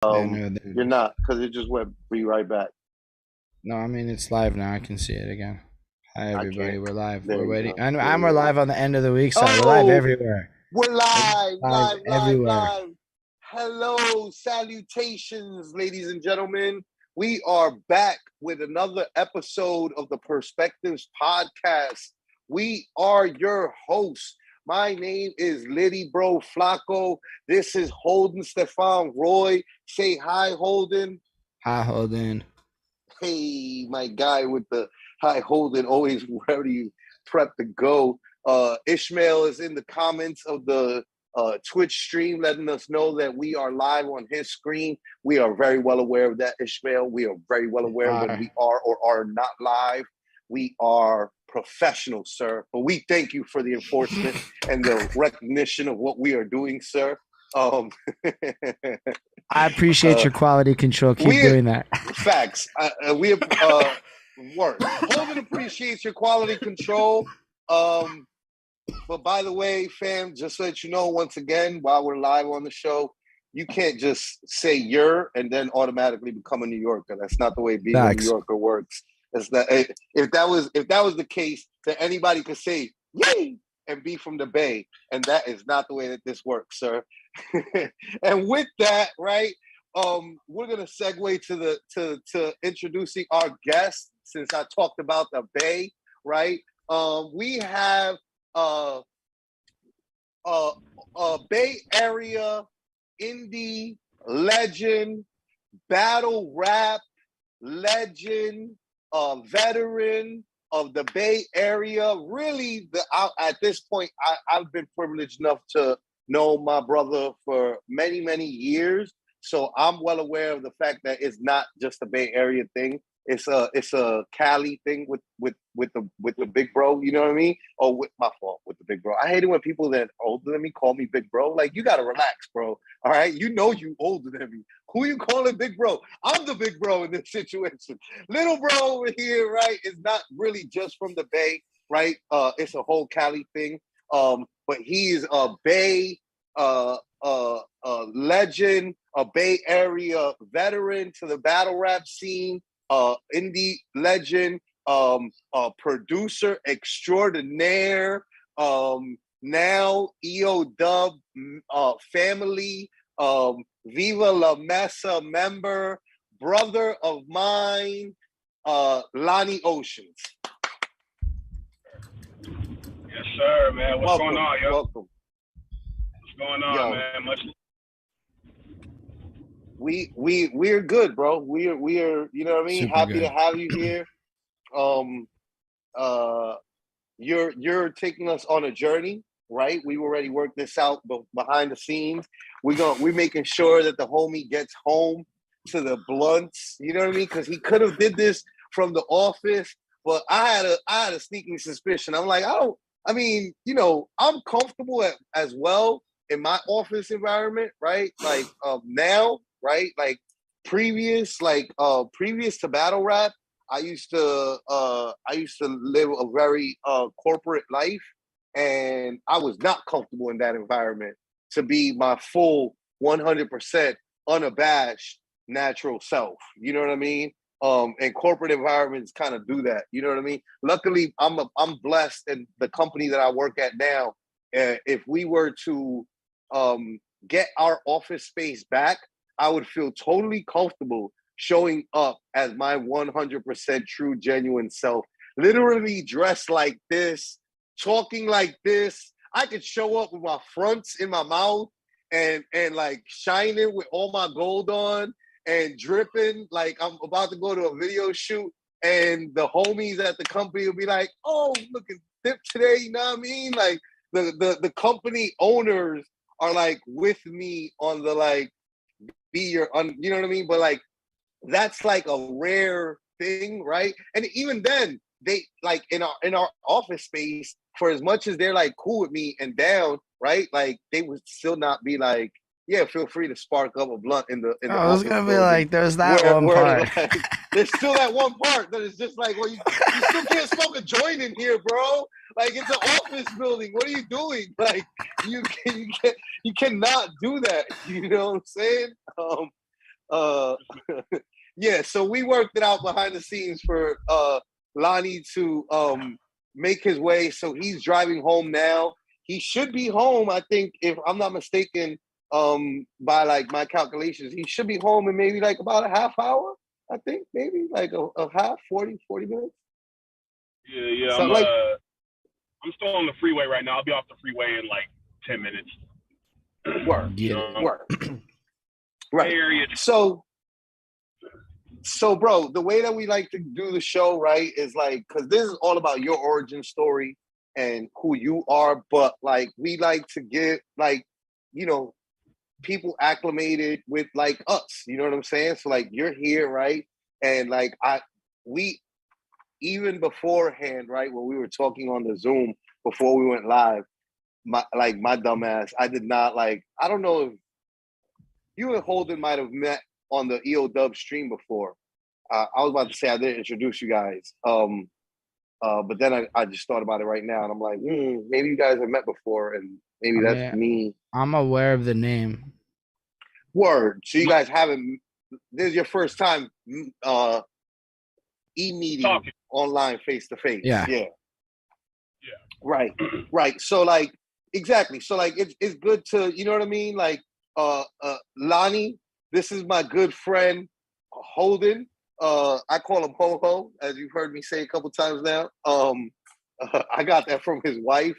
You're not, because it just went be right back. No, I mean it's live now. I can see it again. Hi I everybody, can't. we're live. There We're you waiting. go. And There we're you go. live on the end of the week side. We're live Oh, everywhere. we're We're live, live live, live, everywhere. live. Hello, salutations, ladies and gentlemen. We are back with another episode of the Prspctvs podcast. We are your hosts. My name is Litttyy, bro, Flacko. This is Holden, Stefan, Roy. Say hi, Holden. Hi, Holden. Hey, my guy with the hi Holden, always ready, prep to go. Ishmael is in the comments of the Twitch stream, letting us know that we are live on his screen. We are very well aware of that, Ishmael. We are very well aware when we are or are not live. We are professionals, sir. But we thank you for the enforcement and the recognition of what we are doing, sir. I appreciate your quality control. Keep doing that. Facts. We work. Holden appreciates your quality control. But by the way, fam, just so that you know, once again, while we're live on the show, you can't just say "you're" and then automatically become a New Yorker. That's not the way being a New Yorker works. It's that if that was the case, then anybody could say "yay" and be from the Bay, and that is not the way that this works, sir. And with that, right, we're gonna segue to introducing our guest. Since I talked about the Bay, right? We have a Bay Area indie legend, battle rap legend, veteran of the Bay Area. Really, at this point, I've been privileged enough to know my brother for many, many years. So I'm well aware of the fact that it's not just a Bay Area thing. It's a Cali thing with the big bro. You know what I mean? Or with my fault with the big bro. I hate it when people that are older than me call me big bro. Like, you gotta relax, bro. All right, you know you older than me. Who you calling big bro? I'm the big bro in this situation. Little bro over here, right, is not really just from the Bay, right? It's a whole Cali thing. But he's a Bay legend, a Bay Area veteran to the battle rap scene, indie legend, producer extraordinaire, now EO Dub family, Viva La Mesa member, brother of mine, Lonnie Oceans. Yes, sir, man. What's going on, yo? Welcome. What's going on, man? Much. We're good, bro. We are, you know what I mean? Super Happy good. to have you here. You're taking us on a journey, right? We already worked this out, but behind the scenes, we're making sure that the homie gets home to the blunts. You know what I mean? Because he could have did this from the office, but I had a sneaking suspicion. I'm like, I'm comfortable as well in my office environment, right? Like now, right? Like previous to battle rap, I used to live a very corporate life, and I was not comfortable in that environment to be my full 100% unabashed natural self. You know what I mean? And corporate environments kind of do that. You know what I mean? Luckily, I'm blessed, and the company that I work at now, if we were to get our office space back, I would feel totally comfortable showing up as my 100% true, genuine self. Literally dressed like this, talking like this. I could show up with my fronts in my mouth and like shining with all my gold on and dripping like I'm about to go to a video shoot, and the homies at the company will be like, "Oh, looking dip today," you know what I mean? Like the company owners are like with me on the like you know what I mean? But like that's like a rare thing, right? And even then, they like in our office space, for as much as they're like cool with me and down, right? Like they would still not be like, yeah, feel free to spark up a blunt in the I was office gonna be building. like, there's that one part. Like, there's still that one part that is just like, well, you still can't smoke a joint in here, bro. Like, it's an office building. What are you doing? Like, you cannot do that. You know what I'm saying? uh, yeah. So we worked it out behind the scenes for Lonnie to make his way. So he's driving home now. He should be home, I think, if I'm not mistaken, by like my calculations. He should be home in maybe like about a half hour, I think, maybe like a half, 40 minutes. Yeah. So like, I'm still on the freeway right now. I'll be off the freeway in like 10 minutes. work. Right. Area. So, bro, the way that we like to do the show, right, is like, because this is all about your origin story and who you are, but like, we like to get like, people acclimated with like us, you know what I'm saying? So like, you're here, right? And like, we, even beforehand, right, when we were talking on the Zoom before we went live, my dumb ass, I did not like, I don't know if you and Holden might have met on the EO Dub stream before. I was about to say I didn't introduce you guys. But then I just thought about it right now, and I'm like, maybe you guys have met before, and maybe that's me. I'm aware of the name. Word. So you guys haven't. This is your first time e-meeting online face to face. Yeah. Right. So like, exactly. So like, it's good to, you know what I mean? Like, Lonnie, this is my good friend Holden. I call him Ho Ho, as you've heard me say a couple times now. I got that from his wife,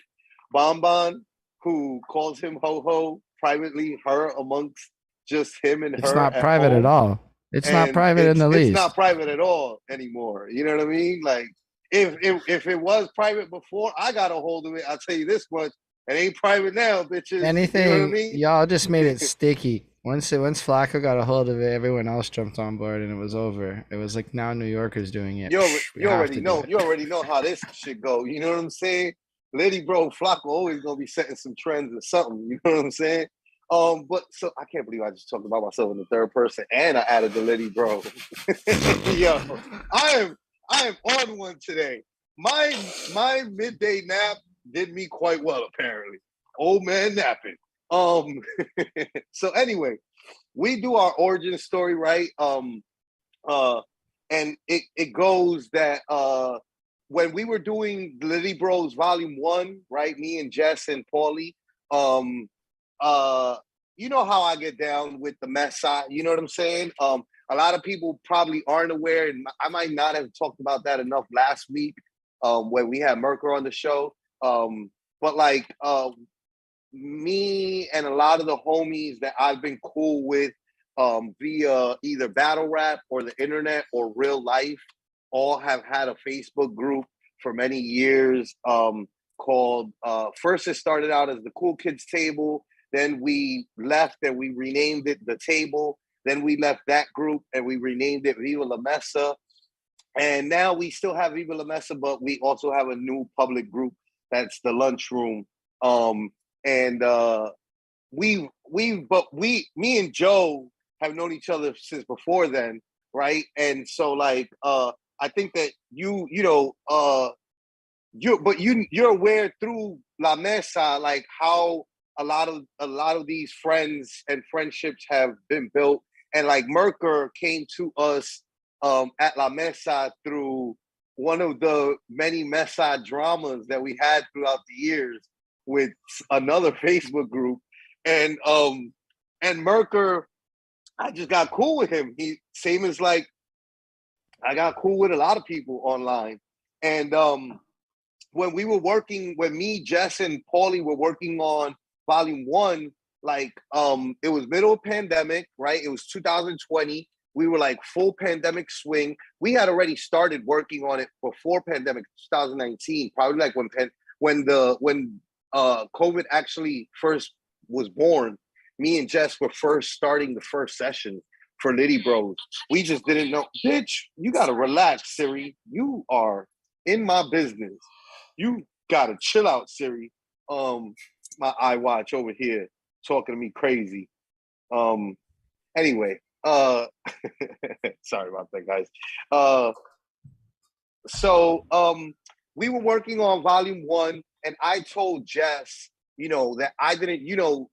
Bon, who calls him Ho Ho privately, her amongst just him and her. It's not private at all. It's not private in the least. It's not private at all anymore. You know what I mean? Like, if it was private before, I got a hold of it. I'll tell you this much. It ain't private now, bitches. Anything, you know what I mean? Y'all just made it sticky. Once Flacko got a hold of it, everyone else jumped on board, and it was over. It was like now New Yorkers doing it. You already know how this shit go. You know what I'm saying? Litttyy, bro, Flacko always gonna be setting some trends or something. You know what I'm saying? But so I can't believe I just talked about myself in the third person, and I added the Litttyy, bro. Yo, I am on one today. My midday nap did me quite well, apparently. Old man napping. So anyway, we do our origin story, right? And it goes that when we were doing Litttyy Bros Volume 1, right? Me and Jess and Paulie, you know how I get down with the mess side, you know what I'm saying? A lot of people probably aren't aware, and I might not have talked about that enough last week when we had Merker on the show. But like me and a lot of the homies that I've been cool with via either battle rap or the internet or real life all have had a Facebook group for many years called, first it started out as the Cool Kids Table, then we left and we renamed it The Table, then we left that group and we renamed it Viva La Mesa, and now we still have Viva La Mesa, but we also have a new public group that's the Lunchroom. Me and Joe have known each other since before then, right? And so like I think that you're aware through La Mesa like how a lot of these friends and friendships have been built, and like Merker came to us at La Mesa through one of the many Mesa dramas that we had throughout the years with another Facebook group, and Merker, I just got cool with him. He same as like I got cool with a lot of people online, and when me, Jess, and Paulie were working on Volume 1, like it was middle of pandemic, right? It was 2020. We were like full pandemic swing. We had already started working on it before pandemic, 2019, probably like when COVID actually first was born. Me and Jess were first starting the first session for Litttyy Bros. We just didn't know. Bitch, you gotta relax, Siri. You are in my business. You gotta chill out, Siri. My iWatch over here talking to me crazy. Anyway, sorry about that, guys. So we were working on Volume 1, and I told Jess, that I didn't,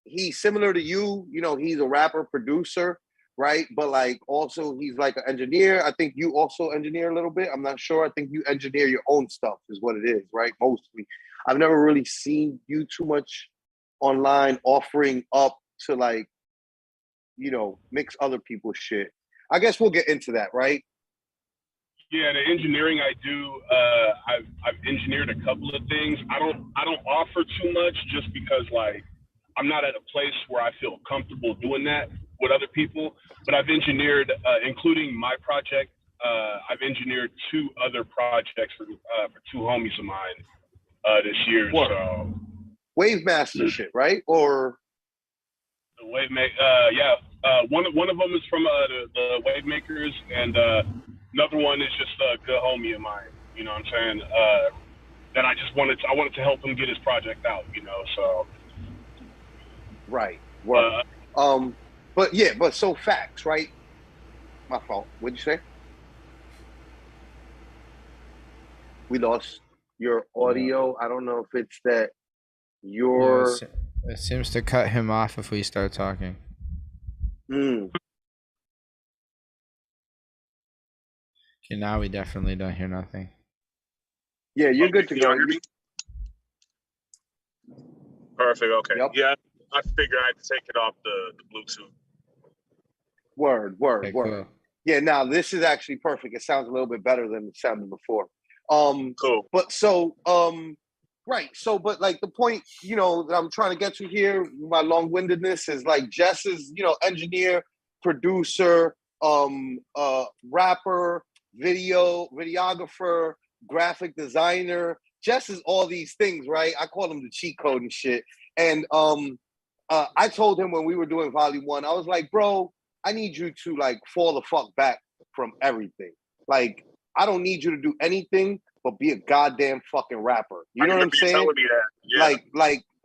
he's similar to you, he's a rapper producer, right? But like also he's like an engineer. I think you also engineer a little bit. I'm not sure. I think you engineer your own stuff is what it is, right? Mostly. I've never really seen you too much online offering up to like, mix other people's shit. I guess we'll get into that, right? Yeah, the engineering I do, I've engineered a couple of things. I don't offer too much just because like I'm not at a place where I feel comfortable doing that with other people. But I've engineered, including my project, I've engineered 2 other projects for 2 homies of mine this year. What? So Wave Master shit, right? Or the wave make, yeah, one of them is from the Wave Makers, and another one is just a good homie of mine. You know what I'm saying? That I wanted to help him get his project out. So right, right. But so facts, right? My fault. What'd you say? We lost your audio. I don't know if it's that your. It seems to cut him off if we start talking. Mm. Okay, now we definitely don't hear nothing. Yeah, you're good to Can y'all go. hear me? Perfect. Okay. Yep. Yeah, I figured I had to take it off the Bluetooth. Word. Okay, cool. Yeah, now this is actually perfect. It sounds a little bit better than it sounded before. Cool. But so, right. So, but like the point, that I'm trying to get to here, my long-windedness is like Jess is, engineer, producer, rapper, videographer, graphic designer. Jess is all these things, right? I call him the cheat code and shit. And I told him when we were doing volume 1, I was like, bro, I need you to like fall the fuck back from everything. Like, I don't need you to do anything but be a goddamn fucking rapper. You know what I'm saying? Telling me that. Yeah.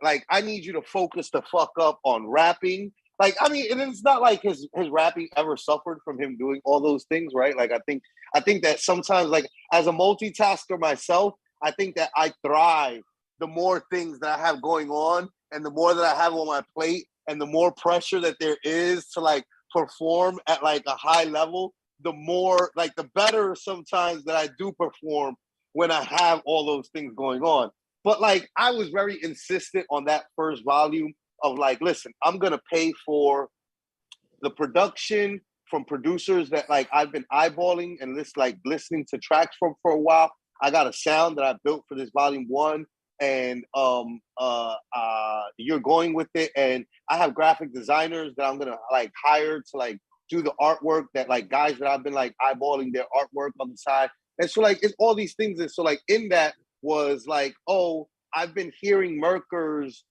Like I need you to focus the fuck up on rapping. Like, I mean, and it's not like his rapping ever suffered from him doing all those things, right? Like, I think that sometimes, like, as a multitasker myself, I think that I thrive the more things that I have going on and the more that I have on my plate and the more pressure that there is to like perform at like a high level, the more like the better sometimes that I do perform when I have all those things going on. But like I was very insistent on that first volume of like, listen, I'm gonna pay for the production from producers that like I've been eyeballing and listening to tracks from for a while. I got a sound that I built for this volume 1, and you're going with it. And I have graphic designers that I'm gonna like hire to like do the artwork, that like guys that I've been like eyeballing their artwork on the side. And so like it's all these things. And so like in that was like, oh, I've been hearing Merker's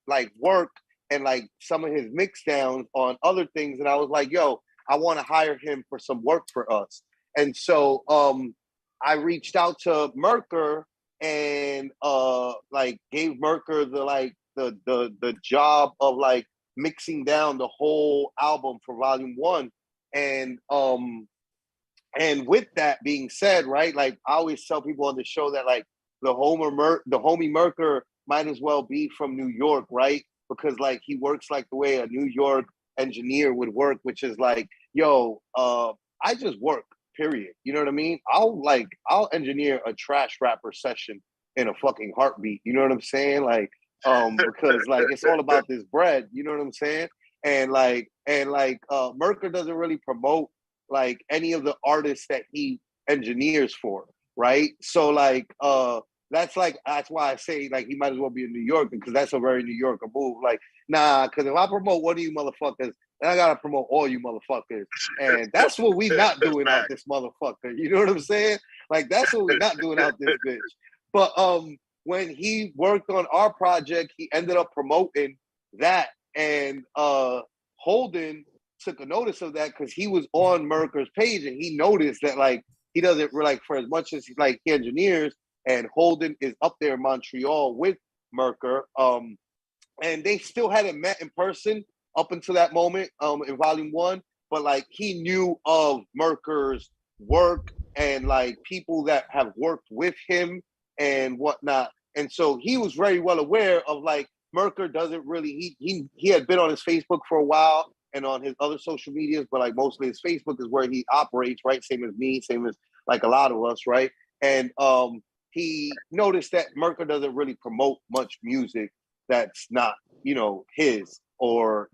like work and like some of his mix downs on other things. And I was like, yo, I want to hire him for some work for us. And so I reached out to Merker and like gave Merker the job of like mixing down the whole album for volume 1. And with that being said, right, like I always tell people on the show that like the homie Merker might as well be from New York, right? Because like he works like the way a New York engineer would work, which is like, yo, I just work, period. You know what I mean? I'll engineer a trash rapper session in a fucking heartbeat. You know what I'm saying? Like, because like it's all about this bread. You know what I'm saying? And Merker doesn't really promote like any of the artists that he engineers for, right? So like that's why I say like he might as well be in New York, because that's a very New Yorker move. Like, nah, because if I promote one of you motherfuckers, then I gotta promote all you motherfuckers. And that's what we not doing out this motherfucker. You know what I'm saying? Like that's what we not doing out this bitch. But when he worked on our project, he ended up promoting that. And Holden took a notice of that because he was on Merker's page and he noticed that like he doesn't like, for as much as like he engineers, and Holden is up there in Montreal with Merker, and they still hadn't met in person up until that moment in volume 1, but like he knew of Merker's work and like people that have worked with him and whatnot. And so he was very well aware of like Merker doesn't really, he had been on his Facebook for a while and on his other social medias, but like mostly his Facebook is where he operates, right? Same as me, same as like a lot of us, right? And he noticed that Merker doesn't really promote much music that's not, his or,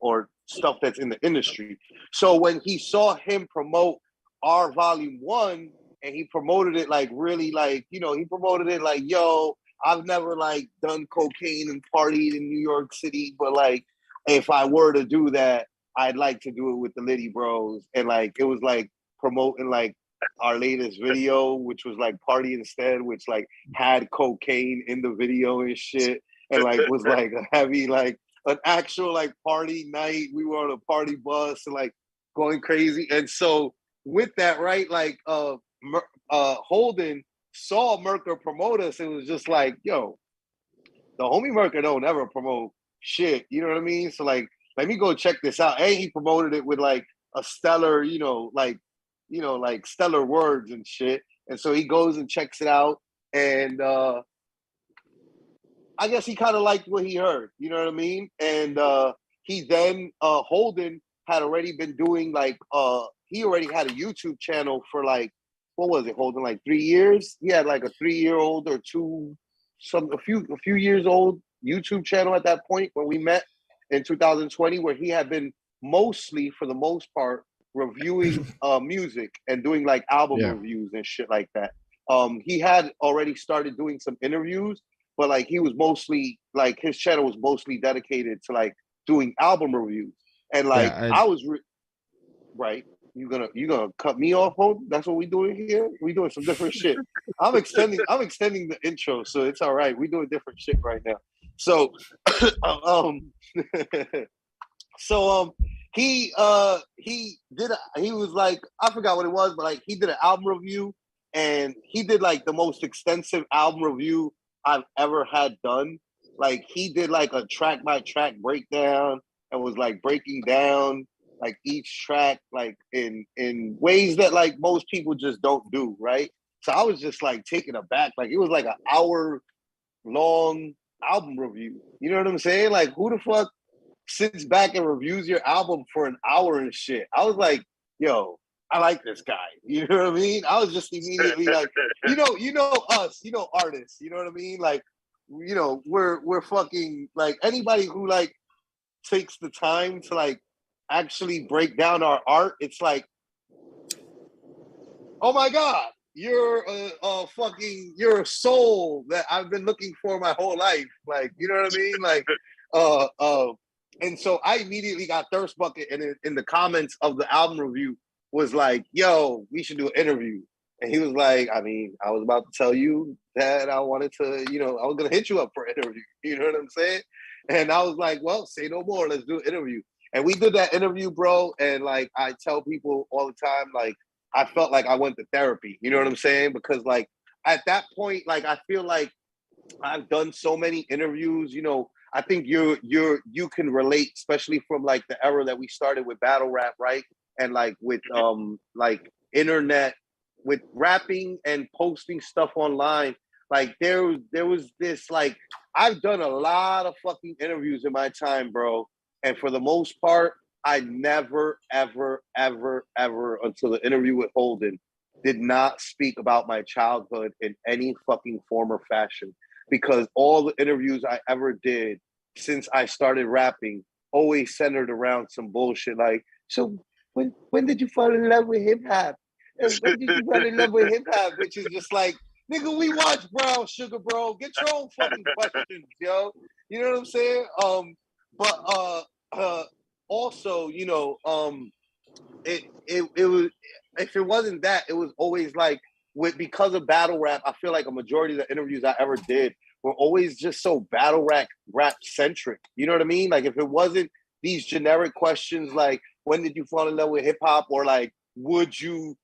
or stuff that's in the industry. So when he saw him promote our volume 1 and he promoted it like really like, he promoted it like, yo, I've never like done cocaine and partied in New York City, but like if I were to do that, I'd like to do it with the Litttyy Bros. And like it was like promoting like our latest video, which was like Party Instead, which like had cocaine in the video and shit, and like was like a heavy like an actual like party night. We were on a party bus and like going crazy. And so with that, right, like Holden saw Merker promote us and was just like, yo, the homie Merker don't ever promote shit. You know what I mean? So like, let me go check this out. And he promoted it with like a stellar, like stellar words and shit. And so he goes and checks it out. And I guess he kind of liked what he heard. You know what I mean? And he then, Holden had already been doing like, he already had a YouTube channel for like, what was it, Holden, like 3 years? He had like a 3-year-old or a few years old YouTube channel at that point when we met in 2020, where he had been mostly, for the most part, reviewing music and doing like album reviews and shit like that. He had already started doing some interviews, but like he was mostly like his channel was mostly dedicated to like doing album reviews. And like I was right. You gonna cut me off, Holden? That's what we doing here. We doing some different shit. I'm extending the intro, so it's all right. We doing different shit right now. So, he was like, I forgot what it was, but like he did an album review, and he did like the most extensive album review I've ever had done. Like he did like a track by track breakdown and was like breaking down like each track like in ways that like most people just don't do, right? So I was just like taken aback. Like it was like an hour long album review. You know what I'm saying? Like who the fuck sits back and reviews your album for an hour and shit? I was like, yo, I like this guy. You know what I mean? I was just immediately like, us, artists, you know what I mean? Like, we're fucking like anybody who like takes the time to like actually break down our art. It's like, oh my God, you're you're a soul that I've been looking for my whole life. Like, you know what I mean? Like, and so I immediately got Thirst Bucket, and in the comments of the album review was like, yo, we should do an interview. And he was like, I mean, I was about to tell you that I wanted to, I was going to hit you up for an interview. You know what I'm saying? And I was like, well, say no more. Let's do an interview. And we did that interview, bro. And like, I tell people all the time, like, I felt like I went to therapy. You know what I'm saying? Because like at that point, like, I feel like I've done so many interviews, I think you can relate, especially from like the era that we started with battle rap, right? And like with like internet, with rapping and posting stuff online. Like there was this like, I've done a lot of fucking interviews in my time, bro. And for the most part, I never, ever, ever, ever, until the interview with Holden, did not speak about my childhood in any fucking form or fashion. Because all the interviews I ever did since I started rapping always centered around some bullshit like, so when did you fall in love with hip hop? And when did you fall in love with hip hop? Which is just like, nigga, we watch Brown Sugar, bro. Get your own fucking questions, yo. You know what I'm saying? But also, it was, if it wasn't that, it was always like because of battle rap, I feel like a majority of the interviews I ever did were always just so battle rap centric. You know what I mean? Like if it wasn't these generic questions like when did you fall in love with hip hop, or like would you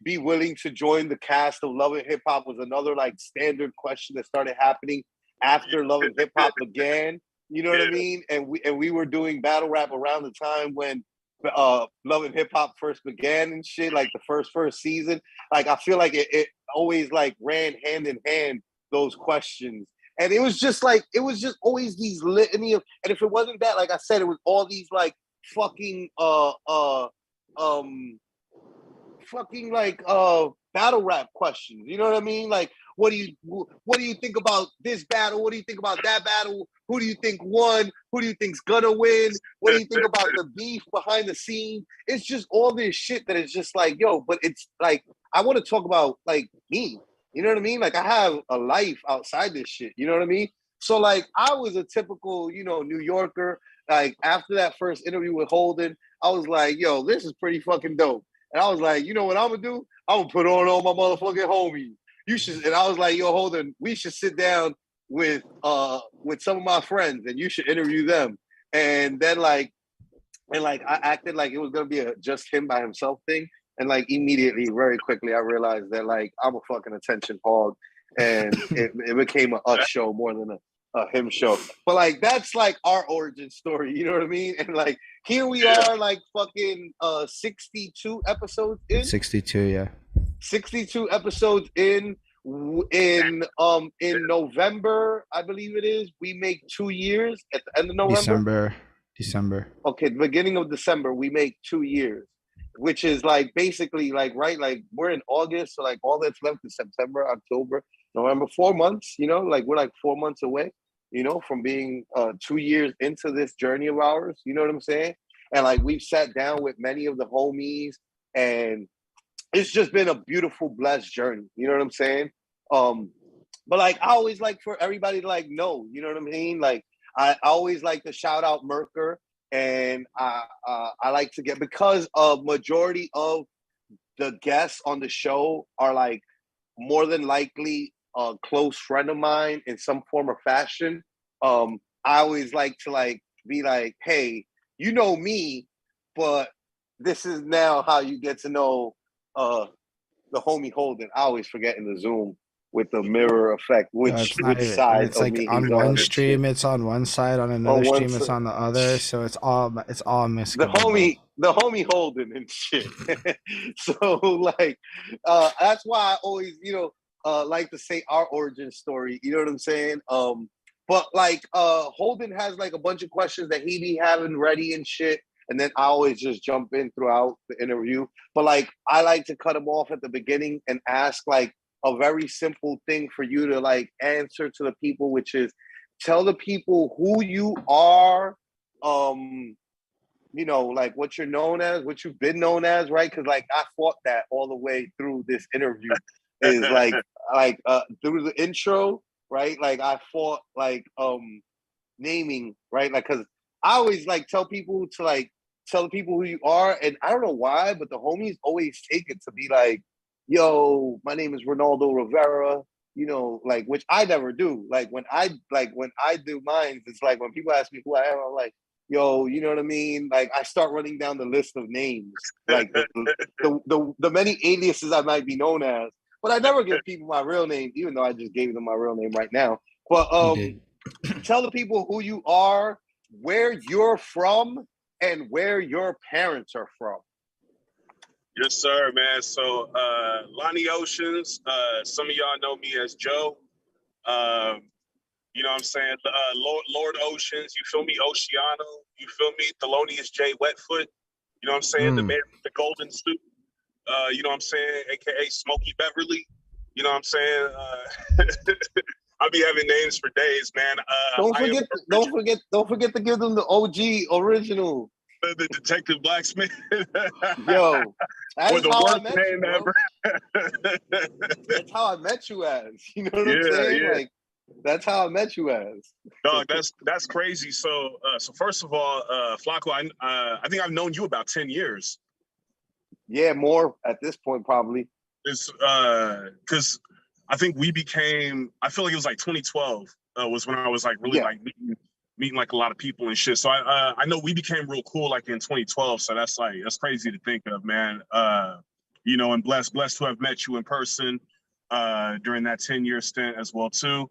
be willing to join the cast of Love and Hip Hop, was another like standard question that started happening after Love and Hip Hop began. You know what I mean? And we were doing battle rap around the time when Love and Hip Hop first began and shit, like the first season. Like I feel like it always like ran hand in hand, those questions. And it was just always these litany of, and if it wasn't that, like I said, it was all these like fucking battle rap questions. You know what I mean? Like, what do you think about this battle? What do you think about that battle? Who do you think won? Who do you think's gonna win? What do you think about the beef behind the scene? It's just all this shit that is just like, yo, but it's like, I want to talk about like me. You know what I mean? Like, I have a life outside this shit. You know what I mean? So like, I was a typical, New Yorker. Like, after that first interview with Holden, I was like, yo, this is pretty fucking dope. And I was like, you know what I'm gonna do? I'm gonna put on all my motherfucking homies. You should. And I was like, yo, Holden, we should sit down with some of my friends, and you should interview them. And then I acted like it was gonna be a just him by himself thing. And like immediately, very quickly, I realized that like I'm a fucking attention hog, and it became a us show more than a him show. But like that's like our origin story, you know what I mean? And like here we are, like fucking 62 episodes in. 62, yeah. 62 episodes in November, I believe it is. We make 2 years at the end of November. December. Okay, the beginning of December, we make 2 years, which is like basically like right, like we're in August, so like all that's left is September, October, November, 4 months. Like we're like 4 months away. From being 2 years into this journey of ours. You know what I'm saying? And like we've sat down with many of the homies, and it's just been a beautiful, blessed journey. You know what I'm saying? But like I always like for everybody to like know, you know what I mean? Like I always like to shout out Merker, and I like to get, because a majority of the guests on the show are like more than likely a close friend of mine in some form or fashion. I always like to like be like, hey, you know me, but this is now how you get to know the homie Holden. I always forget in the Zoom with the mirror effect, which side it's of like me on one stream it's on one side, on another stream it's on the other, so it's all miscommunicated. The homie Holden and shit. So like that's why I always like to say our origin story. You know what I'm saying? But like Holden has like a bunch of questions that he be having ready and shit, and then I always just jump in throughout the interview. But like I like to cut him off at the beginning and ask like a very simple thing for you to like answer to the people, which is tell the people who you are, like what you're known as, what you've been known as, right? Because like I fought that all the way through this interview. Is like through the intro, right? Like I fought like naming, right? Like because I always like tell people the people who you are, and I don't know why, but the homies always take it to be like, yo, my name is Ronaldo Rivera, like, which I never do. Like when I do mine, it's like when people ask me who I am, I'm like, yo, you know what I mean? Like I start running down the list of names, like the many aliases I might be known as. But I never give people my real name, even though I just gave them my real name right now. But tell the people who you are, where you're from, and where your parents are from. Yes, sir, man. So Lonnie Oceans, some of y'all know me as Joe. You know what I'm saying? Lord Oceans, you feel me? Oceano, you feel me? Thelonious J. Wetfoot, you know what I'm saying? The man with the golden suit. You know what I'm saying, aka Smokey Beverly. You know what I'm saying? I'll be having names for days, man. Don't forget to give them the OG original. The Detective Blacksmith. Yo, or the worst name ever. That's how I met you as. You know what I'm saying? Yeah. Like that's how I met you as. Dog, that's crazy. So first of all, Flacko, I think I've known you about 10 years. Yeah, more at this point probably. It's because I think I feel like it was like 2012 was when I was like really like meeting like a lot of people and shit. So I know we became real cool like in 2012. So that's crazy to think of, man. And blessed to have met you in person during that 10-year stint as well too.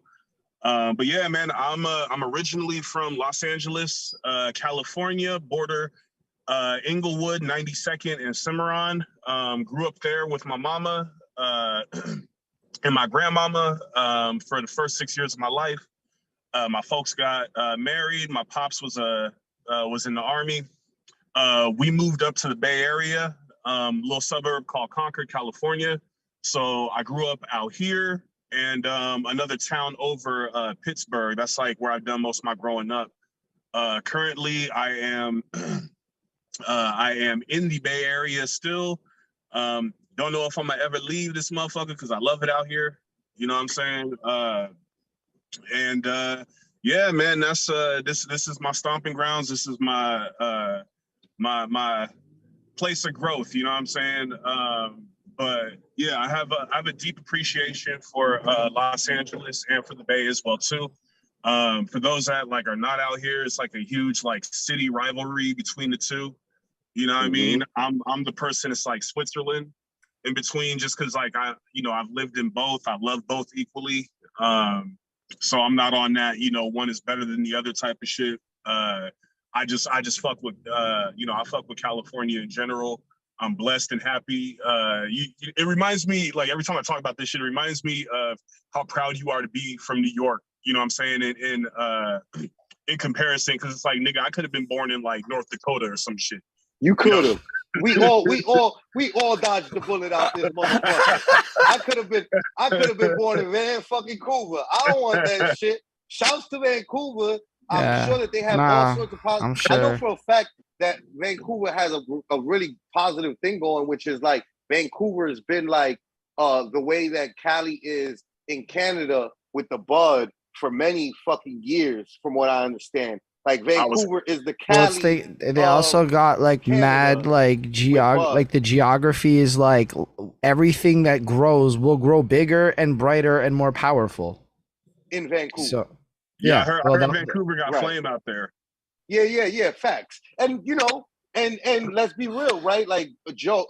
But yeah, man, I'm originally from Los Angeles, California, border Inglewood, 92nd and Cimarron. Grew up there with my mama and my grandmama for the first 6 years of my life. My folks got married. My pops was in the Army. We moved up to the Bay Area, little suburb called Concord, California. So I grew up out here, and another town over Pittsburgh. That's like where I've done most of my growing up. Currently, I am in the Bay Area still. Don't know if I'm gonna ever leave this motherfucker because I love it out here. You know what I'm saying? Yeah, man, that's this is my stomping grounds. This is my my place of growth. You know what I'm saying? But yeah, I have a deep appreciation for Los Angeles and for the Bay as well too. For those that like are not out here, it's like a huge like city rivalry between the two. You know what I mean? I'm the person. It's like Switzerland in between, just because like I've lived in both. I love both equally. So I'm not on that. One is better than the other type of shit. I just fuck with I fuck with California in general. I'm blessed and happy. It reminds me, like every time I talk about this shit, it reminds me of how proud you are to be from New York. You know what I'm saying? In comparison, because it's like, nigga, I could have been born in like North Dakota or some shit. You could have. We all dodged the bullet out this motherfucker. I could have been born in Vancouver. I don't want that shit. Shouts to Vancouver. I'm sure that they have all sorts of positive. Sure. I know for a fact that Vancouver has a really positive thing going, which is like Vancouver has been like the way that Cali is in Canada with the bud for many fucking years, from what I understand. Like Vancouver is the Cali. Well, they also got like Canada, mad like the geography is like everything that grows will grow bigger and brighter and more powerful in Vancouver. So yeah, I heard Vancouver got flame out there. Yeah, facts. And and let's be real, right? Like Joe,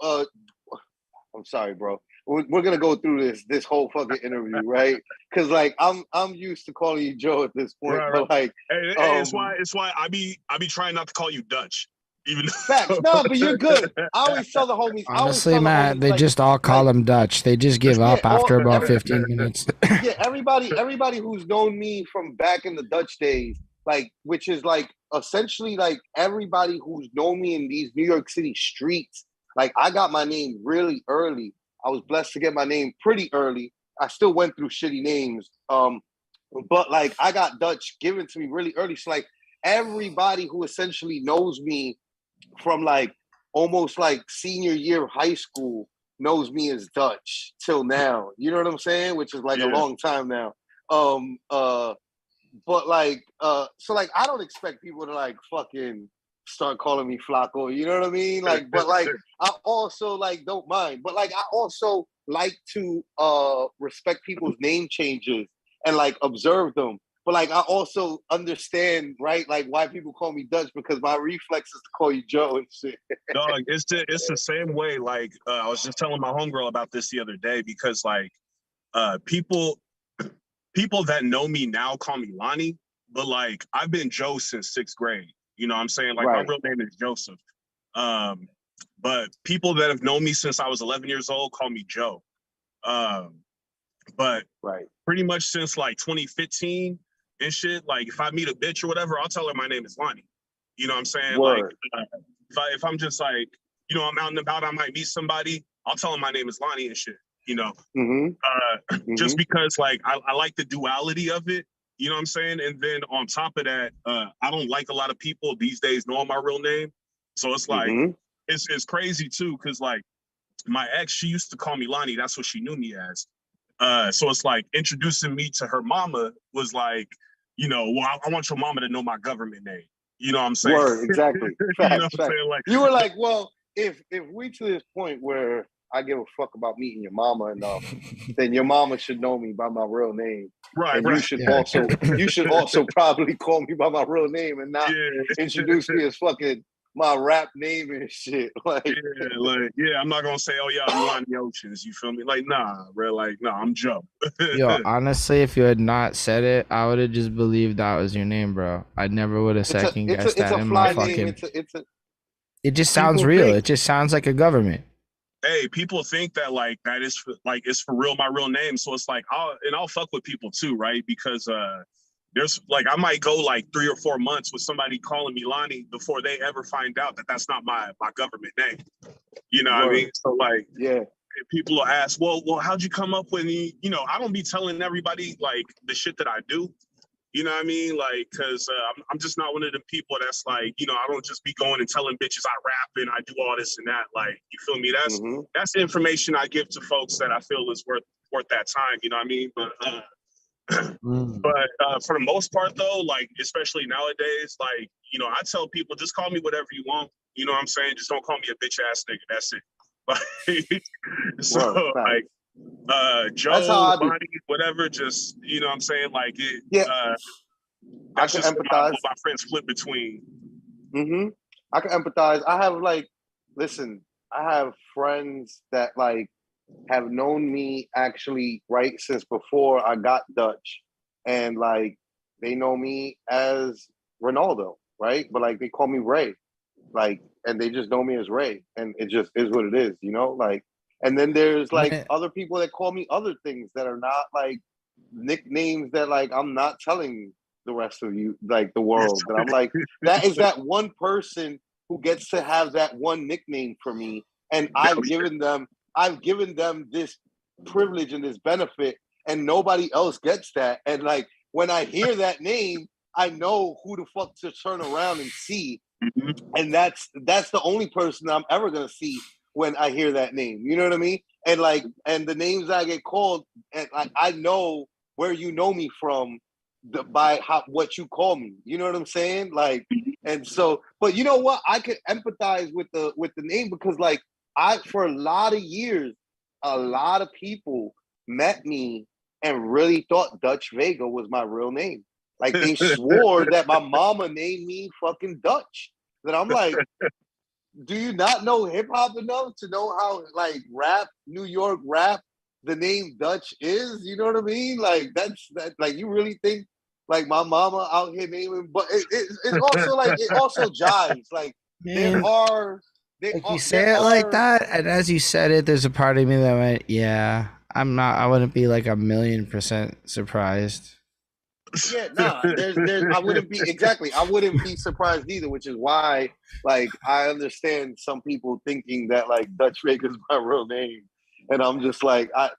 I'm sorry, bro. We're gonna go through this whole fucking interview, right? Because like I'm used to calling you Joe at this point, right. But like, it's why I be trying not to call you Dutch. Even facts, no, but you're good. I always tell the homies. Honestly, Matt, they just all call him Dutch. They just give up after about 15 minutes. Yeah, everybody who's known me from back in the Dutch days, like, which is like essentially like everybody who's known me in these New York City streets. Like, I got my name really early. I was blessed to get my name pretty early. I still went through shitty names. But like I got Dutch given to me really early. So like everybody who essentially knows me from like almost like senior year of high school knows me as Dutch till now. You know what I'm saying? Which is like a long time now. But like so like I don't expect people to like fucking start calling me Flacko, you know what I mean? Like, but like I also like don't mind, but like I also like to respect people's name changes and like observe them. But like I also understand, right, like why people call me Dutch, because my reflex is to call you Joe and shit. Dog, it's the same way. Like I was just telling my homegirl about this the other day, because like people that know me now call me Lonnie, but like I've been Joe since 6th grade. You know what I'm saying? Like my real name is Joseph. But people that have known me since I was 11 years old call me Joe. But pretty much since like 2015 and shit, like if I meet a bitch or whatever, I'll tell her my name is Lonnie. You know what I'm saying? Word. Like if I'm just like, I'm out and about, I might meet somebody, I'll tell them my name is Lonnie and shit, just because like I like the duality of it. You know what I'm saying? And then on top of that, I don't like a lot of people these days knowing my real name. So it's like, it's crazy too, because like my ex, she used to call me Lonnie. That's what she knew me as. So it's like introducing me to her mama was like, well, I want your mama to know my government name. You know what I'm saying? Word, exactly. Facts, you know what I'm saying? Like, you were like, well, if we to this point where I give a fuck about meeting your mama enough, then your mama should know me by my real name. Right. And you should also probably call me by my real name and not introduce me as fucking my rap name and shit. Like, I'm not gonna say, oh yeah, I'm Lonnie Oceans. You feel me? Like, nah, bro. Like, nah, I'm Joe. Yo, honestly, if you had not said it, I would have just believed that was your name, bro. I never would have second guessed that in my fucking. It just sounds real. It just sounds like a government. Hey, people think that like that is like it's for real my real name. So it's like I'll fuck with people too, right? Because there's like, I might go like 3 or 4 months with somebody calling me Lonnie before they ever find out that that's not my government name. You know what I mean? So like, yeah. People will ask, well, how'd you come up with me? You know, I don't be telling everybody like the shit that I do. You know what I mean? Like, cause I'm just not one of them people that's like, you know, I don't just be going and telling bitches I rap and I do all this and that. Like, you feel me? That's the information I give to folks that I feel is worth that time. You know what I mean? But but for the most part though, like especially nowadays, like, you know, I tell people just call me whatever you want. You know what I'm saying? Just don't call me a bitch ass nigga. That's it. Like, so like Joe, Bonnie, whatever, just, you know what I'm saying? Like it that's just what my friends flip between. I can empathize. I have I have friends that like have known me actually right since before I got Dutch, and like they know me as Ronaldo, right? But like they call me Ray, like, and they just know me as Ray, and it just is what it is, you know, like. And then there's like other people that call me other things that are not like nicknames that like I'm not telling the rest of you, like the world. That I'm like, that is that one person who gets to have that one nickname for me, and I've given them this privilege and this benefit, and nobody else gets that. And like when I hear that name, I know who the fuck to turn around and see, and that's the only person I'm ever gonna see when I hear that name. You know what I mean? And like, and the names I get called, and like I know where you know me from by what you call me. You know what I'm saying? Like, and so, but you know what? I could empathize with the name, because like for a lot of years, a lot of people met me and really thought Dutch Vega was my real name. Like they swore that my mama named me fucking Dutch. That I'm like, do you not know hip hop enough to know how like rap, New York rap, the name Dutch is? You know what I mean? Like that's like, you really think like my mama out here naming? But it's also like, it also jives. Like Man, you say it like that, and as you said it, there's a part of me that went, yeah, I wouldn't be like 1,000,000% surprised. Yeah, I wouldn't be surprised either, which is why like I understand some people thinking that like Dutch Vega is my real name, and I'm just like, I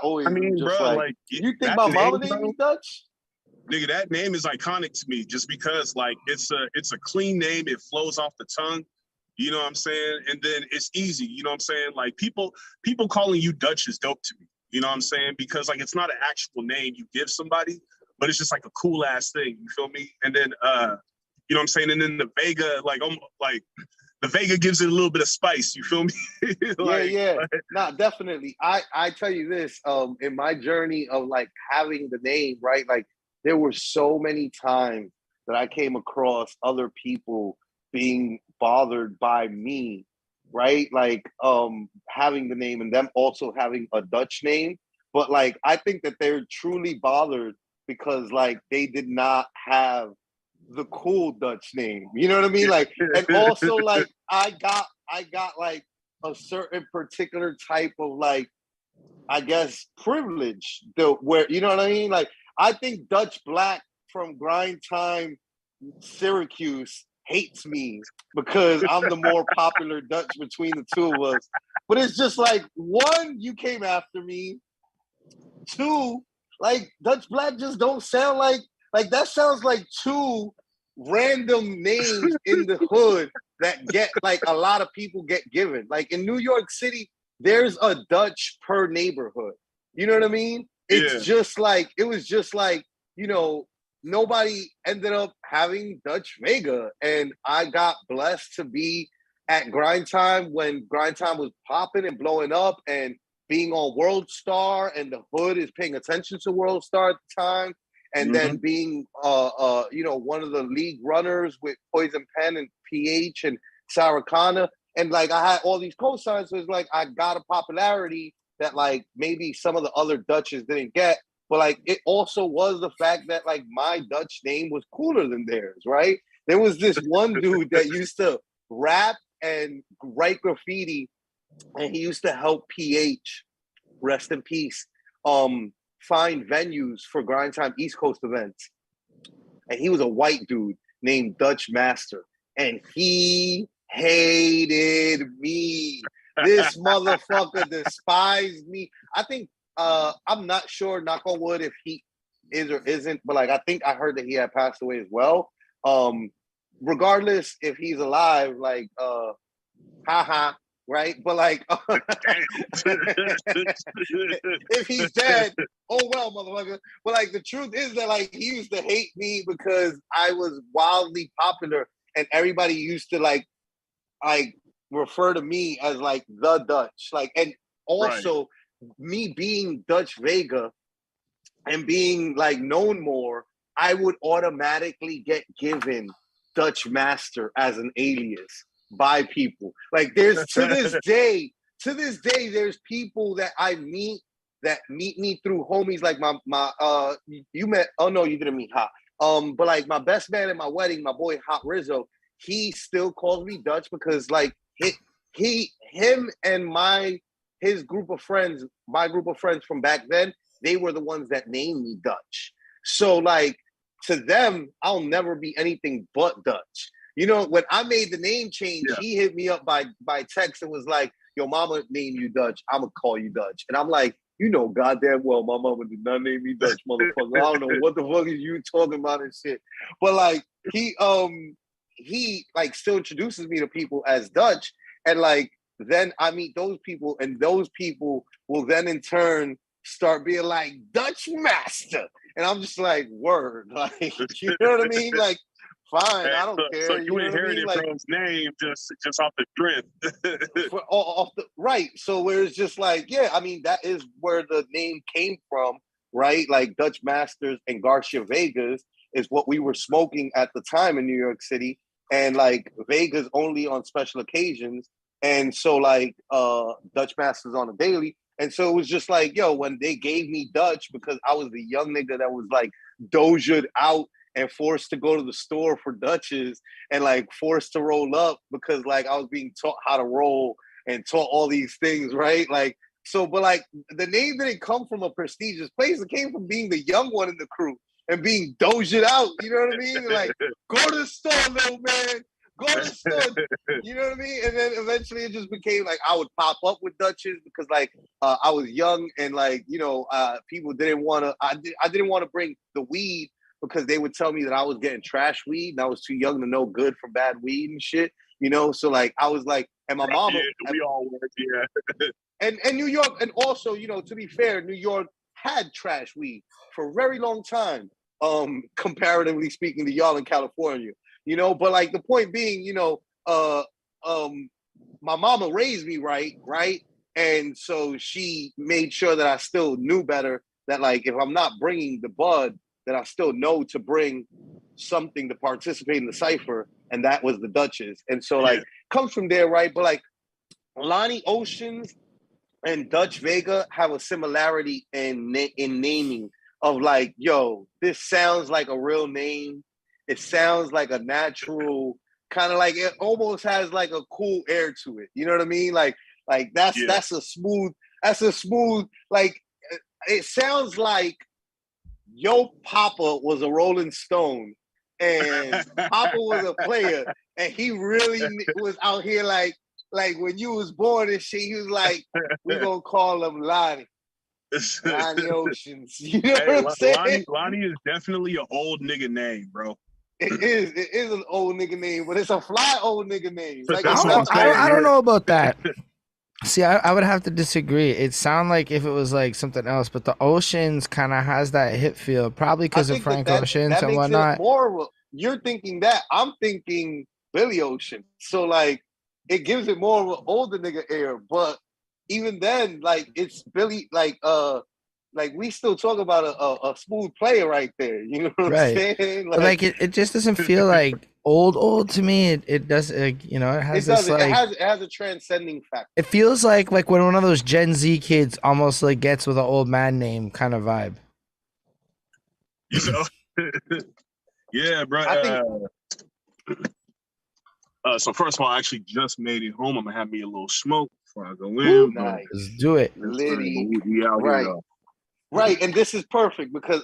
always, I mean, just bro, like you think my mama named me Dutch? Nigga, that name is iconic to me just because like it's a clean name, it flows off the tongue. You know what I'm saying? And then it's easy, you know what I'm saying? Like people calling you Dutch is dope to me. You know what I'm saying? Because like it's not an actual name you give somebody, but it's just like a cool ass thing. You feel me? And then you know what I'm saying? And then the Vega, like the Vega gives it a little bit of spice. You feel me? Like, yeah. Nah, definitely. I tell you this, in my journey of like having the name, right? Like there were so many times that I came across other people being bothered by me, right? Like having the name and them also having a Dutch name. But like I think that they're truly bothered because like they did not have the cool Dutch name. You know what I mean? Like, and also like I got like a certain particular type of like, I guess, privilege where, you know what I mean? Like I think Dutch Black from Grind Time Syracuse hates me because I'm the more popular Dutch between the two of us. But it's just like, one, you came after me. Two, like Dutch Black just don't sound like that sounds like two random names in the hood that get like a lot of people get given. Like in New York City, there's a Dutch per neighborhood. You know what I mean? It's just like, it was just like, you know, nobody ended up having Dutch Vega. And I got blessed to be at Grind Time when Grind Time was popping and blowing up and being on World Star, and the hood is paying attention to World Star at the time. And then being, you know, one of the league runners with Poison Pen and PH and Saracana. And like, I had all these cosigns. So it's like, I got a popularity that like maybe some of the other Dutches didn't get. But like, it also was the fact that like my Dutch name was cooler than theirs, right? There was this one dude that used to rap and write graffiti, and he used to help PH, rest in peace, find venues for Grind Time East Coast events. and he was a white dude named Dutch Master, and he hated me. This motherfucker despised me. I think I'm not sure, knock on wood, if he is or isn't, but like I think I heard that he had passed away as well. Regardless if he's alive, like haha, right? But like if he's dead, oh well, motherfucker. But like the truth is that like he used to hate me because I was wildly popular and everybody used to like refer to me as like the Dutch. Like, and also me being Dutch Vega and being like known more, I would automatically get given Dutch Master as an alias by people. Like there's to this day, there's people that I meet that meet me through homies. Like my you met, oh no, you didn't meet Hot. But like my best man at my wedding, my boy Hot Rizzo, he still calls me Dutch because like him and his group of friends, my group of friends from back then, they were the ones that named me Dutch. So like to them, I'll never be anything but Dutch. You know, when I made the name change, he hit me up by text and was like, "Yo, mama named you Dutch. I'ma call you Dutch." And I'm like, you know, goddamn well, my mama did not name me Dutch, motherfucker. I don't know what the fuck is you talking about and shit. But like he like still introduces me to people as Dutch, and like then I meet those people, and those people will then in start being like Dutch Master, and I'm just like, word, like you know what I mean, like. Fine, I don't care. So you inherited from his name just off the strength. Right. So where it's just like, yeah, I mean, that is where the name came from, right? Like Dutch Masters and Garcia Vegas is what we were smoking at the time in New York City. And like Vegas only on special occasions. And so like Dutch Masters on a daily. And so it was just like, yo, when they gave me Dutch because I was the young nigga that was like doja'd out and forced to go to the store for Dutches and like forced to roll up because like I was being taught how to roll and taught all these things, right? Like, so, but like the name didn't come from a prestigious place. It came from being the young one in the crew and being doja'd out, you know what I mean? And like, go to the store, little man. Go to the store, you know what I mean? And then eventually it just became like I would pop up with Dutches because like I was young and like, you know, people didn't want to, I didn't want to bring the weed because they would tell me that I was getting trash weed and I was too young to know good from bad weed and shit, you know? So like, I was like, and my mom. Yeah, we all were, yeah. And New York, and also, you know, to be fair, New York had trash weed for a very long time, comparatively speaking to y'all in California, you know? But like the point being, you know, my mama raised me right? And so she made sure that I still knew better, that like, if I'm not bringing the bud, that I still know to bring something to participate in the cipher, and that was the Dutches. And so like comes from there, right? But like Lonnie Oceans and Dutch Vega have a similarity in naming of like, yo, this sounds like a real name. It sounds like a natural kind of like, it almost has like a cool air to it. You know what I mean? Like that's a smooth, like it sounds like yo Papa was a Rolling Stone and Papa was a player and he really was out here like when you was born and shit, he was like, we gonna call him Lonnie Oceans. You know what I'm saying? Lonnie is definitely an old nigga name, bro. It is an old nigga name, but it's a fly old nigga name. Like I don't know about that. See, I would have to disagree. It sounds like if it was like something else, but the Oceans kind of has that hip feel, probably because of Frank Oceans and whatnot. You're thinking that. I'm thinking Billy Ocean. So like, it gives it more of an older nigga air. But even then, like it's Billy, like we still talk about a smooth player right there. You know what I'm saying? Like it just doesn't feel like old to me. It does, you know, it has this like it has a transcending factor. It feels like when one of those Gen Z kids almost like gets with an old man name kind of vibe. Yeah, bro. So first of all, I actually just made it home. I'm gonna have me a little smoke before I go in. Ooh, nice. Let's do it. Litttyy. We out right. here. Right, and this is perfect because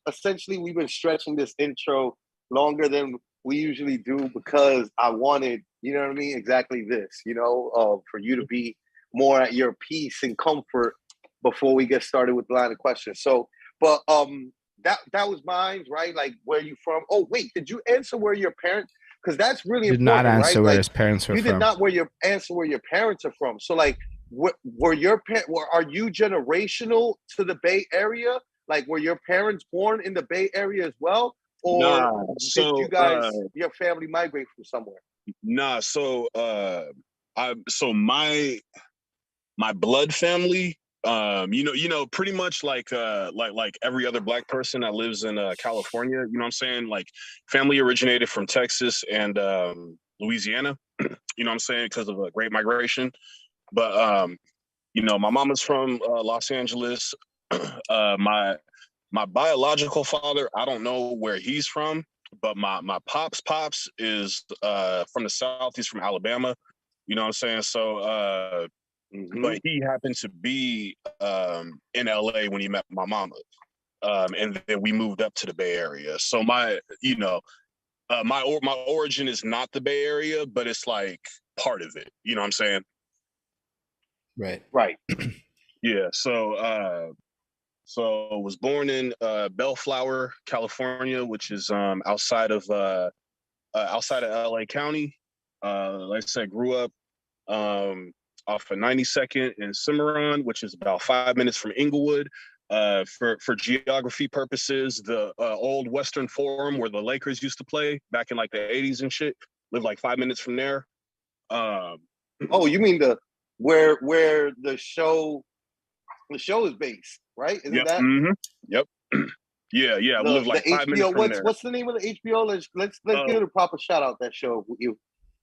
essentially we've been stretching this intro longer than we usually do because I wanted, you know what I mean, exactly this, for you to be more at your peace and comfort before we get started with the line of questions. So, but that was mine, right? Like, where you from? Oh, wait, did you answer where your parents? Because that's really did important, not answer right? where Like, his parents were you from. did not answer where your parents are from. So, like, are you generational to the Bay Area? Like, were your parents born in the Bay Area as well, or did you guys, your family, migrate from somewhere? Nah, so my blood family, pretty much like every other Black person that lives in California, you know what I'm saying? Like, family originated from Texas and Louisiana, you know what I'm saying, because of a Great Migration. But my mama's from Los Angeles. My biological father, I don't know where he's from, but my pops is from the South. He's from Alabama. You know what I'm saying? So, but he happened to be in LA when he met my mama. And then we moved up to the Bay Area. So my origin is not the Bay Area, but it's like part of it. You know what I'm saying? Right. Yeah. So was born in Bellflower, California, which is outside of LA County. Like I said, grew up off of 92nd and Cimarron, which is about 5 minutes from Inglewood. For geography purposes, the old Western Forum where the Lakers used to play back in like the 80s and shit, lived like 5 minutes from there. Oh, you mean where the show is based, right? Isn't that? Mm-hmm. Yep. Yeah. We live like 5 minutes from there. What's the name of the HBO? Let's give it a proper shout out. That show.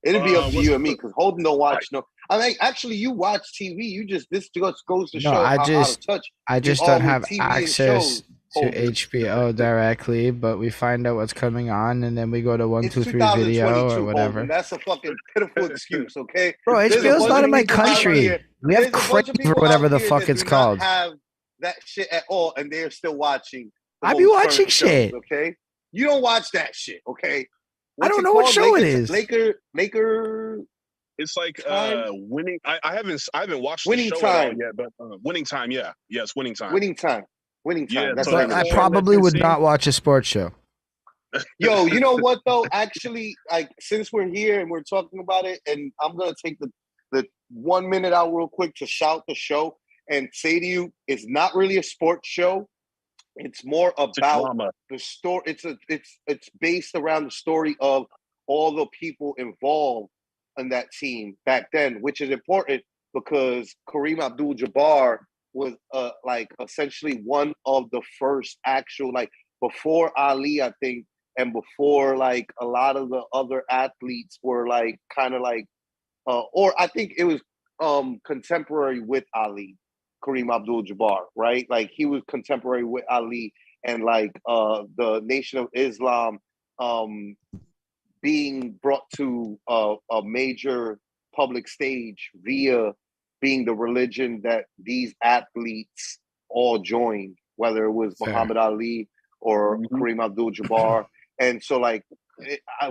It'll be up to you and me because Holden don't watch no. I mean, actually, you watch TV. This just goes to show how out of touch. I just don't have access to HBO directly, but we find out what's coming on, and then we go to 123 Video or whatever. Holden. That's a fucking pitiful excuse, okay? Bro, HBO's not in my country. We have Crave or whatever the fuck it's called. Have that shit at all, and they're still watching. I be watching shit, okay? You don't watch that shit, okay? I don't know what show it is. Laker. It's like winning. I haven't watched Winning the show Time at all yet, but Winning Time, yeah, it's Winning Time. Winning Time. Yeah, that's right. I probably would not watch a sports show. Yo, you know what though? Actually, like, since we're here and we're talking about it, and I'm gonna take the 1 minute out real quick to shout the show and say to you, it's not really a sports show. It's more about the story. It's based around the story of all the people involved in that team back then, which is important because Kareem Abdul-Jabbar was like essentially one of the first actual, like, before Ali, I think, and before like a lot of the other athletes were like kind of like or I think it was contemporary with Ali, Kareem Abdul-Jabbar, right? Like, he was contemporary with Ali, and like the Nation of Islam being brought to a major public stage via being the religion that these athletes all joined, whether it was Muhammad Ali or Kareem Abdul-Jabbar. And so, like,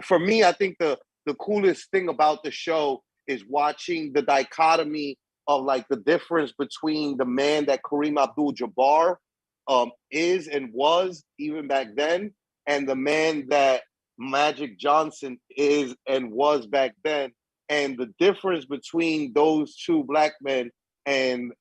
for me, I think the coolest thing about the show is watching the dichotomy of like the difference between the man that Kareem Abdul-Jabbar is and was even back then, and the man that Magic Johnson is and was back then, and the difference between those two black men and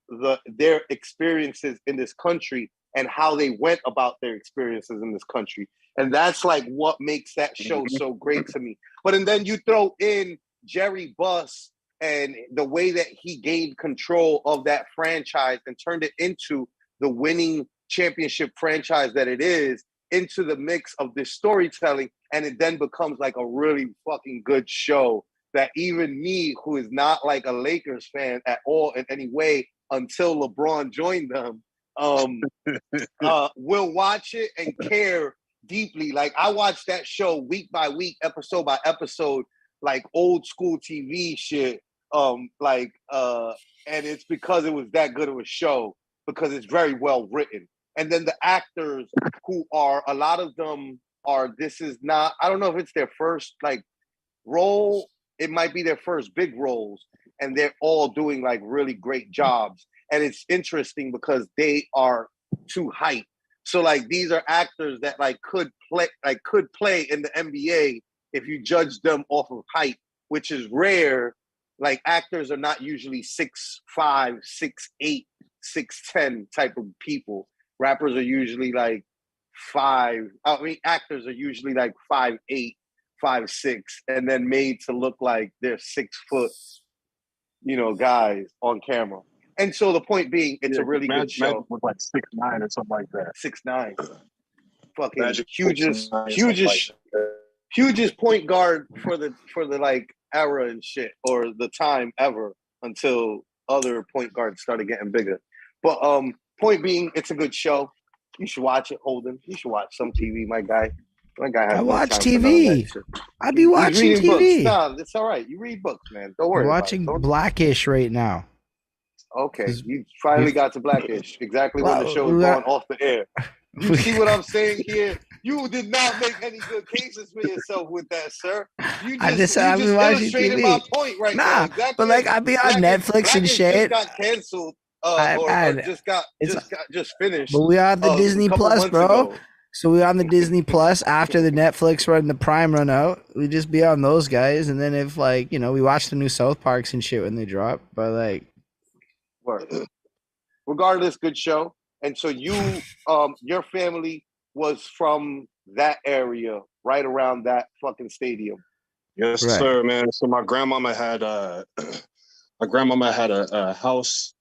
their experiences in this country and how they went about their experiences in this country. And that's like what makes that show so great to me. And then you throw in Jerry Buss and the way that he gained control of that franchise and turned it into the winning championship franchise that it is, into the mix of this storytelling. And it then becomes like a really fucking good show that even me, who is not like a Lakers fan at all in any way until LeBron joined them, will watch it and care deeply. Like, I watch that show week by week, episode by episode, like old school TV shit. And it's because it was that good of a show, because it's very well written. And then the actors who are, a lot of them are, this is not, I don't know if it's their first like role, it might be their first big roles, and they're all doing like really great jobs. And it's interesting because they are too hype. So like these are actors that like could play in the NBA if you judge them off of height, which is rare. Like actors are not usually 6'5", 6'8", 6'10" type of people. Rappers are usually like actors are usually like 5'8", 5'6", and then made to look like they're 6 foot, guys on camera. And so the point being, it's a really good show. Magic was like 6'9" or something like that. 6'9". Fucking Magic hugest point guard for the like era and shit, or the time ever, until other point guards started getting bigger. But point being, it's a good show. You should watch it, Holden. You should watch some TV, my guy. My guy has I watch TV. I be watching TV. Nah, it's all right. You read books, man. Don't worry. I'm watching Blackish right now. Okay, you finally got to Blackish. Exactly when the show is going off the air. You see what I'm saying here? You did not make any good cases for yourself with that, sir. You just illustrated my point right now. Exactly. But like I be on Netflix and shit. Just got canceled. Or just finished. But we are on the Disney Plus, bro. Ago. So we on the Disney Plus after the Netflix run, the Prime run out. We just be on those guys, and then if like we watch the new South Parks and shit when they drop. But like, regardless, good show. And so you, your family was from that area, right around that fucking stadium. Yes, right. Sir, man. So my grandmama had a house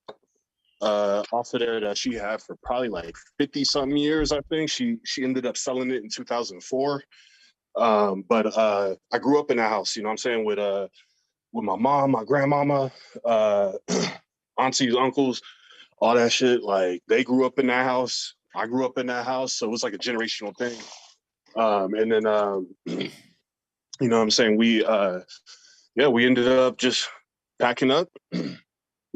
off of there that she had for probably like 50-something years, I think. She ended up selling it in 2004. But I grew up in that house, you know what I'm saying, with my mom, my grandmama, aunties, uncles, all that shit. Like they grew up in that house. I grew up in that house. So it was like a generational thing. And then you know what I'm saying, we ended up just packing up. You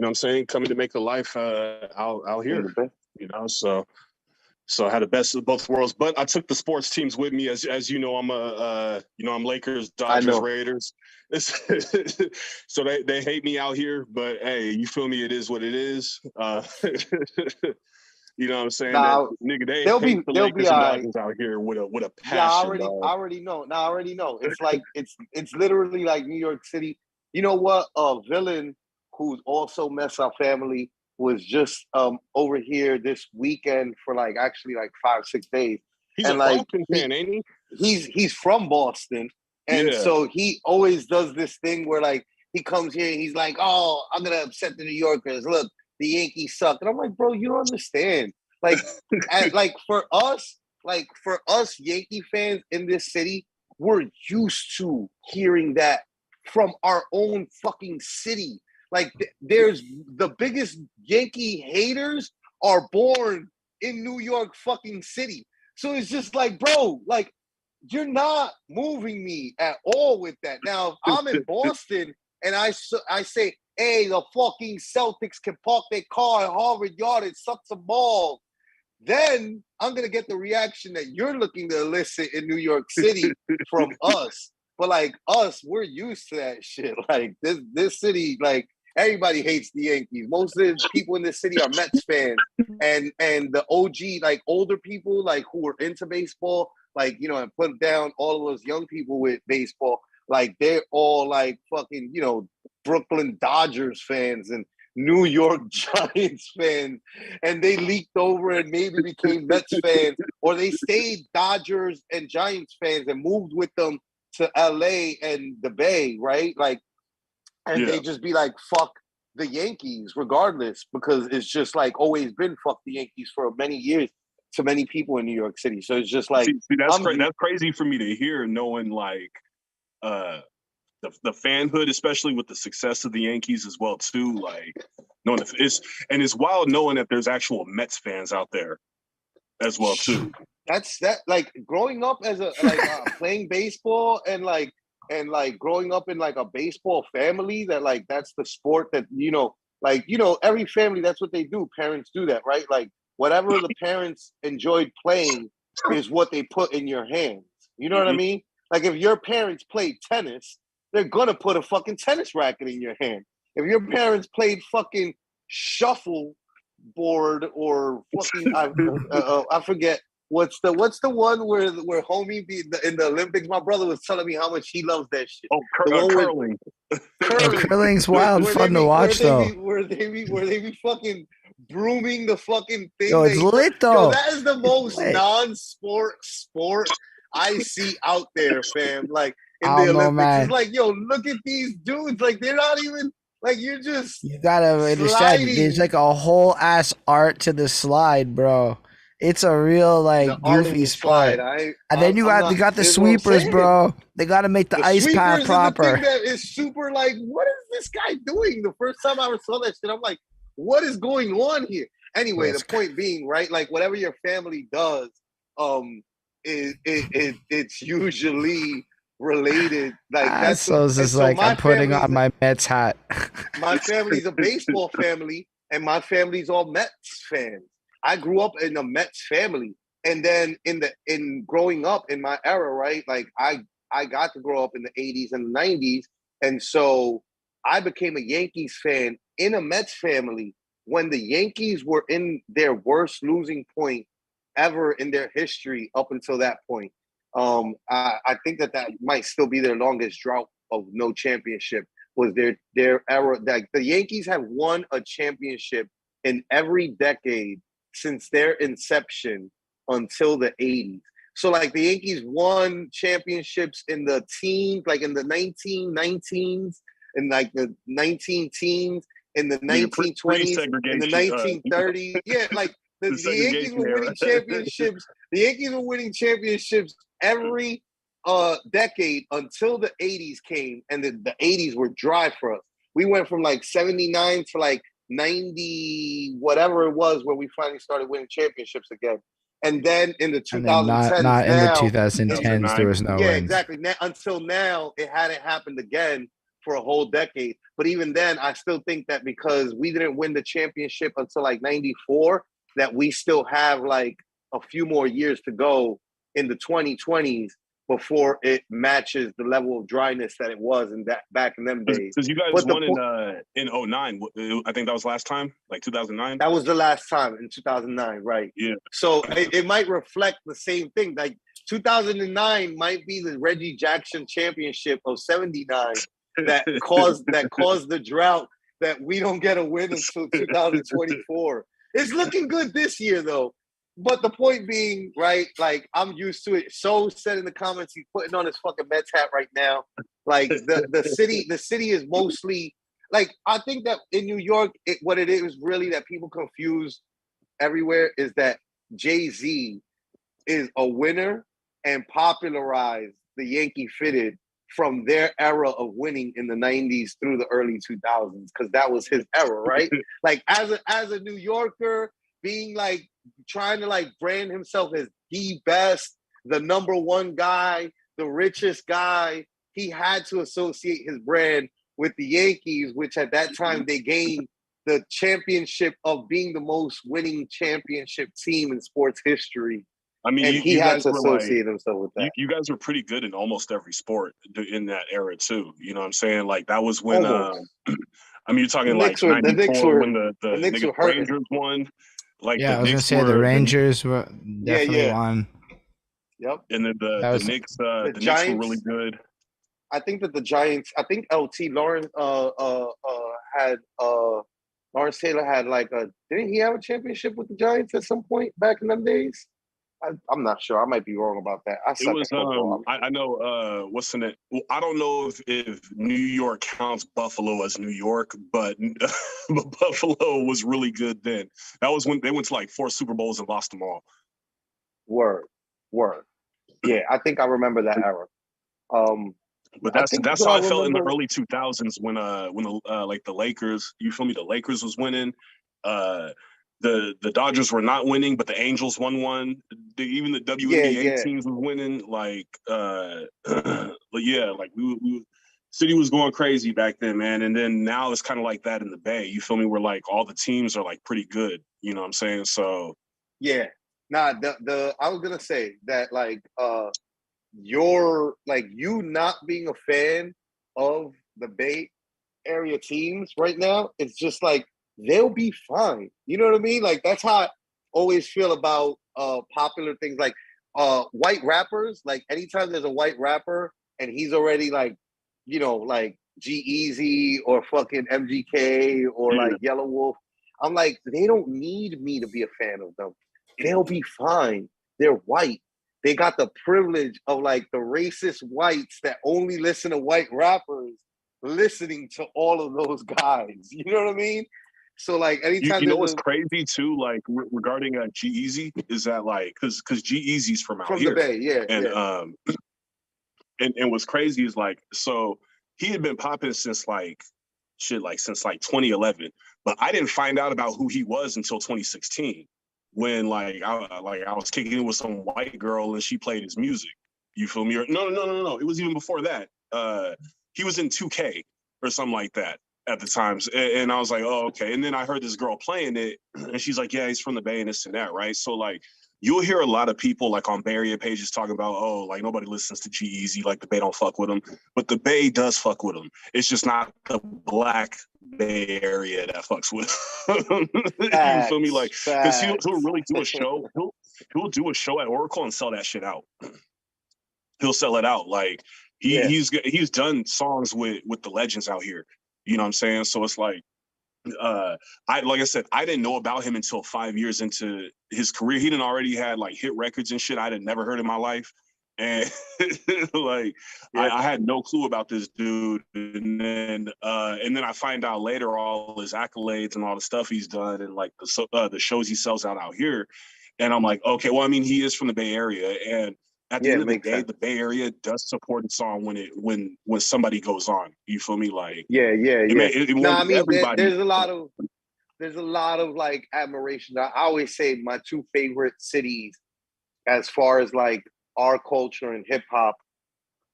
know what I'm saying? Coming to make a life out here, so I had the best of both worlds. But I took the sports teams with me, as you know. I'm Lakers, Dodgers, Raiders. So they hate me out here, but hey, you feel me? It is what it is. You know what I'm saying? Nah, nigga, they hate the Lakers and Dodgers out here with a passion. Yeah, I already know. It's like it's literally like New York City. You know what? Villain, who's also met our family, was just over here this weekend for actually 5-6 days. He's a Boston fan, ain't he? He's from Boston, and so he always does this thing where he comes here and he's like, "Oh, I'm gonna upset the New Yorkers. Look, the Yankees suck." And I'm like, "Bro, you don't understand. For us Yankee fans in this city, we're used to hearing that from our own fucking city." There's the biggest Yankee haters are born in New York fucking City. So it's just bro, you're not moving me at all with that. Now, if I'm in Boston and I say, hey, the fucking Celtics can park their car at Harvard Yard and suck some balls, then I'm going to get the reaction that you're looking to elicit in New York City from us. But us, we're used to that shit. This city, everybody hates the Yankees. Most of the people in this city are Mets fans, and the OG, older people, who were into baseball, and put down all of those young people with baseball. They're all fucking, Brooklyn Dodgers fans and New York Giants fans, and they leaked over and maybe became Mets fans, or they stayed Dodgers and Giants fans and moved with them to LA and the Bay, right? And they just be fuck the Yankees regardless, because it's just always been fuck the Yankees for many years to many people in New York City. So it's just see, that's crazy for me to hear, knowing the fanhood, especially with the success of the Yankees as well too. Knowing it's wild knowing that there's actual Mets fans out there as well too. That's growing up as playing baseball and growing up in a baseball family that that's the sport that every family, that's what they do. Parents do that, right? whatever the parents enjoyed playing is what they put in your hands. You know what I mean? Like if your parents played tennis, they're gonna put a fucking tennis racket in your hand. If your parents played fucking shuffle board or fucking I forget what's the one where homie in the Olympics. My brother was telling me how much he loves that shit. Oh, curling. Curling's wild fun to watch though. Where they be fucking brooming the fucking thing. Yo, it's lit though. Yo, that is the most non-sport sport I see out there, fam. Like in the Olympics, it's like, yo, look at these dudes. Like they're not even like you gotta understand. There's like a whole ass art to the slide, bro. It's a real like goofy sport. And then they got the sweepers, bro. They got to make the ice path proper. The thing that is super like, what is this guy doing? The first time I ever saw that shit, I'm like, what is going on here? Anyway, the point being, right? Like whatever your family does, it's usually related. Like that's so it's just like I'm putting on my Mets hat. My family's a baseball family, and my family's all Mets fans. I grew up in a Mets family, and then in growing up in my era, right? Like I got to grow up in the 80s and the 90s, and so I became a Yankees fan in a Mets family when the Yankees were in their worst losing point ever in their history up until that point. I think that might still be their longest drought of no championship. Was their era. Like the Yankees have won a championship in every decade since their inception until the 80s. So like the Yankees won championships in the teens, like in the 1919s, in like the 19 teens, in the 1920s, in the 1930s. Yeah, like the Yankees were winning championships. The Yankees were winning championships every decade until the 80s came, and the 80s were dry for us. We went from like 79 to like 90, whatever it was, when we finally started winning championships again. And then in the 2010s, not in the 2010s, there was no wins. Exactly. Until now, it hadn't happened again for a whole decade. But even then, I still think that because we didn't win the championship until like 94, that we still have like a few more years to go in the 2020s before it matches the level of dryness that it was in that back in them days. Because you guys won in 09. I think that was last time, like 2009. That was the last time in 2009, right? Yeah. So it might reflect the same thing. Like 2009 might be the Reggie Jackson championship of 79 that caused the drought that we don't get a win until 2024. It's looking good this year though. But the point being, right, like, I'm used to it. So said in the comments, he's putting on his fucking Mets hat right now. Like, the city is mostly, like, I think that in New York, what it is really that people confuse everywhere is that Jay-Z is a winner and popularized the Yankee fitted from their era of winning in the 90s through the early 2000s, because that was his era, right? Like, as a New Yorker, being like, trying to like brand himself as the best, the number one guy, the richest guy, he had to associate his brand with the Yankees, which at that time they gained the championship of being the most winning championship team in sports history. I mean, and he had to associate himself with that. You guys were pretty good in almost every sport in that era too. You know what I'm saying? Like that was when I mean, you're talking like 94 when the Rangers won. Like I was gonna say the Rangers were definitely won. Yep. And then the Knicks, the Knicks were really good. I think that the Giants. I think Lawrence Taylor had like didn't he have a championship with the Giants at some point back in them days? I'm not sure. I might be wrong about that. It was. I know. What's in it? Well, I don't know if New York counts Buffalo as New York, but Buffalo was really good then. That was when they went to like 4 Super Bowls and lost them all. Word. Yeah, I think I remember that era. But that's how I felt in the early 2000s when like the Lakers. You feel me? The Lakers was winning. The Dodgers were not winning, but the Angels won one. Even the WNBA teams were winning. Like, like we city was going crazy back then, man. And then now it's kind of like that in the Bay. You feel me? Where like all the teams are like pretty good. You know what I'm saying? So Yeah. Nah, I was gonna say that like you're like you not being a fan of the Bay Area teams right now, it's just like they'll be fine. You know what I mean? Like that's how I always feel about popular things like white rappers. Like anytime there's a white rapper and he's already like, you know, like G-Eazy or fucking MGK or like Yellow Wolf, I'm like, they don't need me to be a fan of them. They'll be fine. They're white. They got the privilege of like the racist whites that only listen to white rappers listening to all of those guys. You know what I mean? So like anytime you know what's crazy too, like regarding G-Eazy is that like because G-Eazy's from out here. The Bay, yeah. And what's crazy is like so he had been popping since since 2011, but I didn't find out about who he was until 2016 when I was kicking it with some white girl and she played his music. You feel me? No. It was even before that. He was in 2K or something like that at the times. And I was like, oh, okay. And then I heard this girl playing it and she's like, yeah, he's from the Bay and this and that, right? So like you'll hear a lot of people like on Bay Area pages talking about, oh, like nobody listens to G-Eazy, like the Bay don't fuck with him. But the Bay does fuck with him. It's just not the black Bay Area that fucks with him. You feel me? Like, because he'll really do a show. He'll do a show at Oracle and sell that shit out. He'll sell it out. Like he's done songs with the legends out here. You know what I'm saying? So it's like, like I said, I didn't know about him until 5 years into his career. He didn't already had like hit records and shit I had never heard in my life. And like I had no clue about this dude. And then I find out later all his accolades and all the stuff he's done and like the shows he sells out here. And I'm like, okay, well, I mean, he is from the Bay Area. And at the end of the day, the Bay Area does support its song when somebody goes on. You feel me? Like I mean, there's a lot of like admiration. I always say my two favorite cities, as far as like our culture and hip hop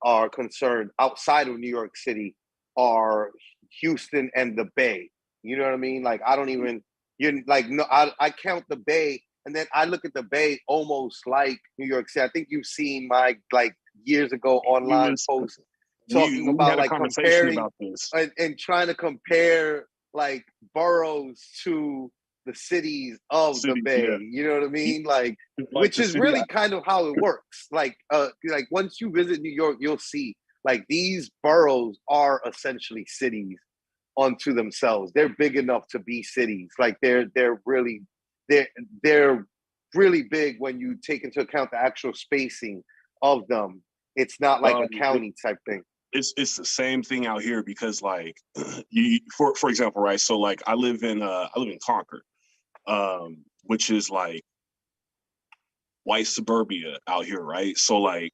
are concerned, outside of New York City, are Houston and the Bay. You know what I mean? Like I count the Bay. And then I look at the Bay almost like New York City. I think you've seen my like years ago online post talking about like comparing about this. And trying to compare like boroughs to the cities of the Bay. Yeah. You know what I mean? Like which is really kind of how it works. Like once you visit New York, you'll see like these boroughs are essentially cities unto themselves. They're big enough to be cities. Like they're really big when you take into account the actual spacing of them. It's not like a county type thing. It's the same thing out here because like for example, right? So like I live in Concord, which is like white suburbia out here, right? So like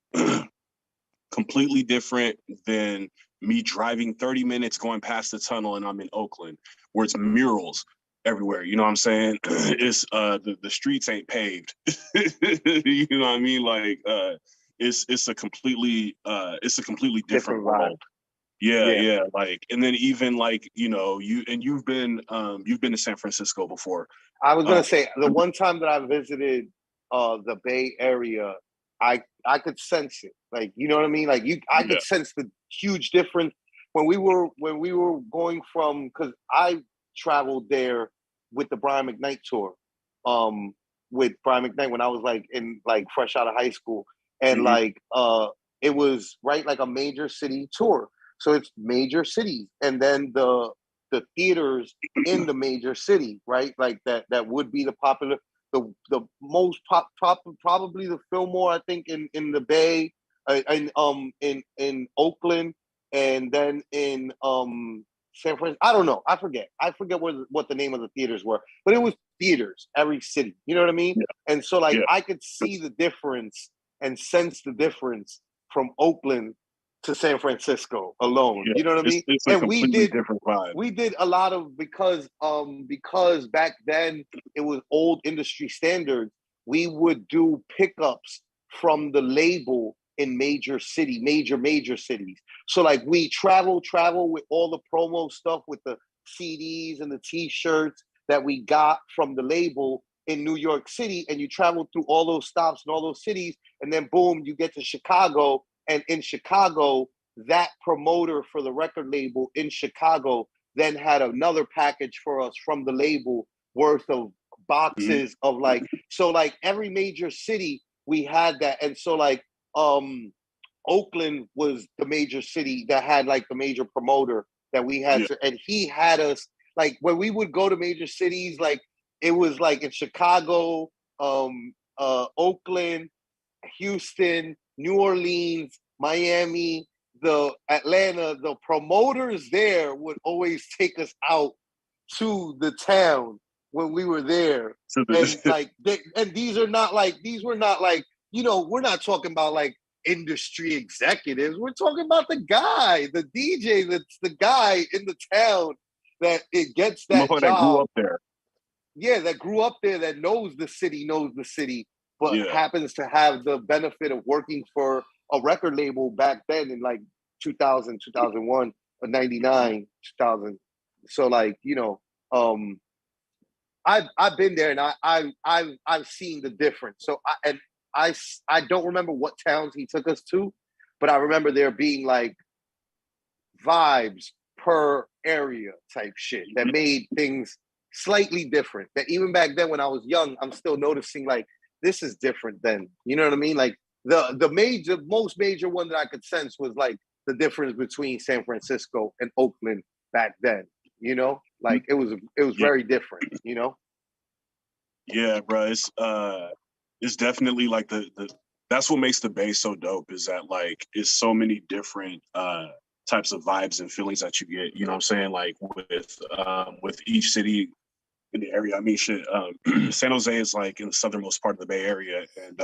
completely different than me driving 30 minutes going past the tunnel and I'm in Oakland, where it's murals everywhere. You know what I'm saying? It's the streets ain't paved. You know what I mean? Like it's a completely different world. Yeah. Like, and then even like, you know, you've been to San Francisco before. I was gonna say the one time that I visited the Bay Area, I could sense it. Like, you know what I mean? Like I could sense the huge difference when we were going from, because I traveled there with the Brian McKnight tour, with Brian McKnight when I was like in like fresh out of high school, and like it was right like a major city tour, so it's major cities, and then the theaters in the major city, right? Like that would be the popular, the most probably the Fillmore, I think in the Bay, in Oakland, and then in San Francisco. I don't know. I forget what the name of the theaters were, but it was theaters every city. You know what I mean? Yeah. And so like I could see the difference and sense the difference from Oakland to San Francisco alone. Yeah. You know what I mean? It's a completely different vibe. We did a lot of because back then it was old industry standards. We would do pickups from the label in major cities. So like we travel with all the promo stuff, with the CDs and the T-shirts that we got from the label in New York City, and you travel through all those stops and all those cities, and then boom, you get to Chicago. And in Chicago, that promoter for the record label in Chicago then had another package for us from the label worth of boxes of like, so like every major city we had that. And so like Oakland was the major city that had like the major promoter that we had to, and he had us like when we would go to major cities, like it was like in Chicago, Oakland, Houston, New Orleans, Miami, the Atlanta, the promoters there would always take us out to the town when we were there. And like these were not like, you know, we're not talking about like industry executives. We're talking about the guy, the DJ, that's the guy in the town that it gets that job. That grew up there. Yeah, that grew up there, that knows the city, but happens to have the benefit of working for a record label back then in like 2000, 2001, or 99, 2000. So like, you know, I've been there and I've seen the difference. So I don't remember what towns he took us to, but I remember there being like vibes per area type shit that made things slightly different. That even back then when I was young, I'm still noticing like this is different then. You know what I mean? Like the most major one that I could sense was like the difference between San Francisco and Oakland back then. You know, like it was very different. You know. Yeah, bro. It's definitely like the that's what makes the Bay so dope, is that like it's so many different types of vibes and feelings that you get, you know what I'm saying, like with each city in the area. I mean, shit, San Jose is like in the southernmost part of the Bay Area, and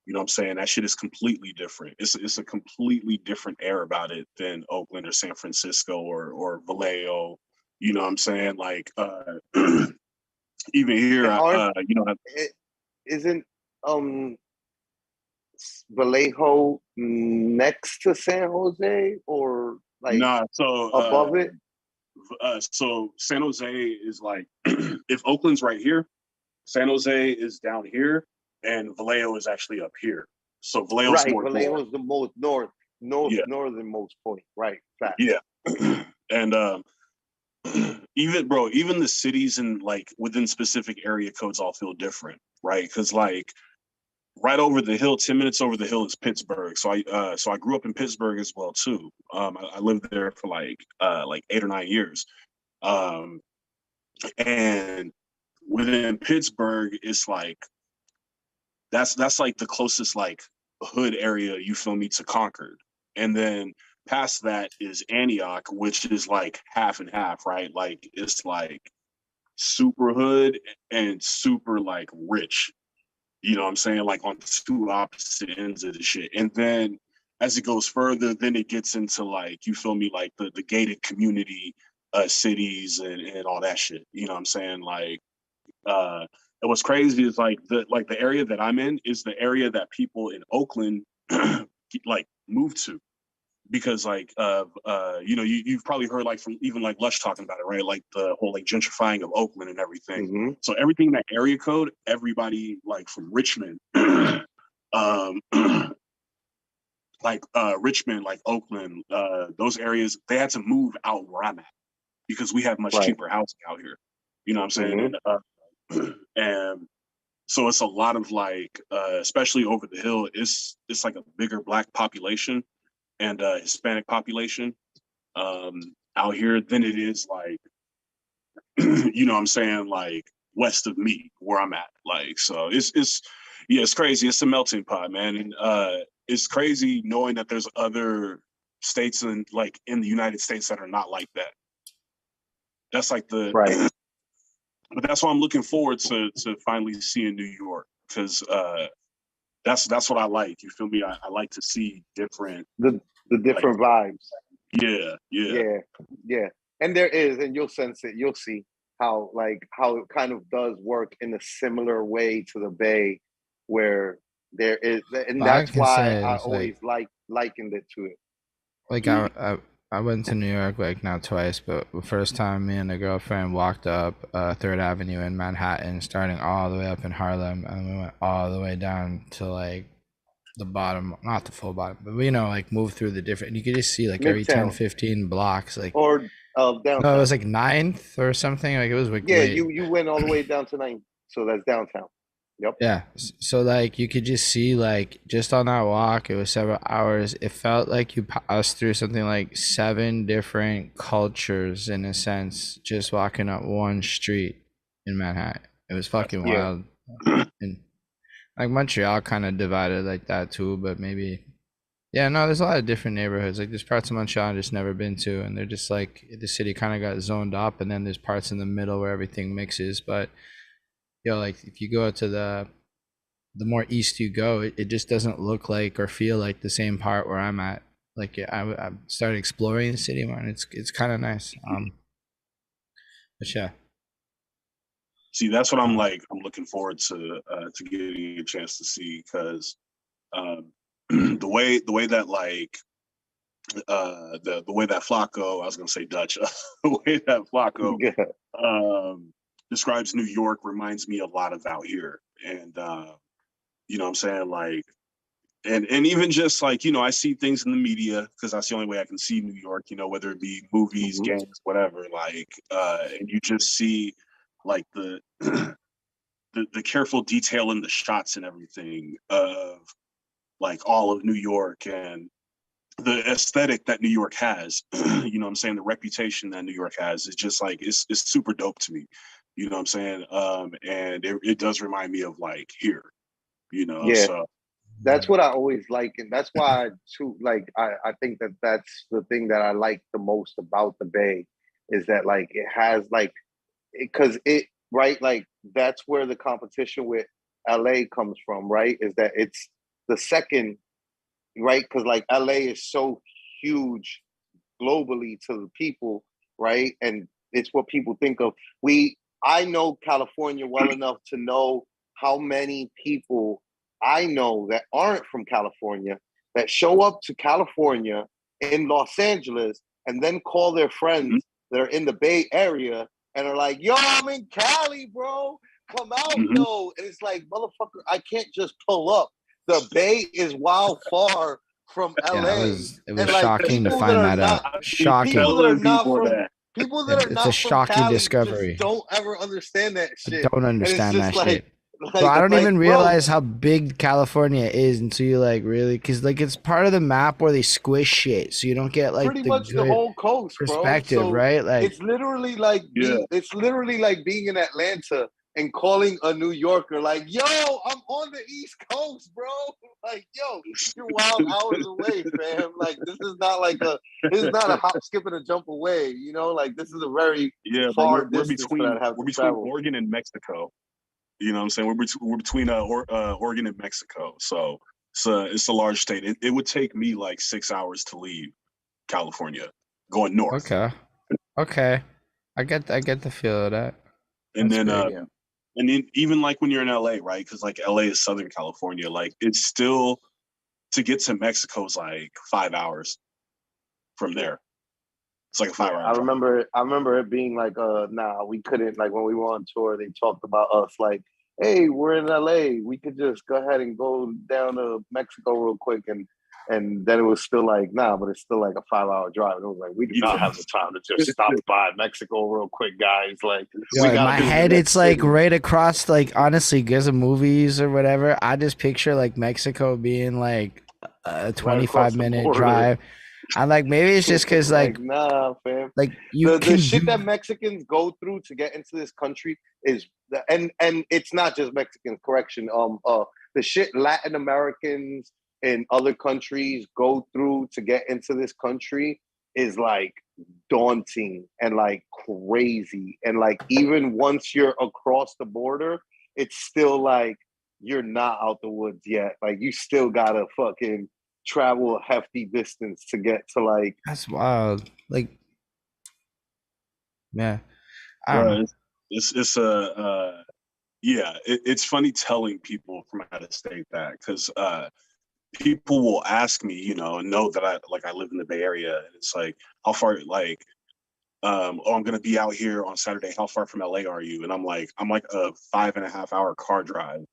you know what I'm saying, that shit is completely different. It's a completely different air about it than Oakland or San Francisco or Vallejo, you know what I'm saying, like even here, you know, isn't Vallejo next to San Jose or like so above it? So San Jose is like, if Oakland's right here, San Jose is down here, and Vallejo is actually up here. So Vallejo's right, more Vallejo is the most northernmost point, right? Fact. Yeah, and even the cities and like within specific area codes all feel different, right? Because like right over the hill, 10 minutes over the hill is Pittsburgh. So I grew up in Pittsburgh as well too. I lived there for like 8 or 9 years. And within Pittsburgh, it's like that's like the closest like hood area, you feel me, to Concord. And then past that is Antioch, which is like half and half, right? Like it's like super hood and super like rich. You know what I'm saying? Like on two opposite ends of the shit. And then as it goes further, then it gets into like, you feel me, like the gated community cities and all that shit. You know what I'm saying? Like and what's crazy is like the area that I'm in is the area that people in Oakland like move to. Because like you know, you've probably heard like from even like Lush talking about it, right? Like the whole like gentrifying of Oakland and everything. Mm-hmm. So everything in that area code, everybody like from Richmond, like Richmond, like Oakland, those areas, they had to move out where I'm at because we have much cheaper housing out here. You know what I'm saying? Mm-hmm. And so it's a lot of like, especially over the hill, it's like a bigger Black population and Hispanic population out here than it is like, you know what I'm saying, like west of me where I'm at. Like, so it's crazy. It's a melting pot, man. And it's crazy knowing that there's other states in the United States that are not like that. That's like the right. But that's why I'm looking forward to finally seeing New York, because that's what I like. You feel me? I like to see different the different vibes. Yeah. And there is, and you'll sense it. You'll see how it kind of does work in a similar way to the Bay, where there is, and that's why I always likened it to it. Like I went to New York like now twice, but the first time me and a girlfriend walked up Third Avenue in Manhattan, starting all the way up in Harlem, and we went all the way down to like the bottom, not the full bottom, but you know, like move through the different. You could just see like every 10, Midtown 15 blocks, like or no, it downtown. was like 9th or something. Like it was like Yeah, late. you went all the way down to 9th, so that's downtown. Yep. Yeah. So like you could just see like just on that walk, it was several hours. It felt like you passed through something like 7 different cultures in a sense, just walking up one street in Manhattan. It was fucking wild. And like Montreal kind of divided like that too, but maybe yeah, no, there's a lot of different neighborhoods. Like there's parts of Montreal I've just never been to, and they're just like the city kind of got zoned up, and then there's parts in the middle where everything mixes. But like if you go to the more east you go, it just doesn't look like or feel like the same part where I'm at. Like I started exploring the city more, and it's kind of nice. But yeah. See, that's what I'm looking forward to getting a chance to see, because the way that like the way that Flacco, I was gonna say Dutch, the way that Flacco describes New York reminds me a lot of out here. And you know what I'm saying? Like, and even just like, you know, I see things in the media because that's the only way I can see New York, you know, whether it be movies, games, whatever, like, and you just see like the careful detail in the shots and everything of like all of New York and the aesthetic that New York has. You know what I'm saying? The reputation that New York has is just like, it's super dope to me. You know what I'm saying? And it does remind me of like here, you know. Yeah. So that's what I always like, and that's why too. Like I think that that's the thing that I like the most about the Bay, is that like it has like, because it right, like that's where the competition with LA comes from, right? Is that it's the second, right? Because like LA is so huge globally to the people, right? And it's what people think of. I know California well enough to know how many people I know that aren't from California that show up to California in Los Angeles and then call their friends that are in the Bay Area and are like, yo, I'm in Cali, bro. Come out, yo. And it's like, motherfucker, I can't just pull up. The Bay is wild far from LA. Yeah, it was like, shocking to find that out. Shocking. People that are not from it's a shocking discovery. Just don't ever understand that shit. I don't understand that like, shit. So I don't even realize how big California is until you like really, because like it's part of the map where they squish shit, so you don't get like pretty much the whole coast perspective, bro. So right? Like it's literally like it's literally like being in Atlanta and calling a New Yorker like, yo, I'm on the East Coast, bro. Like, yo, you're wild hours away, fam. Like this is not a hop, skip, and a jump away. You know, like this is a very far distance for that to have to travel. Oregon and Mexico. You know what I'm saying? We're between Oregon and Mexico, so it's a large state. It would take me like 6 hours to leave California, going north. Okay, I get the feel of that. And then even like when you're in LA, right? Because like LA is Southern California, like it's still, to get to Mexico is like 5 hours from there. It's like a 5 hour drive. I remember it being like, nah, we couldn't, like when we were on tour, they talked about us like, hey, we're in LA, we could just go ahead and go down to Mexico real quick, and then it was still like, nah, but it's still like a 5 hour drive. And it was like, we do not have the time to just stop by Mexico real quick, guys. Like, in my head, it's like right across, like honestly, because of movies or whatever, I just picture like Mexico being like a 25-minute drive. I'm like, maybe it's just because like nah, fam. Like the shit that Mexicans go through to get into this country is, and it's not just Mexicans. Correction. The shit Latin Americans and other countries go through to get into this country is like daunting and like crazy. And like even once you're across the border, it's still like you're not out the woods yet. Like you still gotta fucking travel a hefty distance to get to like. That's wild. Like, yeah, it's funny telling people from out of state that, because people will ask me, you know that I live in the Bay Area, and it's like, how far, like, oh, I'm gonna be out here on Saturday. How far from LA are you? And I'm like a 5.5 hour car drive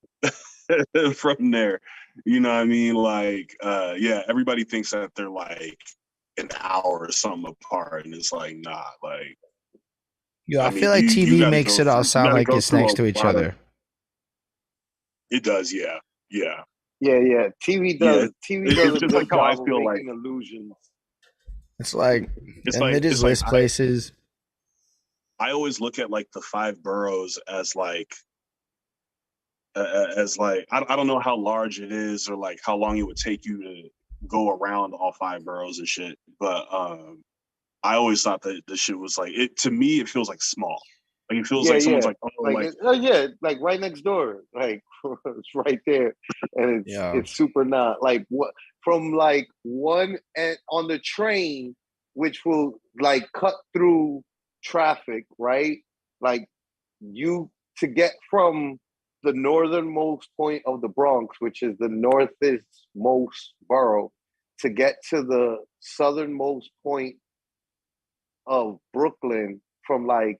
from there. You know what I mean? Like, yeah, everybody thinks that they're like an hour or something apart, and it's like, nah, like. I feel like TV makes it all sound like it's next to each other. It does, yeah. Yeah. TV does. Yeah. TV does a good job of making illusions. It's like, and it is list places. I always look at like the 5 boroughs as like I don't know how large it is or like how long it would take you to go around all 5 boroughs and shit, but I always thought that the shit was like, it to me it feels like small. Like it feels like someone's like, oh, like right next door, like it's right there, and it's super not like what from like one end on the train, which will like cut through traffic, right? Like you to get from the northernmost point of the Bronx, which is the northest most borough, to get to the southernmost point of Brooklyn from like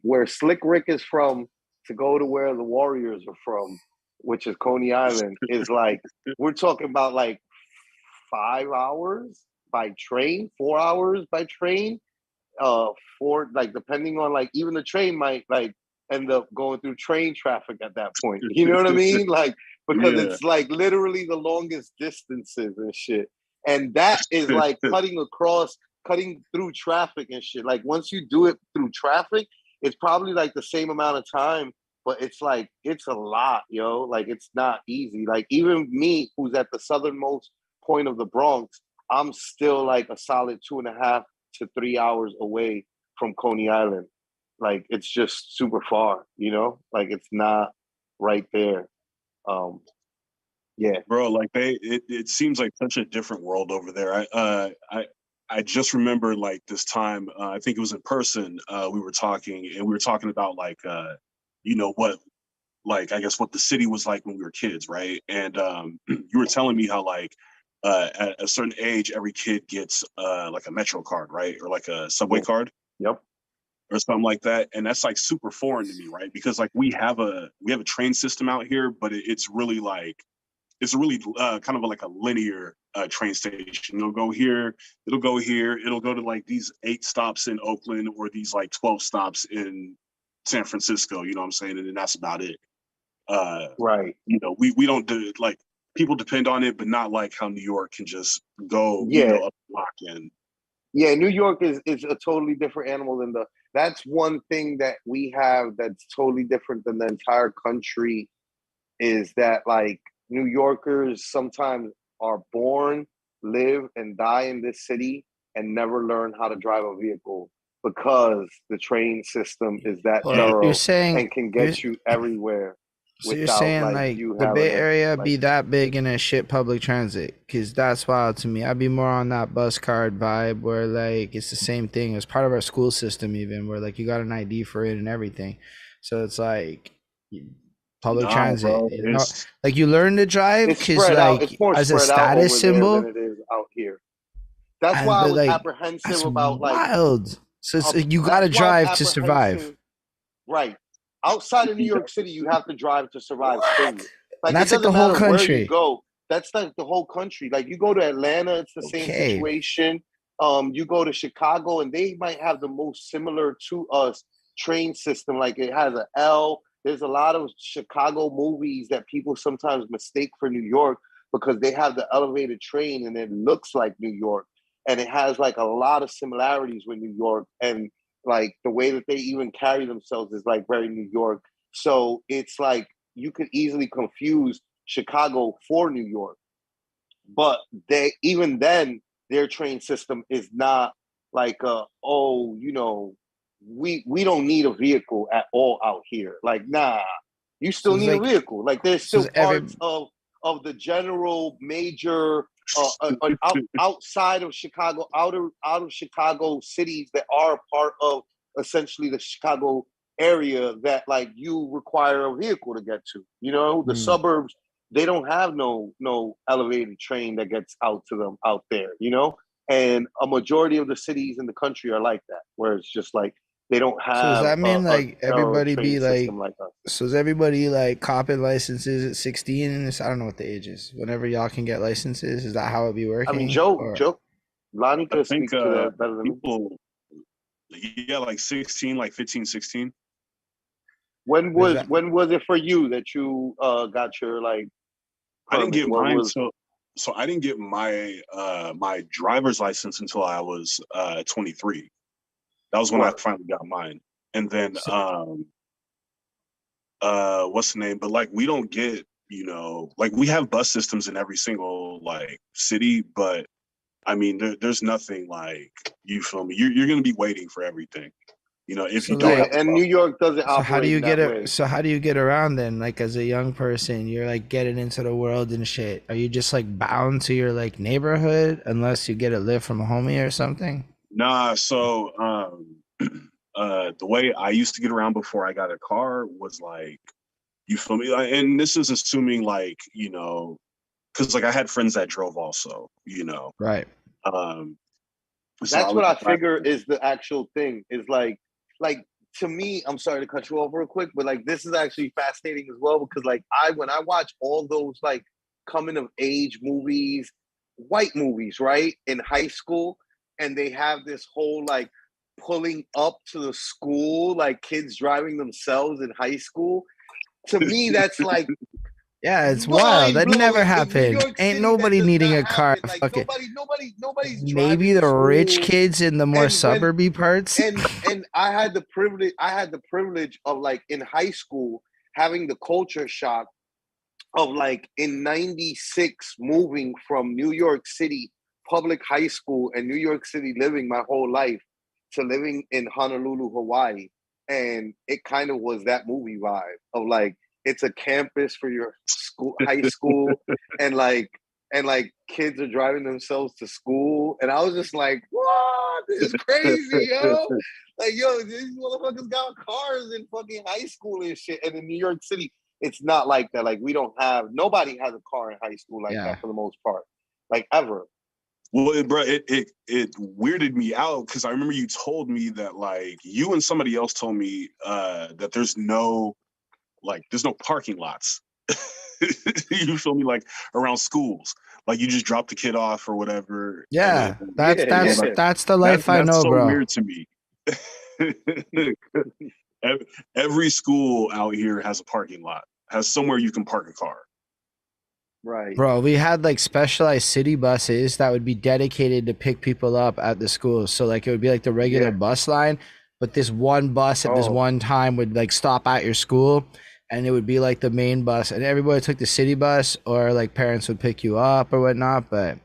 where Slick Rick is from to go to where the Warriors are from, which is Coney Island, is like we're talking about like 5 hours by train, 4 hours by train, for like depending on like even the train might like end up going through train traffic at that point. You know what I mean? Like because it's like literally the longest distances and shit. And that is like cutting through traffic and shit. Like once you do it through traffic, it's probably like the same amount of time, but it's like, it's a lot, yo. Like it's not easy. Like even me, who's at the southernmost point of the Bronx, I'm still like a solid 2.5 to 3 hours away from Coney Island. Like it's just super far, you know? Like it's not right there. Yeah, bro. Like it seems like such a different world over there. I just remember like this time. I think it was in person. We were talking, and we were talking about like, you know what, like I guess what the city was like when we were kids, right? And you were telling me how like at a certain age, every kid gets like a Metro card, right, or like a subway card. Yep. Or something like that, and that's like super foreign to me, right? Because like we have a train system out here, but it's really like kind of like a linear train station. It'll go here, it'll go here, it'll go to like these 8 stops in Oakland or these like 12 stops in San Francisco. You know what I'm saying? And then that's about it. Right. You know, we don't do like people depend on it, but not like how New York can just go, you know, up the block and. Yeah, New York is a totally different animal than that's one thing that we have that's totally different than the entire country, is that like New Yorkers sometimes are born, live, and die in this city and never learn how to drive a vehicle because the train system is that thorough and can get you everywhere. So you're saying like the Bay Area be that big in a shit public transit? Because that's wild to me. I'd be more on that bus card vibe where like it's the same thing as part of our school system, even where like you got an ID for it and everything. So it's like public transit, bro, you know? Like you learn to drive because like it's more as a status symbol than it is out here. That's why I was apprehensive about like wild. So you got to drive to survive, right? Outside of New York City, you have to drive to survive. Like and that's like the whole country. You go. That's like the whole country. Like you go to Atlanta, it's the same situation. You go to Chicago, and they might have the most similar to us train system. Like it has an L. There's a lot of Chicago movies that people sometimes mistake for New York because they have the elevated train and it looks like New York. And it has like a lot of similarities with New York. And like the way that they even carry themselves is like very New York. So it's like you could easily confuse Chicago for New York. But even then, their train system is not like we don't need a vehicle at all out here. Like, nah, you still need a vehicle. Like there's still parts of the general major outside of Chicago, out of Chicago cities that are part of essentially the Chicago area that like you require a vehicle to get to. You know, the suburbs they don't have no elevated train that gets out to them out there, you know? And a majority of the cities in the country are like that, where it's just like they don't So does have that mean like a everybody train be like? system like us. So is everybody like copping licenses at 16? And I don't know what the age is. Whenever y'all can get licenses, is that how it be I mean, working? Joe, Lonnie I could think speak to that better than me. people, yeah, like 16, like 15, 16. When was it for you that you got your like I didn't permit? get mine so I didn't get my my driver's license until I was 23. That was when I finally got mine. And then what's the name? But like we don't get, you know, like we have bus systems in every single like city, but I mean there's nothing like, you feel me? You're gonna be waiting for everything. You know, if So you don't like, have and New York doesn't so how do operate you in get that it? way. So how do you get around then? Like as a young person, you're like getting into the world and shit. Are you just like bound to your like neighborhood unless you get a lift from a homie or something? Nah, so the way I used to get around before I got a car was like, you feel me? Like, and this is assuming like, you know, because like I had friends that drove also, you know. Right. So That's what I figure is the actual thing. Is like to me, I'm sorry to cut you off real quick, but like this is actually fascinating as well because like when I watch all those like coming of age movies, white movies, right, in high school, and they have this whole like pulling up to the school, like kids driving themselves in high school. To me, that's like yeah, it's wild. That never happened. Ain't nobody needing a car. Like Fuck it. Nobody's Maybe driving the to rich school. kids in the more suburby parts. And I had the privilege of like in high school having the culture shock of like in 96 moving from New York City public high school and New York City living my whole life to living in Honolulu, Hawaii. And it kind of was that movie vibe of like it's a campus for your school, high school, and like kids are driving themselves to school. And I was just like, what? This is crazy, yo. Like, yo, these motherfuckers got cars in fucking high school and shit. And in New York City, it's not like that. Like, nobody has a car in high school like that for the most part, like ever. Well, bro, it weirded me out because I remember you told me that like you and somebody else told me that there's no parking lots. You feel me? Like around schools, like you just drop the kid off or whatever. Yeah, that's the life I know, so bro. Weird to me. Every school out here has a parking lot, has somewhere you can park a car. Right. Bro, we had like specialized city buses that would be dedicated to pick people up at the schools. So like it would be like the regular bus line, but this one bus at this one time would like stop at your school, and it would be like the main bus, and everybody took the city bus, or like parents would pick you up or whatnot. But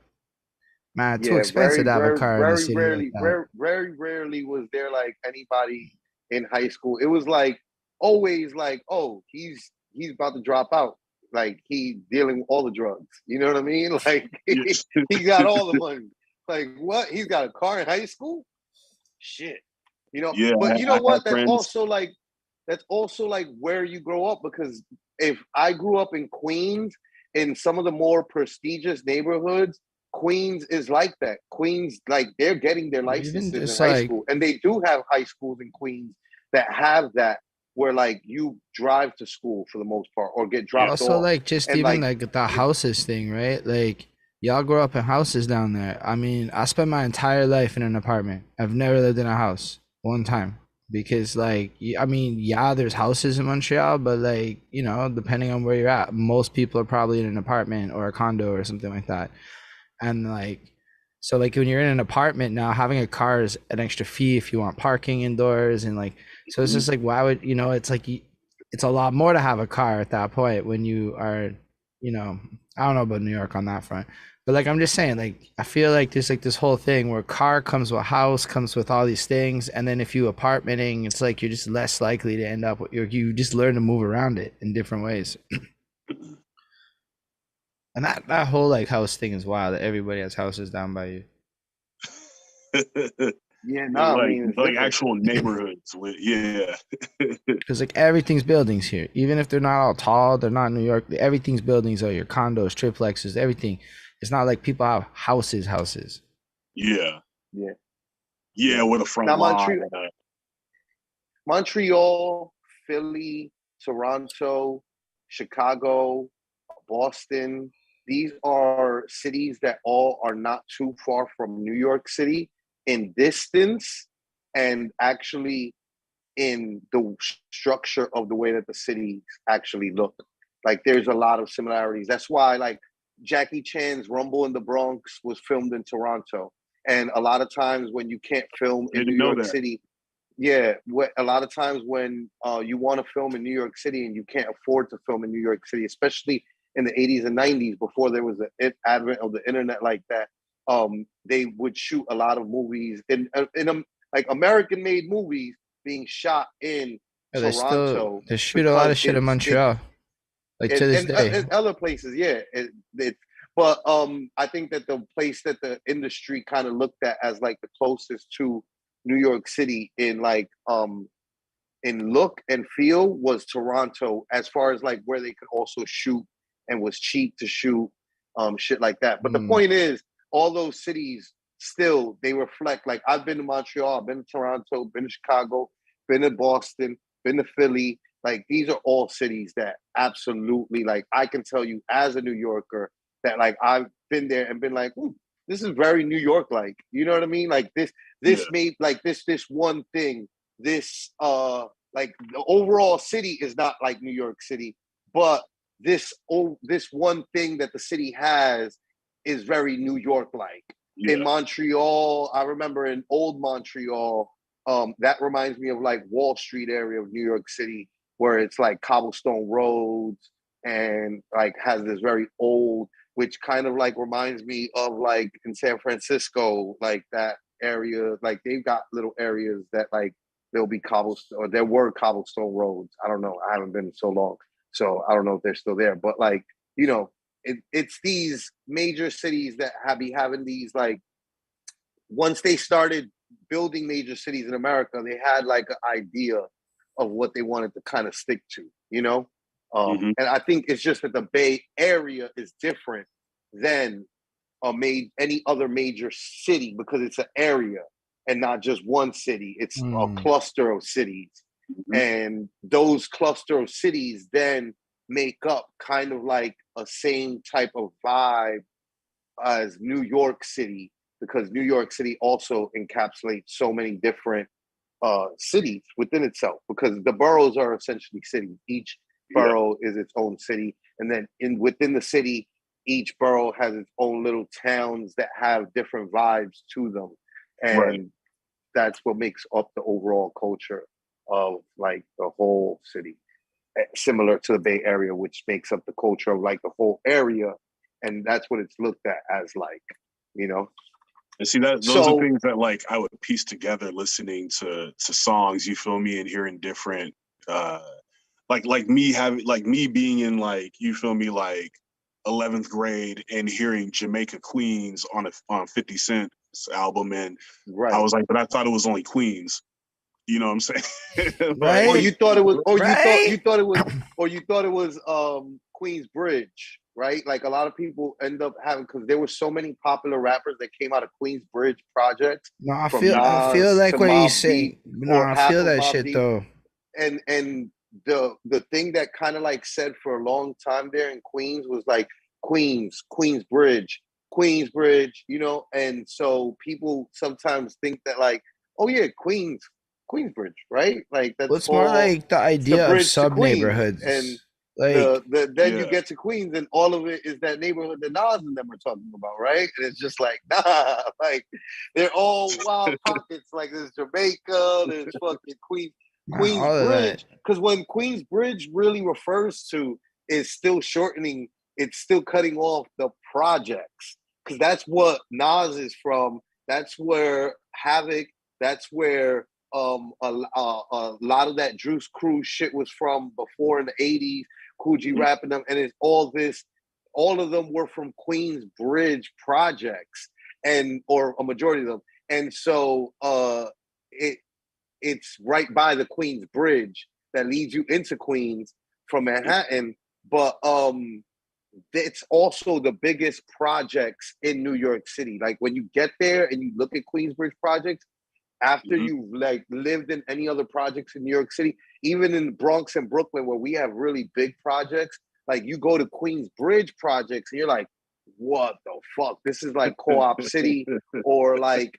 man, it's too expensive to have a car in the city. Very rarely was there like anybody in high school. It was like always like, oh, he's about to drop out. Like he dealing with all the drugs. You know what I mean? Like he got all the money. Like what? He's got a car in high school? Shit. You know, but you know what? That's also like where you grow up, because if I grew up in Queens, in some of the more prestigious neighborhoods, Queens is like that. Queens, like they're getting their licenses in high school. And they do have high schools in Queens that have that, where like you drive to school for the most part or get dropped off. Also like just and even like the houses thing, right? Like y'all grew up in houses down there. I mean, I spent my entire life in an apartment. I've never lived in a house one time, because like, I mean, yeah, there's houses in Montreal, but like, you know, depending on where you're at, most people are probably in an apartment or a condo or something like that. And like, so like when you're in an apartment now, having a car is an extra fee if you want parking indoors, and like, so it's just like, why would, you know, it's like, it's a lot more to have a car at that point when you are, you know, I don't know about New York on that front, but like, I'm just saying, like, I feel like there's like this whole thing where car comes with house, comes with all these things. And then if you apartmenting, it's like, you're just less likely to end up with you just learn to move around it in different ways. And that whole like house thing is wild, that everybody has houses down by you. Yeah, no, like, I mean, it's like different. actual neighborhoods with Because like everything's buildings here, even if they're not all tall, they're not New York. Everything's buildings are your condos, triplexes, everything. It's not like people have houses. yeah, Yeah. with a front Now, lawn. Montreal, Philly, Toronto, Chicago, Boston. These are cities that all are not too far from New York City in distance and actually in the structure of the way that the cities actually look. Like there's a lot of similarities. That's why like Jackie Chan's Rumble in the Bronx was filmed in Toronto. And a lot of times when you can't film in New York City, a lot of times when you want to film in New York City and you can't afford to film in New York City, especially in the 80s and 90s before there was the advent of the internet like that, they would shoot a lot of movies in like American-made movies being shot in Toronto. They shoot a lot of shit in Montreal, like to this day. And other places, yeah. But I think that the place that the industry kind of looked at as like the closest to New York City in like in look and feel was Toronto, as far as like where they could also shoot and was cheap to shoot shit like that. But the point is, all those cities still they reflect. Like I've been to Montreal, I've been to Toronto, been to Chicago, been to Boston, been to Philly. Like these are all cities that absolutely, like I can tell you as a New Yorker that like I've been there and been like, this is very New York like. You know what I mean? Like this made like this one thing. This like the overall city is not like New York City, but this one thing that the city has is very New York like. In Montreal, I remember in old Montreal, that reminds me of like Wall Street area of New York City, where it's like cobblestone roads and like has this very old, which kind of like reminds me of like in San Francisco, like that area, like they've got little areas that like there'll be cobblestone, or there were cobblestone roads. I don't know. I haven't been so long, so I don't know if they're still there. But like, you know, it's these major cities that be having these like, once they started building major cities in America, they had like an idea of what they wanted to kind of stick to, you know? And I think it's just that the Bay Area is different than any other major city because it's an area and not just one city. It's a cluster of cities. And those cluster of cities then make up kind of like a same type of vibe as New York City, because New York City also encapsulates so many different cities within itself, because the boroughs are essentially cities. Each borough is its own city. And then within the city, each borough has its own little towns that have different vibes to them. And that's what makes up the overall culture of like the whole city, similar to the Bay Area, which makes up the culture of like the whole area. And that's what it's looked at as, like, you know. And see that those are things that like I would piece together listening to songs, you feel me, and hearing different like me being in like, you feel me, like 11th grade and hearing Jamaica Queens on 50 Cent's album, and I was like, but I thought it was only Queens. You know what I'm saying? Right. Or you thought it was, you thought it was Queensbridge, right? Like a lot of people end up having, because there were so many popular rappers that came out of Queensbridge projects. No, I feel like what he's saying. No, I feel that shit though. And the thing that kind of like said for a long time there in Queens was like Queensbridge, you know. And so people sometimes think that like, oh yeah, Queensbridge, right? Like that's it's more like the idea of sub neighborhoods, and like then you get to Queens and all of it is that neighborhood that Nas and them are talking about, right? And it's just like, nah, like they're all wild pockets. Like there's Jamaica, there's fucking Queensbridge. Because when Queensbridge really refers to is still shortening, it's still cutting off the projects. Because that's what Nas is from. That's where Havoc, that's where a lot of that Juice Crew shit was from before in the 80s, Coogee rapping them, and it's all of them were from Queensbridge projects, or a majority of them. and so it's right by the Queens Bridge that leads you into Queens from Manhattan. But it's also the biggest projects in New York City. Like when you get there and you look at Queensbridge projects, after you like lived in any other projects in New York City, even in the Bronx and Brooklyn where we have really big projects, like you go to Queensbridge projects and you're like, what the fuck? This is like Co-op City, or like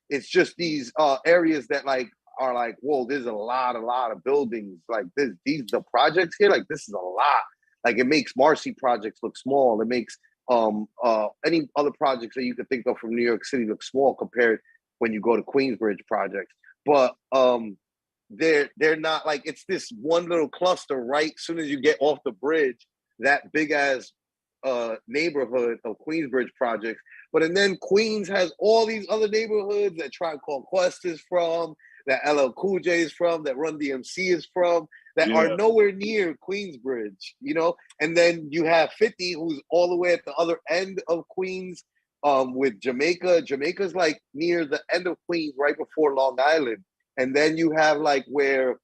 it's just these areas that like are like, whoa, there's a lot of buildings. Like these the projects here, like this is a lot. Like it makes Marcy projects look small. It makes any other projects that you could think of from New York City look small compared when you go to Queensbridge projects. But they're not like, it's this one little cluster right as soon as you get off the bridge, that big ass neighborhood of Queensbridge projects. But and then Queens has all these other neighborhoods that Tribe Called Quest is from, that LL Cool J is from, that Run DMC is from, that are nowhere near Queensbridge, you know? And then you have 50, who's all the way at the other end of Queens, with Jamaica. Jamaica's like near the end of Queens, right before Long Island. And then you have like where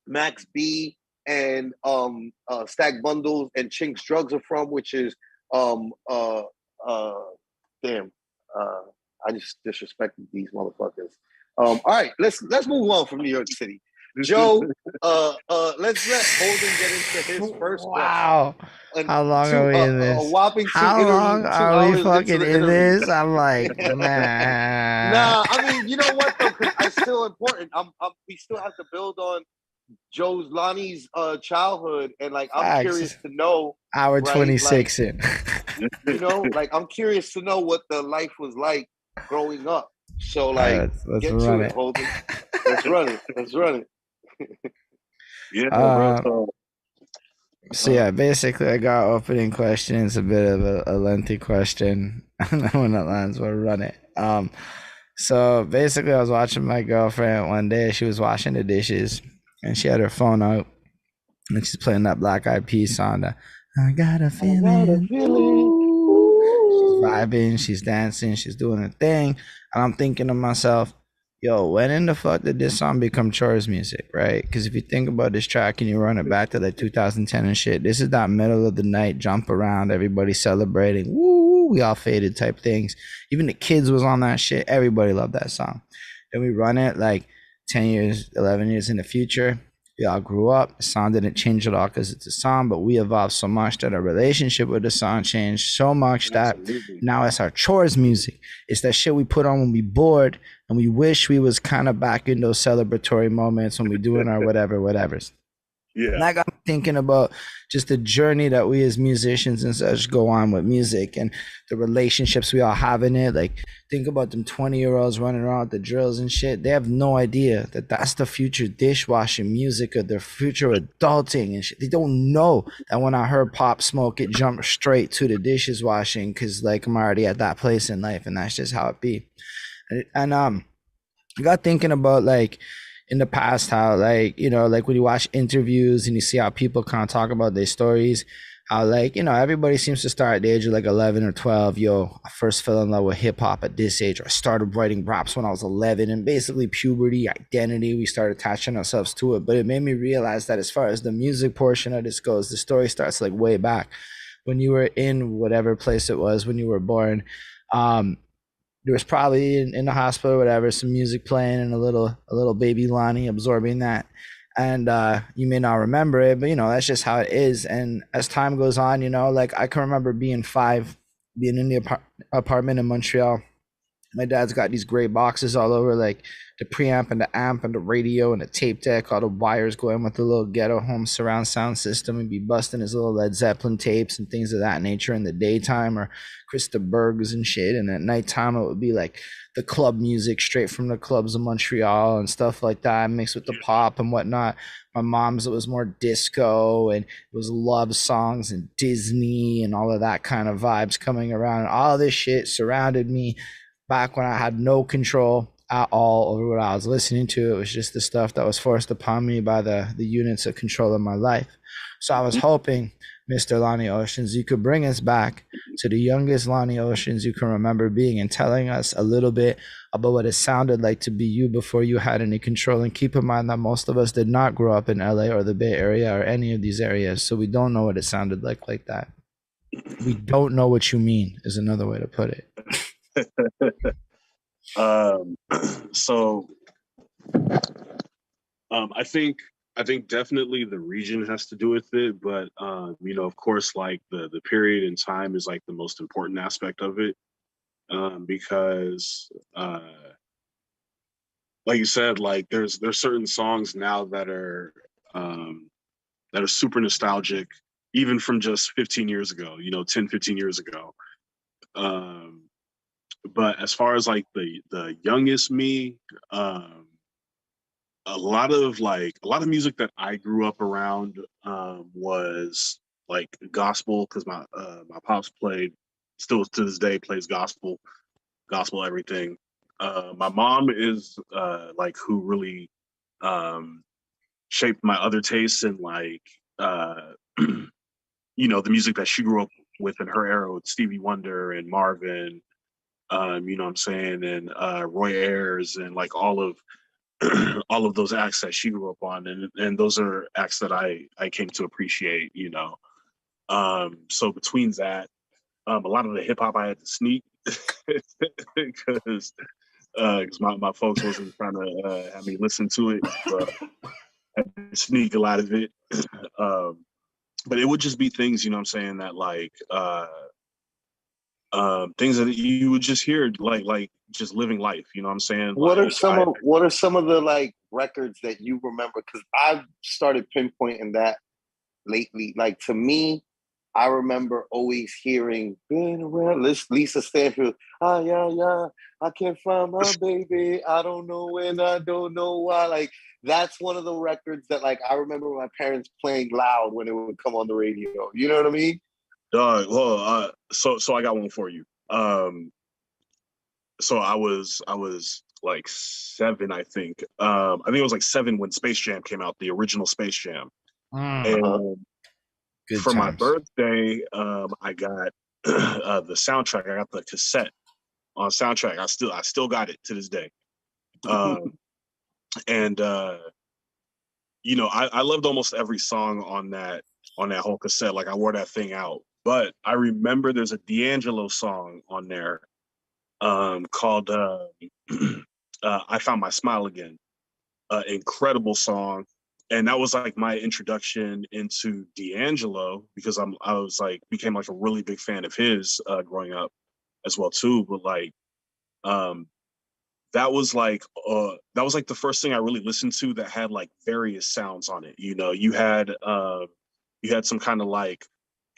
Max B and Stack Bundles and Chinks Drugs are from, which is I just disrespected these motherfuckers. All right, let's move on from New York City. Joe, let's let Holden get into his first question. Wow. How long are we in this? A whopping How long are we fucking in this? I'm like, man. Nah, I mean, you know what though? Because it's still important. We still have to build on Joe's Lonnie's childhood, and like I'm curious to know. Hour 26 in. You know, like I'm curious to know what the life was like growing up. So like, let's get run to it. Holden. Let's run it. Let's run it. So yeah, basically I got opening questions, a bit of a lengthy question, and then when it lands, we'll run it. So basically I was watching my girlfriend one day. She was washing the dishes and she had her phone out and she's playing that Black Eyed Peas song, I got a feeling. She's vibing, she's dancing, she's doing her thing, and I'm thinking to myself, yo, when in the fuck did this song become chores music, right? Because if you think about this track and you run it back to like 2010 and shit, this is that middle of the night jump around, everybody celebrating, woo, we all faded type things. Even the kids was on that shit. Everybody loved that song. Then we run it like 10 years, 11 years in the future. We all grew up. The song didn't change at all because it's a song, but we evolved so much that our relationship with the song changed so much that now it's our chores music. It's that shit we put on when we bored and we wish we was kind of back in those celebratory moments when we doing our whatevers. Yeah. And I got thinking about just the journey that we as musicians and such go on with music and the relationships we all have in it. Like, think about them 20-year-olds running around with the drills and shit. They have no idea that that's the future dishwashing music or their future adulting and shit. They don't know that when I heard Pop Smoke, it jumped straight to the dishes washing because, like, I'm already at that place in life and that's just how it be. And I got thinking about, like, in the past, how, like, you know, like when you watch interviews and you see how people kind of talk about their stories, how, like, you know, everybody seems to start at the age of like 11 or 12. Yo, I first fell in love with hip hop at this age, or I started writing raps when I was 11, and basically puberty, identity, we started attaching ourselves to it. But it made me realize that as far as the music portion of this goes, the story starts like way back when you were in whatever place it was when you were born. There was probably in the hospital or whatever, some music playing and a little baby Lonnie absorbing that. And you may not remember it, but, you know, that's just how it is. And as time goes on, you know, like I can remember being 5, being in the apartment in Montreal. My dad's got these gray boxes all over, like the preamp and the amp and the radio and the tape deck, all the wires going with the little ghetto home surround sound system. He'd be busting his little Led Zeppelin tapes and things of that nature in the daytime, or Krista Bergs and shit. And at nighttime, it would be like the club music straight from the clubs of Montreal and stuff like that, mixed with the pop and whatnot. My mom's, it was more disco and it was love songs and Disney and all of that kind of vibes coming around. And all this shit surrounded me back when I had no control at all over what I was listening to. It was just the stuff that was forced upon me by the units of control of my life. So I was hoping, Mr. Lonnie Oceans, you could bring us back to the youngest Lonnie Oceans you can remember being, and telling us a little bit about what it sounded like to be you before you had any control. And keep in mind that most of us did not grow up in LA or the Bay Area or any of these areas, so we don't know what it sounded like that. We don't know what you mean is another way to put it. So I think definitely the region has to do with it, but you know, of course, like the period in time is like the most important aspect of it, because like you said, like there's certain songs now that are super nostalgic, even from just 15 years ago, you know, 10, 15 years ago. But as far as like the youngest me, a lot of music that I grew up around was like gospel, because my pops still to this day plays gospel everything. My mom is like who really shaped my other tastes, and like you know, the music that she grew up with in her era with Stevie Wonder and Marvin, you know what I'm saying, and Roy Ayers, and like all of all of those acts that she grew up on, and those are acts that I came to appreciate, you know. So between that, a lot of the hip hop I had to sneak because my folks wasn't trying to have me listen to it, but I had to sneak a lot of it. But it would just be things, you know what I'm saying, that like things that you would just hear, like just living life, you know what I'm saying? What are some of the like records that you remember? Because I've started pinpointing that lately. Like, to me, I remember always hearing "Been Around," Lisa Stanfield. Ah, yeah, yeah. I can't find my baby. I don't know when. I don't know why. Like, that's one of the records that, like, I remember my parents playing loud when it would come on the radio. You know what I mean? Well, so I got one for you. So I was like 7, I think. I think it was like 7 when Space Jam came out, the original Space Jam. And Good for times. my birthday, I got the soundtrack. I got the cassette on soundtrack. I still got it to this day. And you know, I loved almost every song on that whole cassette. Like, I wore that thing out. But I remember there's a D'Angelo song on there called I Found My Smile Again. Incredible song. And that was like my introduction into D'Angelo, because I was like, became like a really big fan of his growing up as well too. But like that was like the first thing I really listened to that had like various sounds on it. You know, you had some kind of like,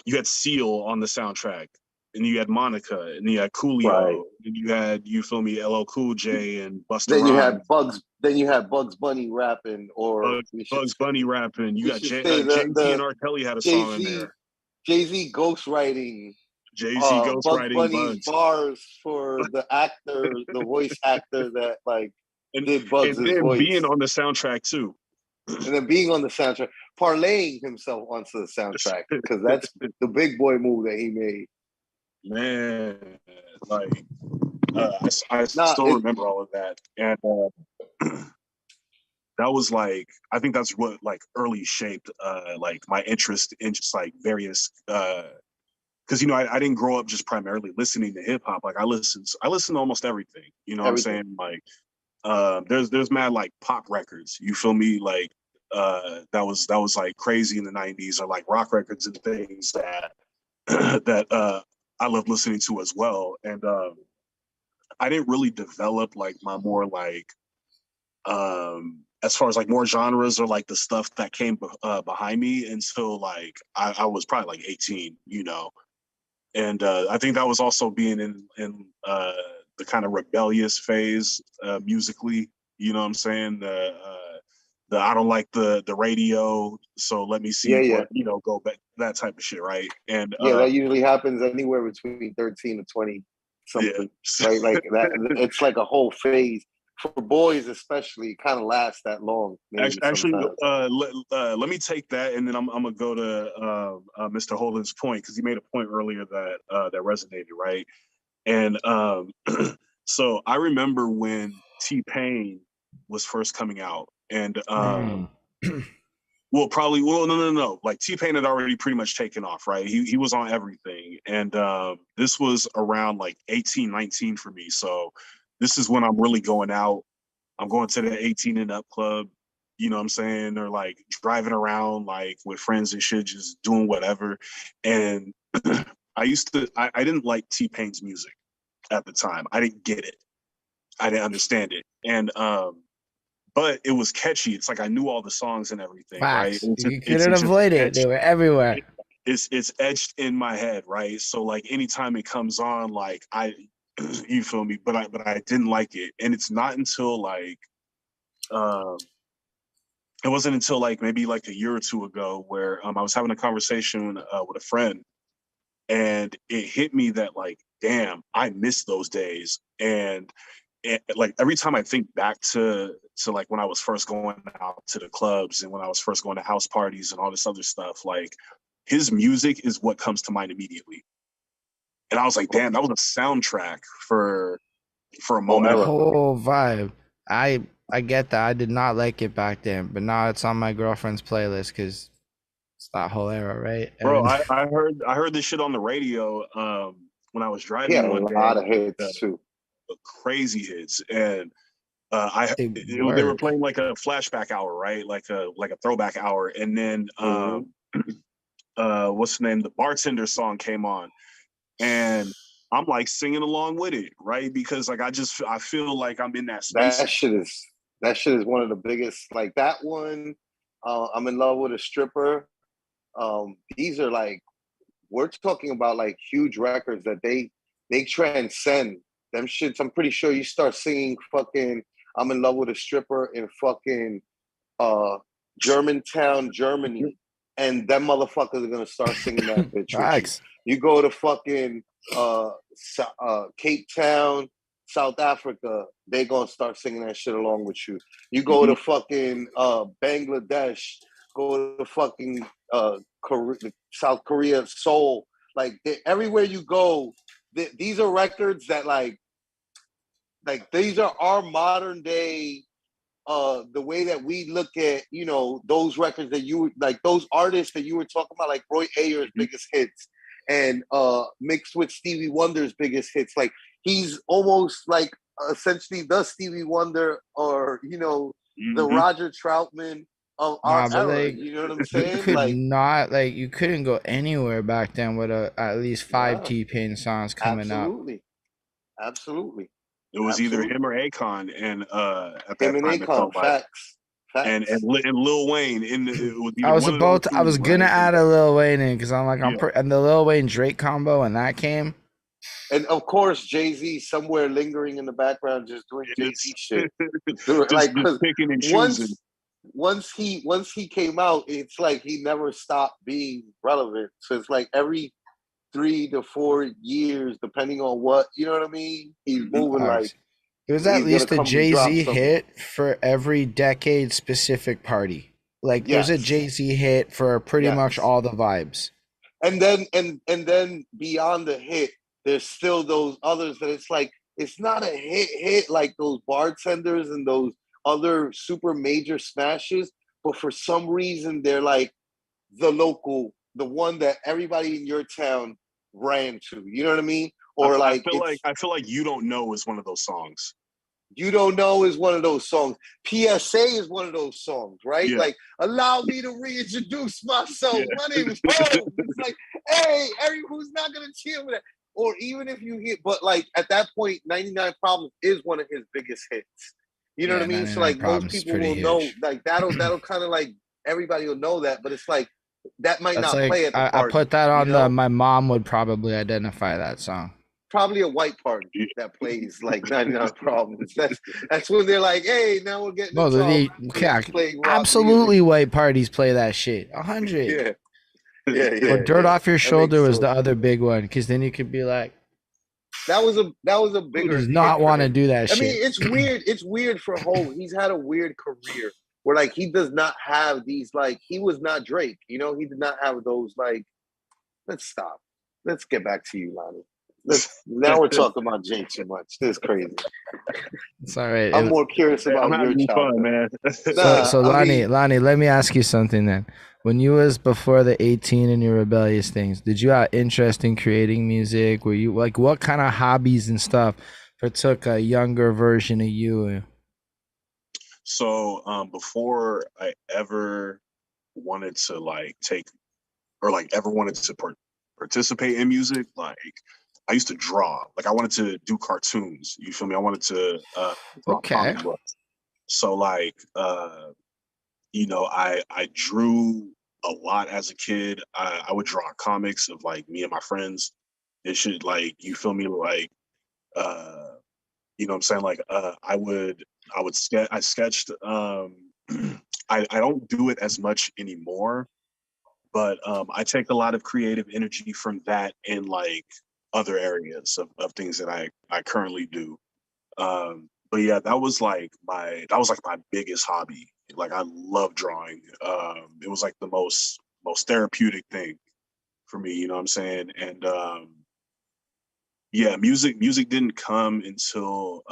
you had Seal on the soundtrack, and you had Monica, and you had Coolio, Right. and you had, you feel me, LL Cool J and Busta Then you Rhymes. had Bugs Bunny rapping, or Bugs Bunny rapping. You got Jay-Z and R. Kelly had a song in there. Jay-Z ghostwriting. Jay-Z Bugs ghostwriting Bunny's bars for the actor, the voice actor that like did Bugs' and then voice. being on the soundtrack too. And then being on the soundtrack, parlaying himself onto the soundtrack, because that's the big boy move that he made. Man, like I still remember all of that, and that was like, I think that's what like early shaped like my interest in just like various because, you know, I didn't grow up just primarily listening to hip hop. Like, I listened to almost everything. You know what I'm saying? Like, there's mad like pop records. You feel me? Like, that was like crazy in the '90s, or like rock records and things that that I love listening to as well. And I didn't really develop like my more like as far as like more genres or like the stuff that came behind me until like I was probably like 18, you know. And I think that was also being in the kind of rebellious phase musically, you know what I'm saying? The I don't like the radio, so let me see what, you know, go back, that type of shit, right? And that usually happens anywhere between 13 to 20 something, right? Like that, it's like a whole phase. for boys especially, kind of lasts that long. Actually, let me take that, and then I'm gonna go to Mr. Holden's point, because he made a point earlier that resonated, right? And so I remember when T-Pain was first coming out, and no. Like T-Pain had already pretty much taken off, right? He was on everything, and this was around like 18, 19 for me. So this is when I'm really going out. I'm going to the 18 and up club, you know what I'm saying? Or like driving around like with friends and shit, just doing whatever. And I didn't like T-Pain's music at the time. I didn't get it. I didn't understand it. And but it was catchy. It's like I knew all the songs and everything, Facts. right? You couldn't avoid it. They were everywhere. It's etched in my head, right? So like anytime it comes on, like you feel me? But I didn't like it. And it's not until like it wasn't until like maybe like a year or two ago where I was having a conversation with a friend, and it hit me that like, damn, I miss those days. And like every time I think back to like when I was first going out to the clubs and when I was first going to house parties and all this other stuff, like his music is what comes to mind immediately. And I was like, damn, that was a soundtrack for a moment. The whole vibe. I get that. I did not like it back then, but now it's on my girlfriend's playlist because it's that whole era, right? Bro, I heard this shit on the radio when I was driving. Yeah, a lot of hits too. Crazy hits, and they were playing like a flashback hour, right? Like a throwback hour, and then what's the name? The Bartender song came on, and I'm like singing along with it, right? Because like I feel like I'm in that space. That shit is one of the biggest. Like that one, I'm in love with a stripper. These are like, we're talking about like huge records that they transcend them shits. I'm pretty sure you start singing fucking I'm in love with a stripper in fucking Germantown, Germany, and them motherfuckers are gonna start singing that bitch. Facts. You go to fucking Cape Town, South Africa, they gonna start singing that shit along with you. You go to fucking Bangladesh, go to fucking South Korea, Seoul, like everywhere you go, these are records that like these are our modern day, the way that we look at, you know, those records that you like, those artists that you were talking about, like Roy Ayers' biggest hits, and mixed with Stevie Wonder's biggest hits. Like he's almost like essentially the Stevie Wonder, or you know, the Roger Troutman of our era. Like, you know what I'm saying? You could not, like, you couldn't go anywhere back then with at least 5 T-Pain songs coming up. Absolutely. It was either him or Akon, and at that him and time, Akon, facts. And Lil Wayne. I was gonna add a Lil Wayne in because I'm like, and the Lil Wayne Drake combo, and that came. And of course, Jay-Z somewhere lingering in the background, just doing Jay-Z shit. Like, picking and choosing. Once he came out, it's like he never stopped being relevant. So it's like every 3 to 4 years, depending on what, you know what I mean? He's moving like. There's at least a Jay-Z hit for every decade specific party. Like there's a Jay-Z hit for pretty much all the vibes. And then and then beyond the hit, there's still those others that it's like, it's not a hit like those Bartenders and those other super major smashes, but for some reason they're like the one that everybody in your town ran to. You know what I mean? Or I feel like You Don't Know is one of those songs. You Don't Know is one of those songs. PSA is one of those songs, right? Yeah. Like, allow me to reintroduce myself. Yeah. My name is Holden. It's like, hey, who's not gonna cheer with that? Or even if you hit, but like at that point, 99 Problems is one of his biggest hits. You know what I mean? So like most people will know, like that'll kind of like everybody will know that, but it's like that might not play at the party. I put that on my mom would probably identify that song. Probably a white party that plays like 99 Problems. That's when they're like, hey, now we're getting absolutely white parties play that shit. 100. Yeah. Or Dirt Off Your Shoulder was the other big one, because then you could be like, that was a Who bigger does hit not for want to him. do that I shit? mean, it's weird. It's weird for Hov. He's had a weird career where like he does not have these like he was not Drake. You know, he did not have those like. Let's stop. Let's get back to you, Lonnie. Now we're talking about Jay too much. This is crazy. It's all right. I'm more curious I'm about your having childhood. fun, man. So I Lonnie, mean, Lonnie, let me ask you something then. When you was before the 18 and your rebellious things, did you have interest in creating music? Were you like, what kind of hobbies and stuff partook a younger version of you? So before I ever wanted to like take or like ever wanted to participate in music, like I used to draw. Like I wanted to do cartoons. You feel me? I wanted to draw Okay. comic books. So like you know, I drew a lot as a kid. I would draw comics of like me and my friends. It should like you feel me like you know what I'm saying? Like I would sketch I sketched I don't do it as much anymore, but I take a lot of creative energy from that in like other areas of things that I currently do. But yeah, that was like my biggest hobby. Like I love drawing. It was like the most therapeutic thing for me, you know what I'm saying? And yeah, music didn't come until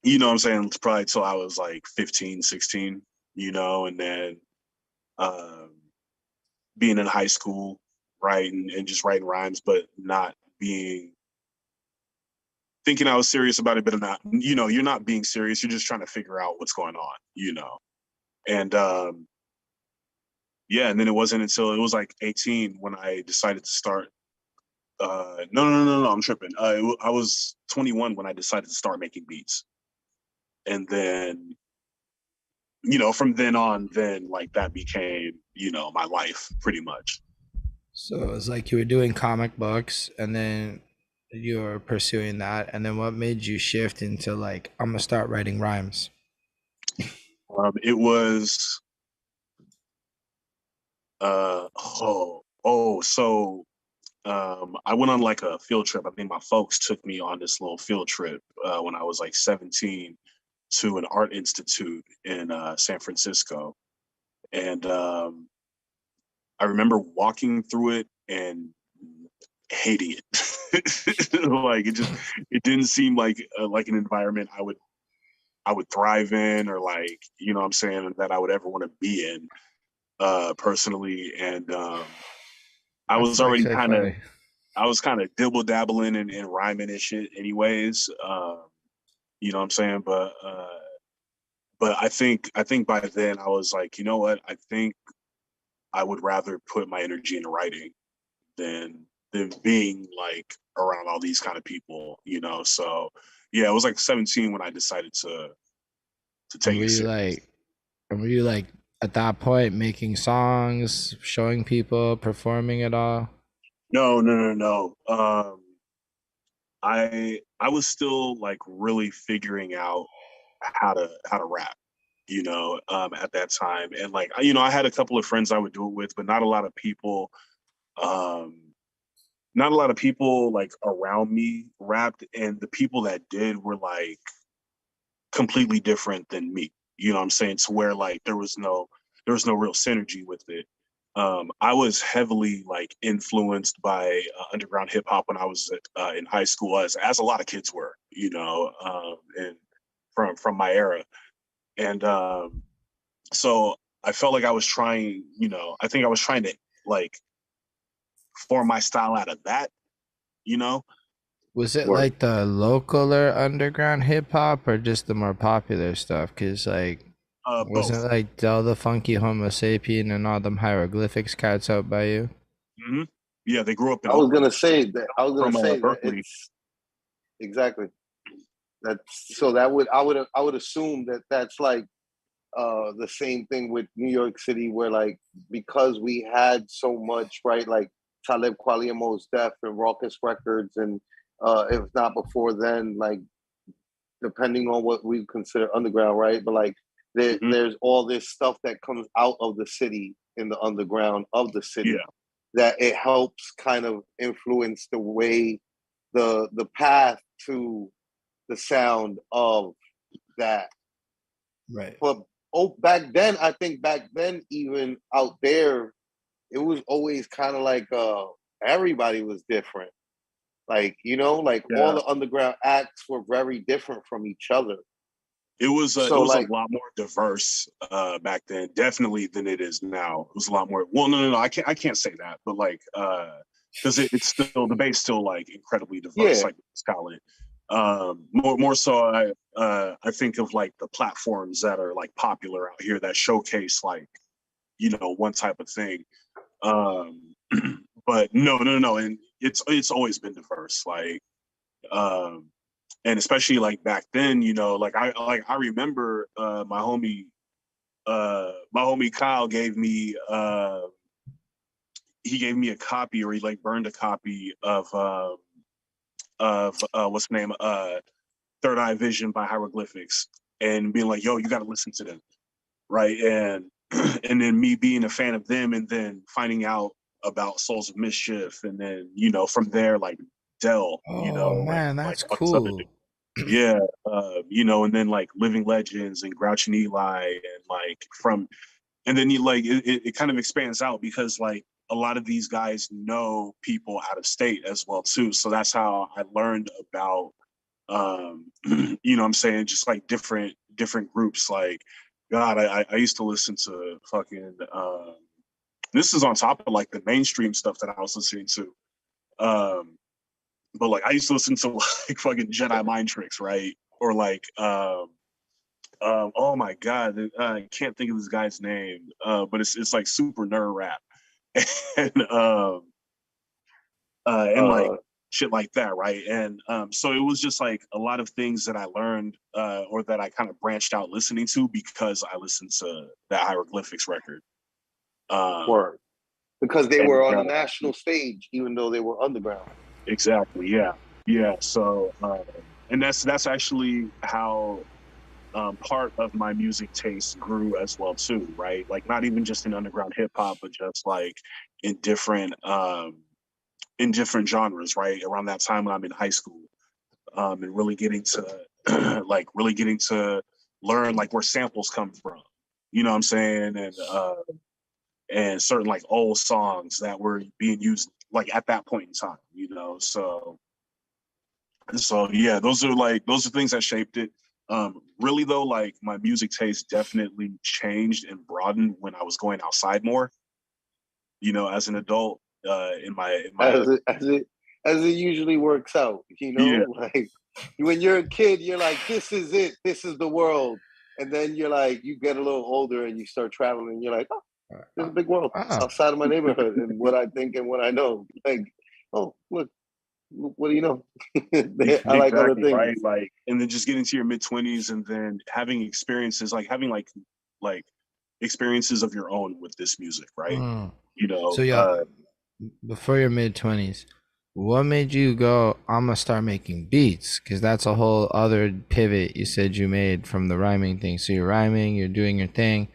you know what I'm saying, it's probably till I was like 15, 16, you know, and then um being in high school, right, and just writing rhymes, but not being thinking I was serious about it, but I'm not. You know, you're not being serious. You're just trying to figure out what's going on. You know, and yeah, and then it wasn't until it was like 18 when I decided to start. No, I'm tripping. I was 21 when I decided to start making beats, and then you know, from then on, then like that became you know my life pretty much. So it's like you were doing comic books and then you were pursuing that. And then what made you shift into like, I'm going to start writing rhymes? It was so I went on like a field trip. I think my folks took me on this little field trip when I was like 17 to an art institute in San Francisco, and I remember walking through it and hating it. Like it didn't seem like an environment I would thrive in, or like you know what I'm saying, that I would ever want to be in personally. And I That's was already actually kind of funny. I was kind of dibble dabbling in rhyming and shit anyways. You know what I'm saying? But I think by then I was like, you know what? I think I would rather put my energy into writing than being like around all these kind of people, you know. So yeah, it was like 17 when I decided to And take it serious. were you like at that point making songs, showing people, performing it all? No. I was still like really figuring out how to rap, you know, at that time. And like you know, I had a couple of friends I would do it with, but not a lot of people um not a lot of people like around me rapped, and the people that did were like completely different than me. You know what I'm saying? To where like there was no real synergy with it. I was heavily like influenced by underground hip hop when I was in high school, as a lot of kids were, you know, and from my era. And so I felt like I was trying, you know, I think I was trying to like form my style out of that, you know. Was it word. like the local or underground hip hop or just the more popular stuff? Cause like, wasn't Both. it like Del the Funky Homo Sapien and all them hieroglyphics cats out by you? Hmm. Yeah, they grew up in I was Oakland gonna say that. I was gonna from say that Berkeley. it's exactly that. So I would assume that that's like the same thing with New York City, where like because we had so much right, like Talib Kweli Most Def and Raucous Records, and if not before then, like depending on what we consider underground, right? But like Hmm. there's all this stuff that comes out of the city in the underground of the city. Yeah. that it helps kind of influence the way the path to the sound of that. Right. But back then, I think back then, even out there, it was always kind of like everybody was different. Like, you know, like all the underground acts were very different from each other. It was So, a like, lot more diverse back then, definitely, than it is now. It was a lot more. Well, no, I can't say that, but like, because it's still, the Bay's still like incredibly diverse, like Scotland. More so, I think of like the platforms that are like popular out here that showcase like, you know, one type of thing. But no, and it's always been diverse, like, and especially like back then, you know, like I remember my homie Kyle gave me he gave me a copy, or he like burned a copy of what's the name, Third Eye Vision by Hieroglyphics, and being like, yo, you got to listen to them, right? And and then me being a fan of them, and then finding out about Souls of Mischief, and then, you know, from there, like Dell, you know, man, like, that's like all cool. yeah, you know, and then like Living Legends and Grouch and Eli, and like and then you like it kind of expands out, because like a lot of these guys know people out of state as well too. So that's how I learned about, you know what I'm saying, just like different groups. Like, God, I used to listen to fucking this is on top of like the mainstream stuff that I was listening to. But like I used to listen to like fucking Jedi Mind Tricks, right? Or like oh my God, I can't think of this guy's name, but it's like super nerd rap, and like shit like that, right? And so it was just like a lot of things that I learned, or that I kind of branched out listening to, because I listened to that Hieroglyphics record. Word. Because they were on the national stage, even though they were underground. Exactly. Yeah. So, and that's actually how part of my music taste grew as well too, right? Like not even just in underground hip hop, but just like in different genres, right? Around that time when I'm in high school, and really getting to really getting to learn like where samples come from, you know what I'm saying, and certain like old songs that were being used like at that point in time, you know. So yeah, those are things that shaped it. Really though, like my music taste definitely changed and broadened when I was going outside more, you know, as an adult, in my as it usually works out, you know. Yeah. Like when you're a kid, you're like, this is it, this is the world. And then you're like, you get a little older and you start traveling, and you're like, oh, there's a big world outside of my neighborhood, and what I think and what I know. Like, oh, look, what do you know? I like other things, right? Like, and then just getting to your mid-20s, and then having experiences, like having like experiences of your own with this music, right? You know. So yeah, before your mid-20s, what made you go, I'm gonna start making beats? Because that's a whole other pivot you said you made from the rhyming thing. So you're rhyming, you're doing your thing,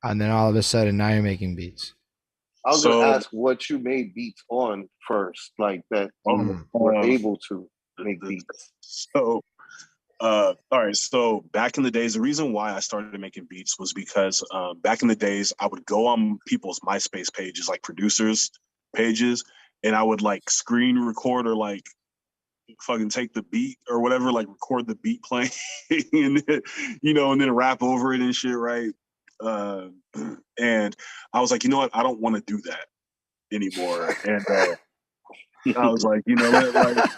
and then all of a sudden now you're making beats. I was gonna ask what you made beats on first, like that you were able to make beats. So, all right. So back in the days, the reason why I started making beats was because back in the days, I would go on people's MySpace pages, like producers' pages, and I would like screen record, or like fucking take the beat or whatever, like record the beat playing, and then, you know, and then rap over it and shit, right? And I was like, you know what? I don't want to do that anymore. And I was like, you know, like,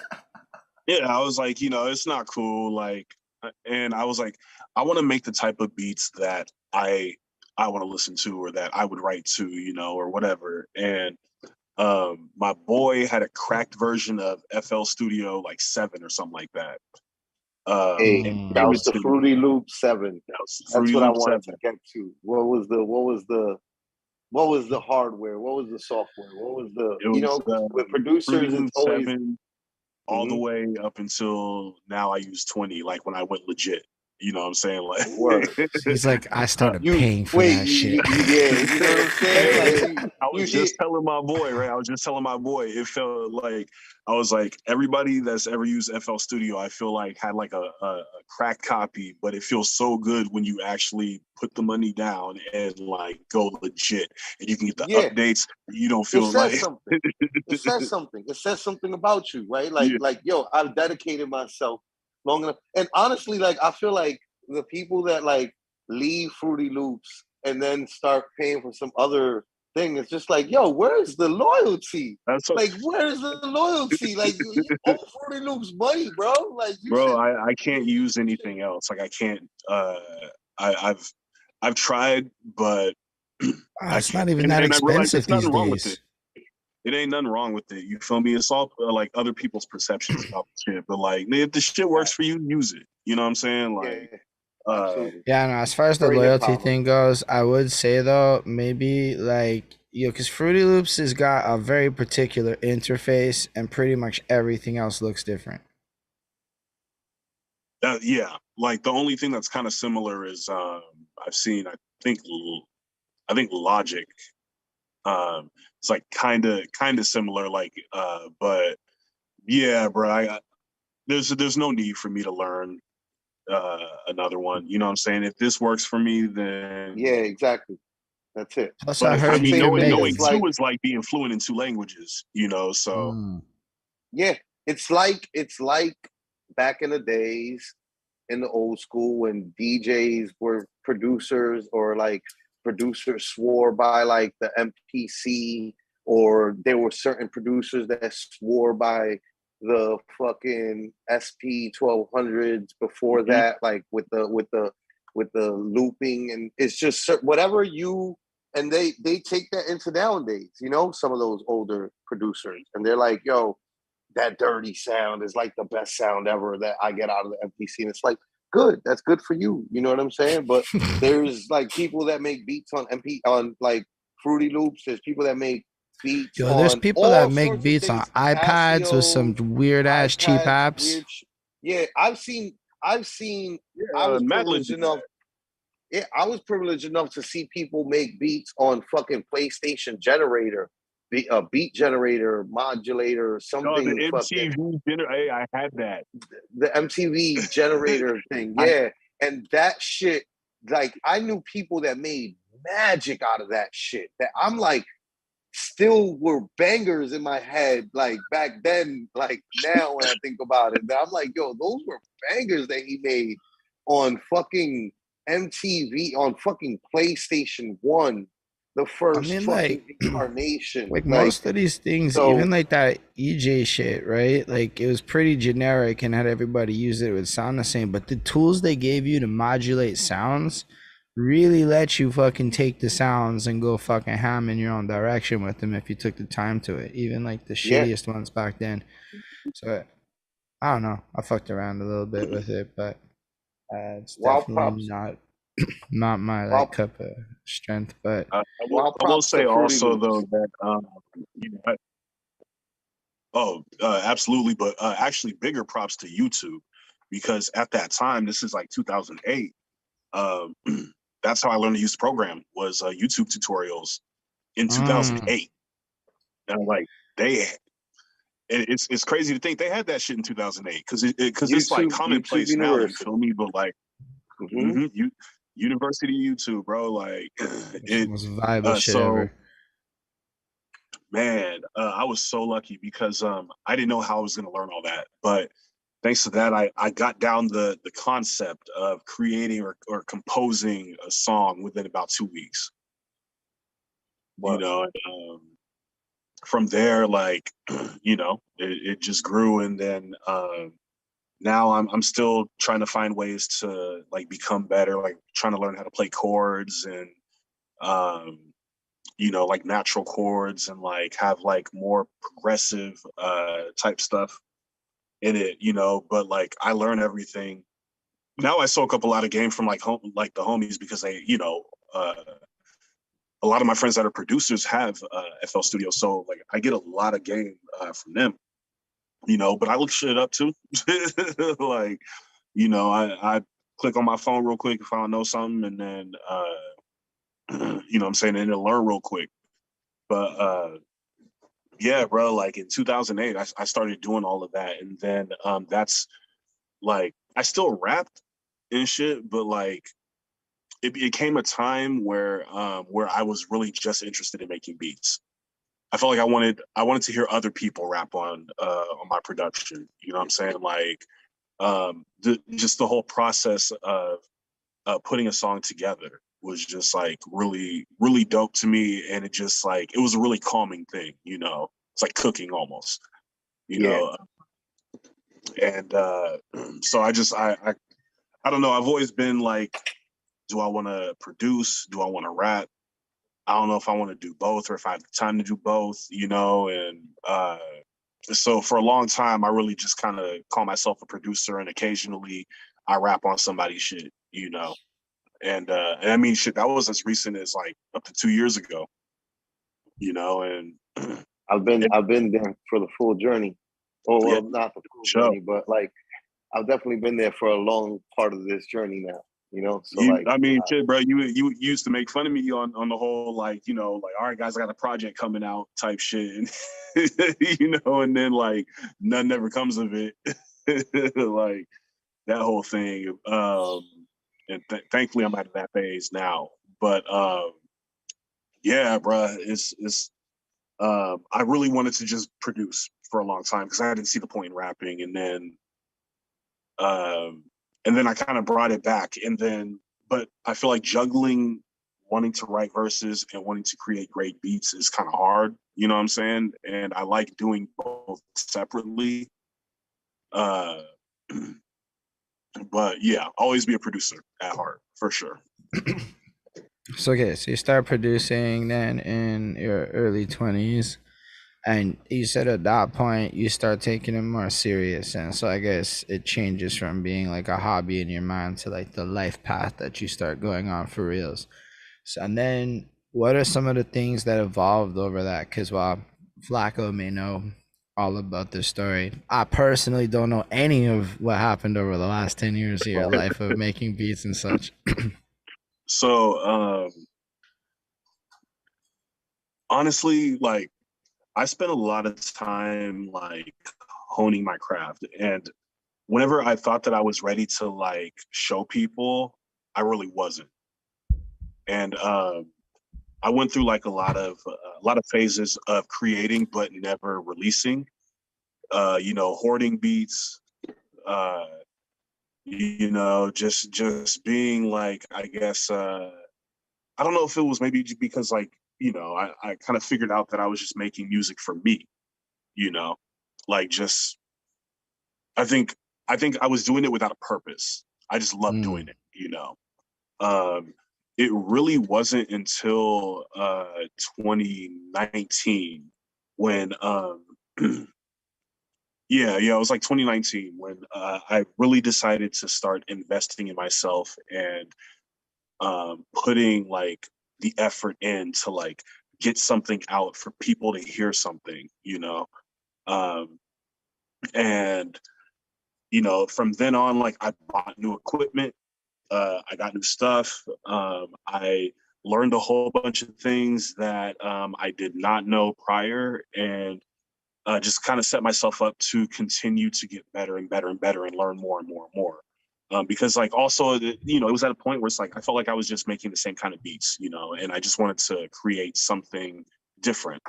yeah, I was like, you know, it's not cool. Like, and I was like, I want to make the type of beats that I want to listen to, or that I would write to, you know, or whatever. And my boy had a cracked version of FL Studio like 7 or something like that. Hey, that was the Fruity Loop 7. That's what I wanted 7. to get to. What was the hardware? What was the software? What was the with producers? It's always 7, all the way up until now. I use 20, like when I went legit. You know what I'm saying? Like, Word. He's like, I started paying for that shit. Yeah, you know what I'm saying? Like, I was just telling my boy, right? I was just telling my boy, it felt like, I was like, everybody that's ever used FL Studio, I feel like had like a crack copy, but it feels so good when you actually put the money down and like go legit, and you can get the updates. You don't feel like something. It says something. It says something about you, right? Like, yo, I've dedicated myself long enough. And honestly, like, I feel like the people that like leave Fruity Loops and then start paying for some other thing, it's just like, yo, where's the loyalty? Like, where's the loyalty? Like, you owe Fruity Loops money, bro. Like, I can't use anything else. Like, I can't. I've tried, but it's not even that expensive these days. It ain't nothing wrong with it. You feel me? It's all like other people's perceptions about the shit. But like, if the shit works for you, use it. You know what I'm saying? Like, yeah, no. As far as the loyalty thing goes, I would say though, maybe like, because Fruity Loops has got a very particular interface, and pretty much everything else looks different. Yeah, like the only thing that's kind of similar is I've seen. I think Logic. It's like kind of similar, like, but yeah, bro. There's no need for me to learn another one. You know what I'm saying? If this works for me, then yeah, exactly. That's it. Plus, I heard knowing two is like being fluent in 2 languages. You know, so yeah, it's like back in the days, in the old school, when DJs were producers, or like producers swore by like the MPC, or there were certain producers that swore by the fucking SP 1200s before that, like with the looping, and it's just whatever you, and they take that into nowadays, you know, some of those older producers, and they're like, yo, that dirty sound is like the best sound ever that I get out of the MPC. And it's like, good, that's good for you. You know what I'm saying? But there's like people that make beats on like Fruity Loops. There's people that make beats. There's people that make beats on iPads Casio, with some weird ass cheap apps. Yeah, I've seen. I was privileged enough. Yeah, I was privileged enough to see people make beats on fucking PlayStation generator. A beat generator, modulator, something. The MTV generator. I had that. The MTV generator thing, yeah. And that shit, like, I knew people that made magic out of that shit. That I'm like, still were bangers in my head, like back then, like now when I think about it. I'm like, yo, those were bangers that he made on fucking MTV, on fucking PlayStation 1. The first fucking incarnation. Like most of these things, even like that EJ shit, right? Like, it was pretty generic and had everybody use it, it would sound the same. But the tools they gave you to modulate sounds really let you fucking take the sounds and go fucking ham in your own direction with them if you took the time to it. Even like the shittiest ones back then. So I don't know. I fucked around a little bit with it, but it's definitely not my like cup of strength. But I will say also though that absolutely, but actually bigger props to YouTube, because at that time, this is like 2008. That's how I learned to use the program, was YouTube tutorials in 2008. And like it's crazy to think they had that shit in 2008, because it's like commonplace now. You feel me? But like University YouTube, bro, like it was vibe shit ever. Man, I was so lucky because I didn't know how I was going to learn all that, but thanks to that, I got down the concept of creating or composing a song within about 2 weeks. Wow. You know, from there, like, you know, it just grew, and then now I'm still trying to find ways to like become better, like trying to learn how to play chords and you know, like natural chords, and like have like more progressive type stuff in it, you know. But like I learn everything. Now I soak up a lot of game from like the homies, because they, you know, a lot of my friends that are producers have FL Studio, so like I get a lot of game from them. You know, but I look shit up too. Like, you know, I click on my phone real quick if I don't know something, and then you know what I'm saying, and then learn real quick. But yeah, bro, like in 2008, I started doing all of that, and then that's like I still rapped and shit, but like it came a time where I was really just interested in making beats. I felt like I wanted to hear other people rap on my production. You know what I'm saying? Like just the whole process of putting a song together was just like really, really dope to me. And it just like, it was a really calming thing, you know, it's like cooking almost, you know? And so I don't know. I've always been like, do I want to produce? Do I want to rap? I don't know if I want to do both or if I have the time to do both, you know? And so for a long time, I really just kind of call myself a producer, and occasionally I rap on somebody's shit, you know? And I mean, shit, that was as recent as like up to 2 years ago, you know? And I've been there for the full journey. Oh, well, not the full journey, but like I've definitely been there for a long part of this journey now. You know, so I mean, shit, bro, you used to make fun of me on the whole, like, you know, like, all right, guys, I got a project coming out type shit, and, you know, and then like nothing ever comes of it, like that whole thing. And thankfully, I'm out of that phase now. But yeah, bro, it's I really wanted to just produce for a long time because I didn't see the point in rapping, and then I kind of brought it back. But I feel like juggling wanting to write verses and wanting to create great beats is kind of hard. You know what I'm saying? And I like doing both separately. But yeah, always be a producer at heart, for sure. So you start producing then in your early 20s. And you said at that point you start taking it more serious, and so I guess it changes from being like a hobby in your mind to like the life path that you start going on for reals. So, and then what are some of the things that evolved over that? Because while Flacko may know all about this story, I personally don't know any of what happened over the last 10 years of your life of making beats and such. So honestly, like I spent a lot of time like honing my craft, and whenever I thought that I was ready to like show people, I really wasn't. And I went through like a lot of phases of creating but never releasing. You know, hoarding beats. You know, just being like, I guess I don't know if it was maybe because like, you know, I kind of figured out that I was just making music for me. You know, like just I think I was doing it without a purpose. I just loved doing it, you know. It really wasn't until 2019 when yeah, it was like 2019 when I really decided to start investing in myself and putting like the effort in to like get something out for people to hear something, you know. And you know, from then on, like I bought new equipment, I got new stuff. I learned a whole bunch of things that I did not know prior, and just kind of set myself up to continue to get better and better and better and learn more and more and more. Because like also, you know, it was at a point where it's like I felt like I was just making the same kind of beats, you know, and I just wanted to create something different.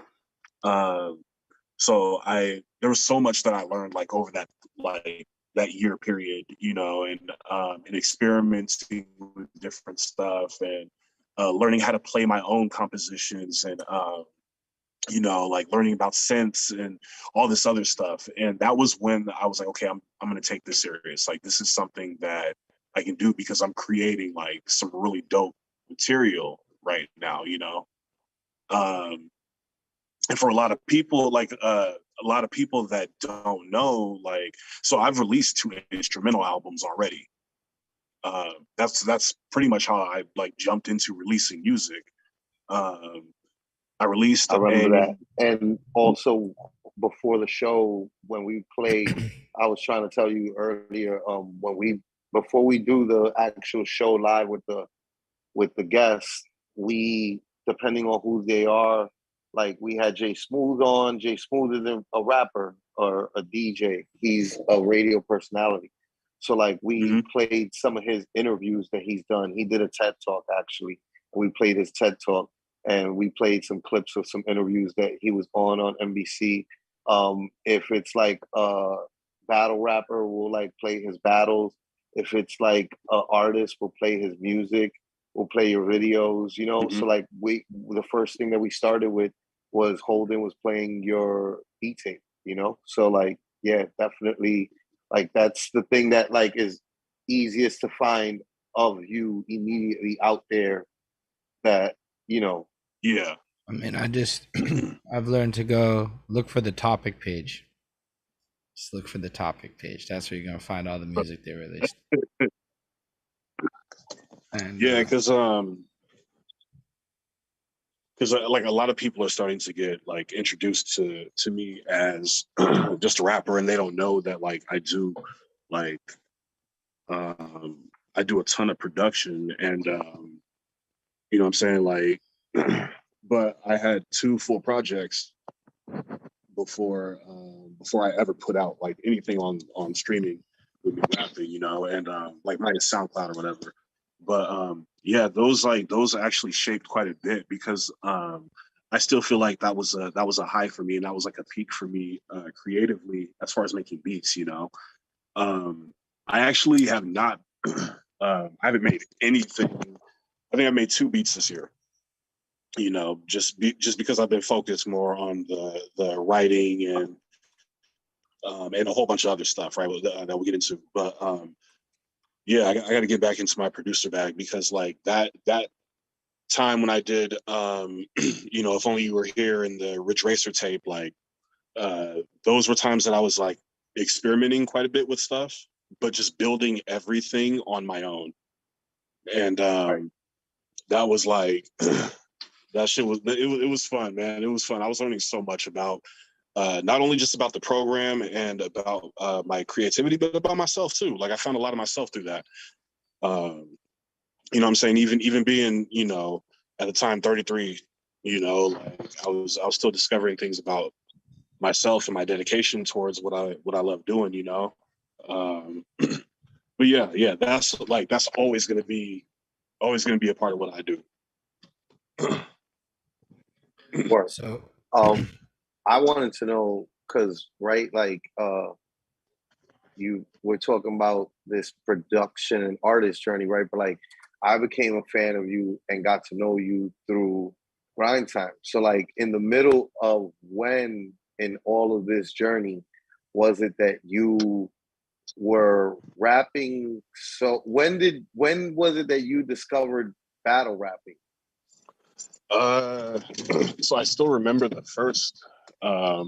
So there was so much that I learned like over that year period, you know, and experimenting with different stuff and learning how to play my own compositions and you know, like learning about synths and all this other stuff. And that was when I was like, okay, I'm gonna take this serious. Like this is something that I can do because I'm creating like some really dope material right now, you know. And for a lot of people, like a lot of people that don't know, like, so I've released 2 instrumental albums already. That's pretty much how I like jumped into releasing music. I released. I remember that, and also before the show when we played, I was trying to tell you earlier when we before we do the actual show live with the guests, we, depending on who they are, like we had Jay Smooth on. Jay Smooth is a rapper or a DJ. He's a radio personality. So like we played some of his interviews that he's done. He did a TED Talk actually. We played his TED Talk, and we played some clips of some interviews that he was on NBC. If it's like a battle rapper, we'll like play his battles. If it's like an artist, we'll play his music. We'll play your videos, you know? So like the first thing that we started with was Holden was playing your beat tape, you know? So like, yeah, definitely. Like that's the thing that like is easiest to find of you immediately out there that, you know. Yeah. I mean, I've learned to go look for the topic page. Just look for the topic page. That's where you're going to find all the music they released. And, yeah, because like a lot of people are starting to get like introduced to me as just a rapper, and they don't know that like I do like I do a ton of production, and you know what I'm saying, like but I had 2 full projects before I ever put out like anything on streaming with me rapping, you know, and like minus SoundCloud or whatever. But yeah, those actually shaped quite a bit, because I still feel like that was a high for me, and that was like a peak for me creatively as far as making beats, you know. I actually have not I haven't made anything. I think I made 2 beats this year, you know, just because I've been focused more on the writing and a whole bunch of other stuff, right, that we'll get into. But yeah, I got to get back into my producer bag, because like that time when I did, you know, If Only You Were Here and the Ridge Racer tape, like those were times that I was like experimenting quite a bit with stuff, but just building everything on my own. And that was like, that shit was, it was fun, man. It was fun. I was learning so much about, not only just about the program and about my creativity, but about myself too. Like I found a lot of myself through that. You know what I'm saying? Even being, you know, at the time 33, you know, like I was still discovering things about myself and my dedication towards what I love doing, you know. But yeah, that's always gonna be a part of what I do. So I wanted to know, because right, like you were talking about this production and artist journey, right? But like I became a fan of you and got to know you through Grind Time. So like in the middle of when in all of this journey was it that you were rapping? So when was it that you discovered battle rapping? So I still remember the first I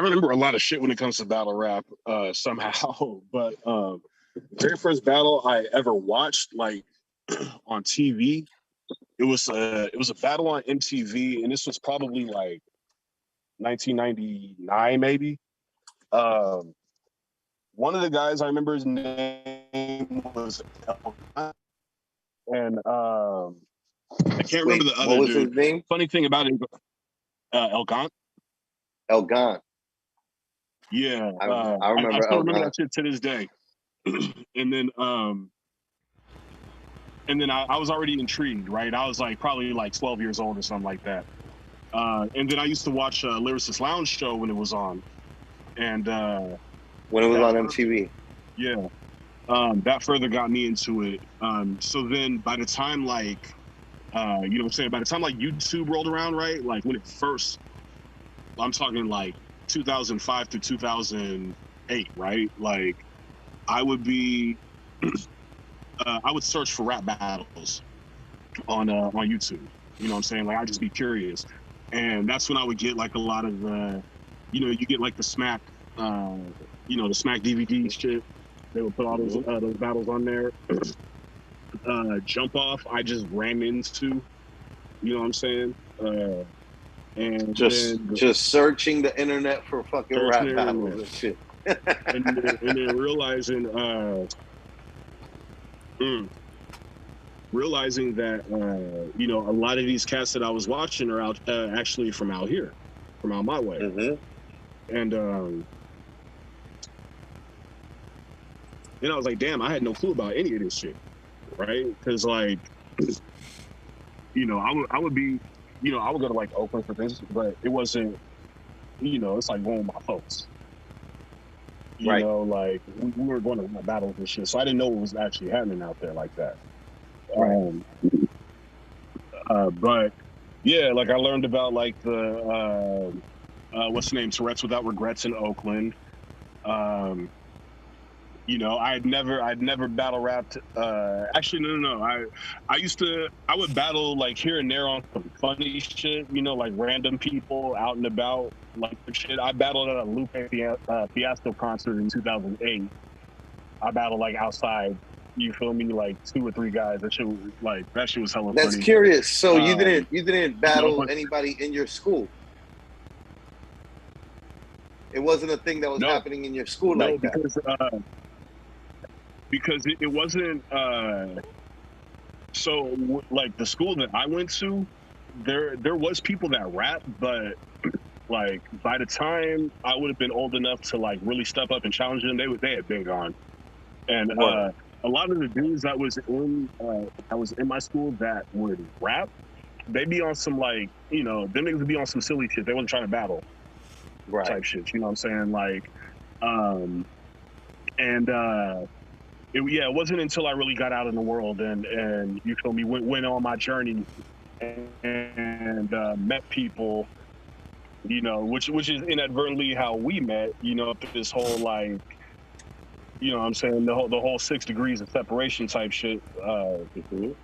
remember a lot of shit when it comes to battle rap somehow, but the very first battle I ever watched, like on TV, it was a battle on MTV, and this was probably like 1999 maybe. One of the guys, I remember his name was Elgon, and I can't remember the other what was dude. His name? Funny thing about it, Elgon. Elgon. Yeah, I remember. I still remember that shit to this day. And then I was already intrigued, right? I was like probably like 12 years old or something like that. And then I used to watch Lyricist Lounge show when it was on, and when it was on MTV. Yeah, that further got me into it. So then by the time like, you know what I'm saying? By the time like YouTube rolled around, right? Like when it first, I'm talking like 2005 through 2008, right? Like I would be, I would search for rap battles on YouTube. You know what I'm saying? Like I'd just be curious. And that's when I would get like a lot of, you know, you get like the Smack, you know, the Smack DVD shit. They would put all those battles on there. Jump Off, I just ran into, you know what I'm saying? And just searching the internet for fucking rap battles and shit. and then realizing that you know, a lot of these cats that I was watching are out actually from out here, from out my way, and I was like, damn, I had no clue about any of this shit, right? Because like, you know, I would be, you know, I would go to like Oakland for things, but it wasn't, you know, it's like going with my folks. You know, like we were going to battles and shit, so I didn't know what was actually happening out there like that. But yeah, like I learned about like the what's the name, Tourette's Without Regrets in Oakland. You know, I'd never battle rapped. Actually, no. I would battle like here and there on some funny shit. You know, like random people out and about, like shit. I battled at a Lupe Fiasco concert in 2008. I battled like outside. You feel me? Like 2 or 3 guys. That shit was hella funny. That's curious. So you didn't battle anybody in your school? It wasn't a thing that was happening in your school like that? Because it wasn't so like the school that I went to, there was people that rap, but like by the time I would have been old enough to like really step up and challenge them, they had been gone. And a lot of the dudes that was in my school that would rap, they'd be on some like, you know, them niggas would be on some silly shit. They wasn't trying to battle, type shit. You know what I'm saying? Like, it wasn't until I really got out in the world and you feel me, went on my journey and met people, you know, which is inadvertently how we met, you know, this whole like, you know what I'm saying, the whole 6 degrees of separation type shit. You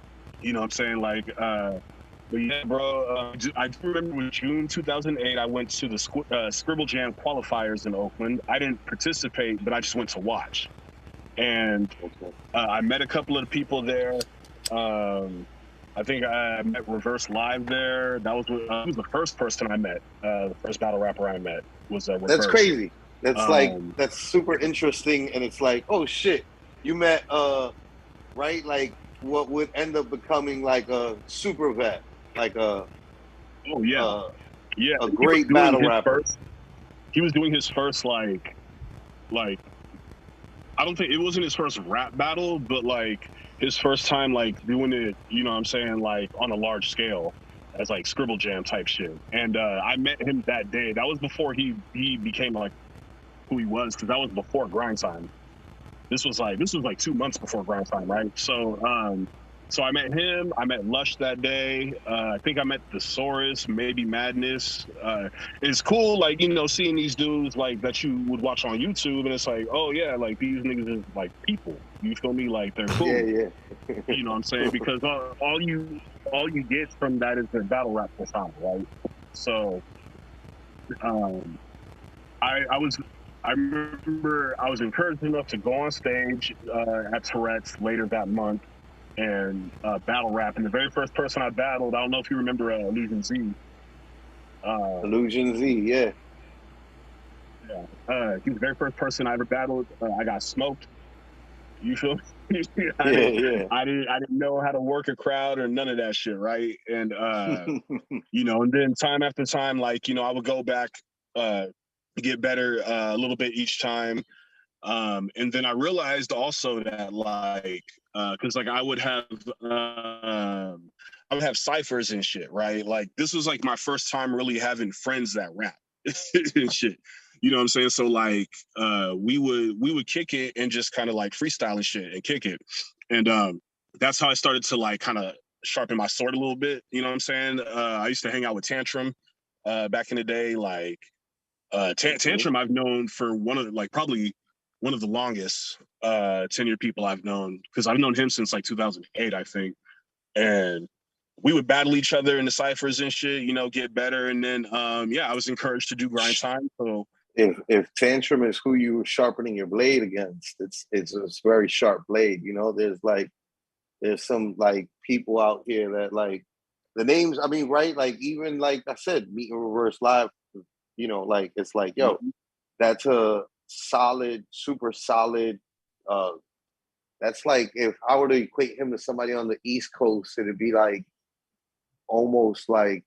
know what I'm saying? Like, but yeah, bro, I do remember in June 2008, I went to the Scribble Jam qualifiers in Oakland. I didn't participate, but I just went to watch. And I met a couple of people there. I think I met Reverse Live there. That was the first person I met. The first battle rapper I met was Reverse. That's crazy. That's that's super interesting, and it's like, oh shit, you met right, like what would end up becoming like a super vet, like a a great battle rapper. He was doing his first like I don't think it wasn't his first rap battle, but like his first time like doing it, you know what I'm saying, like on a large scale as like Scribble Jam type shit. And I met him that day. That was before he became like who he was, because that was before Grind Time. This was like 2 months before Grind Time, right? So so I met him. I met Lush that day. I think I met Thesaurus, maybe Madness. It's cool, like, you know, seeing these dudes like that you would watch on YouTube, and it's like, oh yeah, like these niggas is like people. You feel me? Like they're cool. Yeah. You know what I'm saying? Because all you get from that is their battle rap persona, right? So, I remember I was encouraged enough to go on stage at Tourette's later that month and battle rap. And the very first person I battled, I don't know if you remember Illusion Z. Illusion Z, yeah. He was the very first person I ever battled. I got smoked. You feel me? I didn't know how to work a crowd or none of that shit, right? And you know, and then time after time, like, you know, I would go back, get better a little bit each time. And then I realized also that like, cause like I would have ciphers and shit, right? Like this was like my first time really having friends that rap and shit. You know what I'm saying? So like, we would kick it and just kind of like freestyle and shit and kick it. And that's how I started to like kind of sharpen my sword a little bit. You know what I'm saying? I used to hang out with Tantrum back in the day. Like Tantrum I've known for probably one of the longest tenured people I've known, because I've known him since like 2008, I think. And we would battle each other in the ciphers and shit, you know, get better. And then, I was encouraged to do Grind Time. So if Tantrum is who you were sharpening your blade against, it's a very sharp blade. You know, there's some like people out here that like the names. I mean, right? Like even like I said, meeting Reverse Live. You know, like it's like, yo, that's a solid, super solid. That's like if I were to equate him to somebody on the East Coast, it'd be like almost like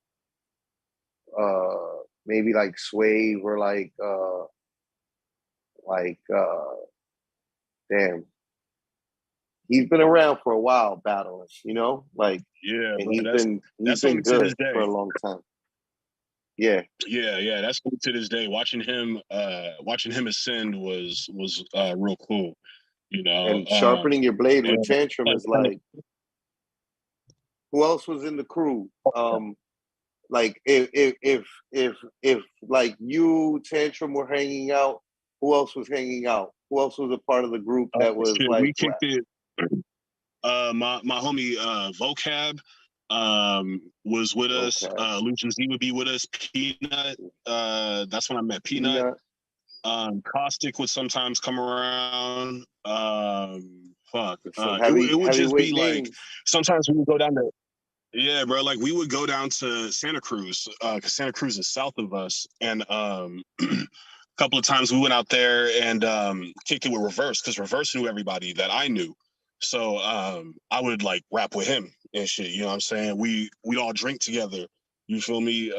maybe like Swave or damn. He's been around for a while battling, you know? Like Yeah, and bro, he's that's only been to this good day. for a long time. Yeah. Yeah, that's only to this day. Watching him ascend was real cool. You know. And sharpening your blade with Tantrum is like, who else was in the crew? Like if like you, Tantrum were hanging out, who else was hanging out? Who else was a part of the group that was like we kicked it? My homie Vocab was with us. Lucian Z would be with us. Peanut, that's when I met Peanut. Caustic would sometimes come around. It would just be like sometimes we would go down to like we would go down to Santa Cruz because Santa Cruz is south of us, and a couple of times we went out there and kicked it with Reverse because Reverse knew everybody that I knew. So I would like rap with him and shit. You know what I'm saying? We all drink together. You feel me?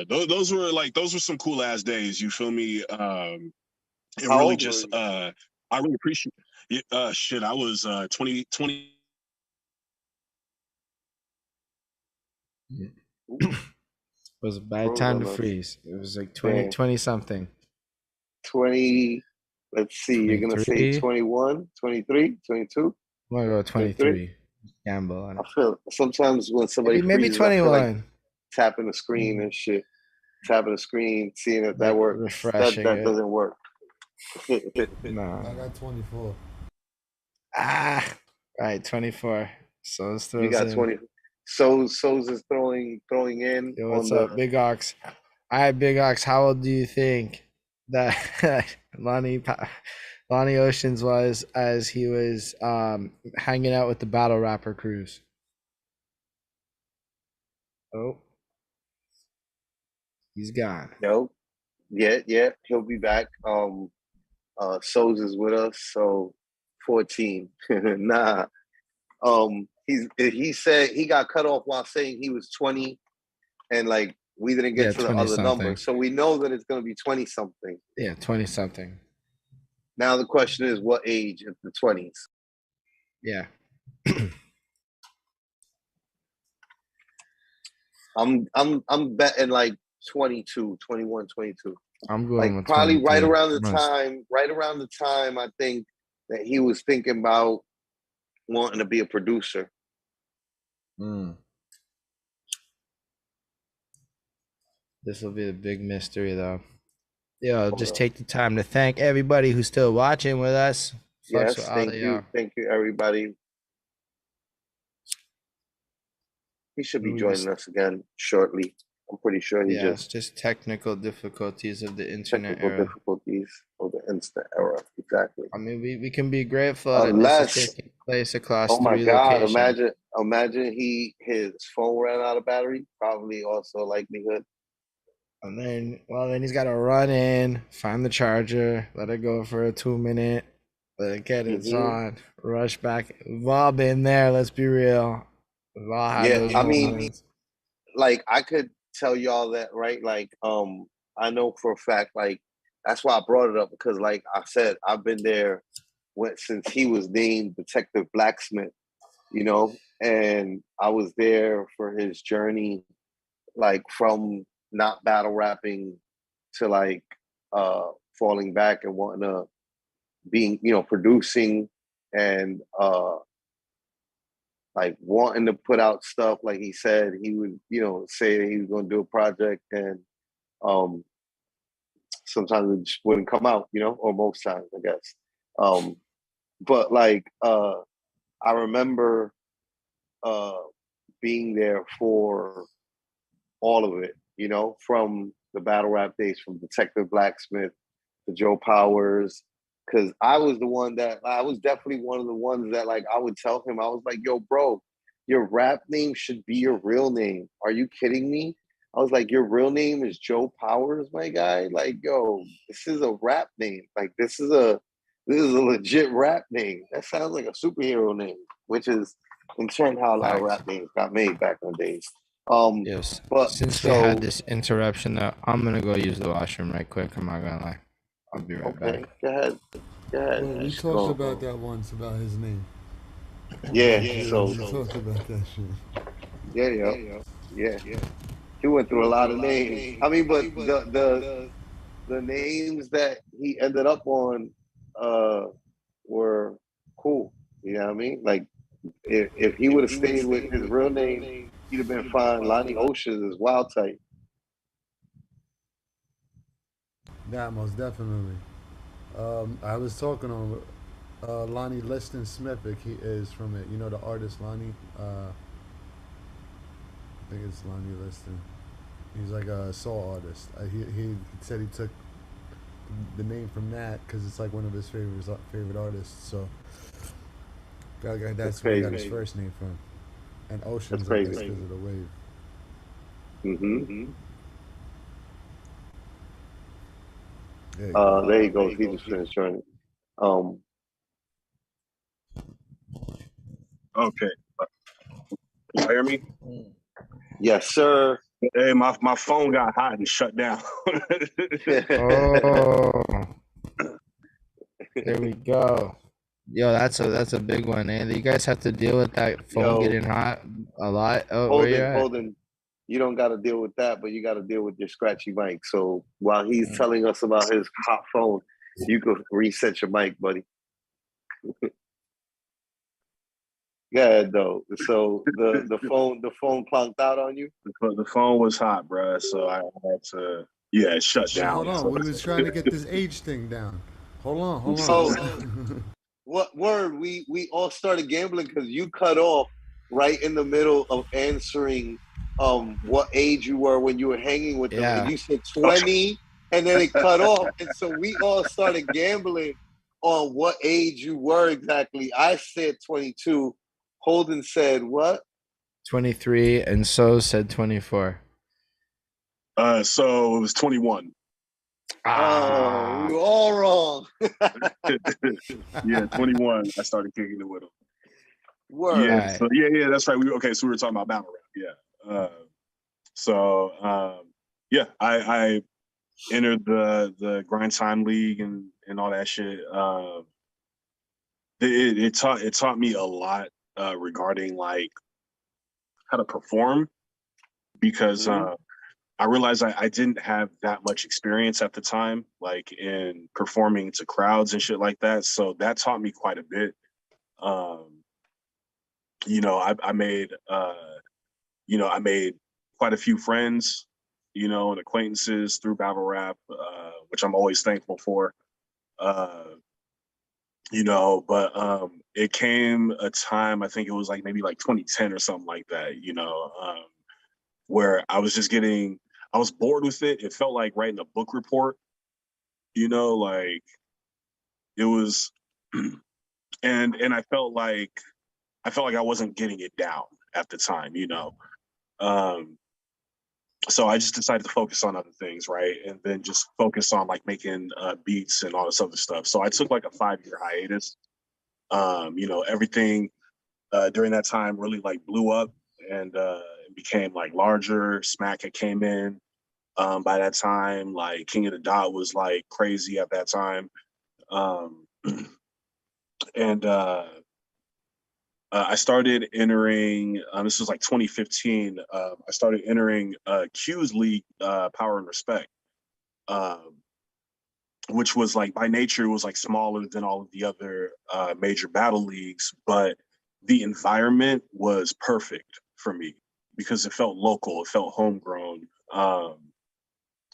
Those were some cool ass days. You feel me? And How really old just were you? I really appreciate it. I was 20. It was a bad time to freeze. It was like 20 something. 20, let's see, you're going to say 21, 23, 22? I'm going to go 23. Gamble on it. I feel sometimes when somebody maybe freezes, 21. I feel like tapping the screen and shit. Tapping the screen, seeing if that works. Refreshing that doesn't work. No. I got 24. Right, 24. So you got 20. So's is throwing in. Yo, what's up, Big Ox? All right, Big Ox, how old do you think that Lonnie Oceans was as he was hanging out with the battle rapper crews? Oh, he's gone. No, yeah, he'll be back. So's is with us, so 14. Nah. He said he got cut off while saying he was 20, and like we didn't get to the other numbers, so we know that it's going to be 20 something. Yeah, 20 something. Now the question is, what age in the 20s? Yeah. I'm betting like 22, 21, 22. I'm going like probably right around the time I think that he was thinking about wanting to be a producer. This will be a big mystery, though. Yo, just take the time to thank everybody who's still watching with us. Yes, thank you, everybody. He should be joining us again shortly. I'm pretty sure it's just technical difficulties of the internet era. Difficulties of the instant era, exactly. I mean, we can be grateful that this is taking place across 3 locations. Imagine his phone ran out of battery. Probably also a likelihood. And then he's got to run in, find the charger, let it go for a 2 minute, let it get it on, rush back. We've all been there. Let's be real. We've all had those moments. Like I could tell y'all that, right? Like, I know for a fact, like that's why I brought it up because, like I said, I've been there since he was named Detective Blacksmith, you know, and I was there for his journey, like from not battle rapping to like falling back and wanting to being, you know, producing and like wanting to put out stuff. Like he said, he would, you know, say that he was going to do a project and sometimes it just wouldn't come out, you know, or most times, I guess. But like, I remember being there for all of it, you know, from the battle rap days, from Detective Blacksmith to Joe Powers, because I was definitely one of the ones that like I would tell him, I was like, yo, bro, your rap name should be your real name. Are you kidding me? I was like, your real name is Joe Powers, my guy? Like, yo, this is a rap name. Like, this is a legit rap name. That sounds like a superhero name, which is in turn how a lot of rap names got made back in the days. Yes. But Since we had this interruption, though, I'm gonna go use the washroom right quick. I'm not gonna lie. I'll be right back. Go ahead. Well, we talked about that once about his name. Yeah. So we talked about that shit. Yeah. He went through a lot of names. I mean, but the names that he ended up on were cool. You know what I mean? Like if he would have stayed with his real name, he'd have been fine. Lonnie Ocean is wild type. That most definitely. I was talking on Lonnie Liston Smith. He is from it. You know the artist Lonnie. I think it's Lonnie Liston. He's like a soul artist. He said he took the name from that because it's like one of his favorite artists. So that's where he got his first name from. And Ocean's because of the wave. There you go. He just finished joining. Okay. Can you hear me? Yes, sir. Hey, my phone got hot and shut down. Oh, there we go. Yo, that's a big one, and you guys have to deal with that phone getting hot a lot. Oh, Holden, you don't got to deal with that, but you got to deal with your scratchy mic. So while he's telling us about his hot phone, you could reset your mic, buddy. Yeah, though. So the phone plunked out on you. The phone was hot, bro. So I had to it shut down. Hold on, we was trying to get this age thing down. Hold on. So what word? We all started gambling because you cut off right in the middle of answering what age you were when you were hanging with them. Yeah. And you said 20, and then it cut off. And so we all started gambling on what age you were exactly. I said 22. Holden said what? 23, and so said 24. So it was 21. Oh, we were all wrong. Yeah, 21. I started kicking it with him. Word. Yeah, Right. so that's right. So we were talking about battle rap. Yeah. I entered the grind time league and all that shit. It taught me a lot regarding like how to perform because I realized I didn't have that much experience at the time, like in performing to crowds and shit like that. So that taught me quite a bit. I made quite a few friends, and acquaintances through battle rap, which I'm always thankful for. But it came a time, I think it was like maybe like 2010 or something like that, where I was bored with it. It felt like writing a book report, like it was, and I felt like I wasn't getting it down at the time, so I just decided to focus on other things, right? And then just focus on like making beats and all this other stuff. So I took like a 5-year hiatus. Everything during that time really like blew up and became like larger. Smack had came in by that time. Like King of the Dot was like crazy at that time. I started entering, this was like 2015, I started entering Q's league, Power and Respect, which was like by nature was like smaller than all of the other major battle leagues, but the environment was perfect for me because it felt local, it felt homegrown,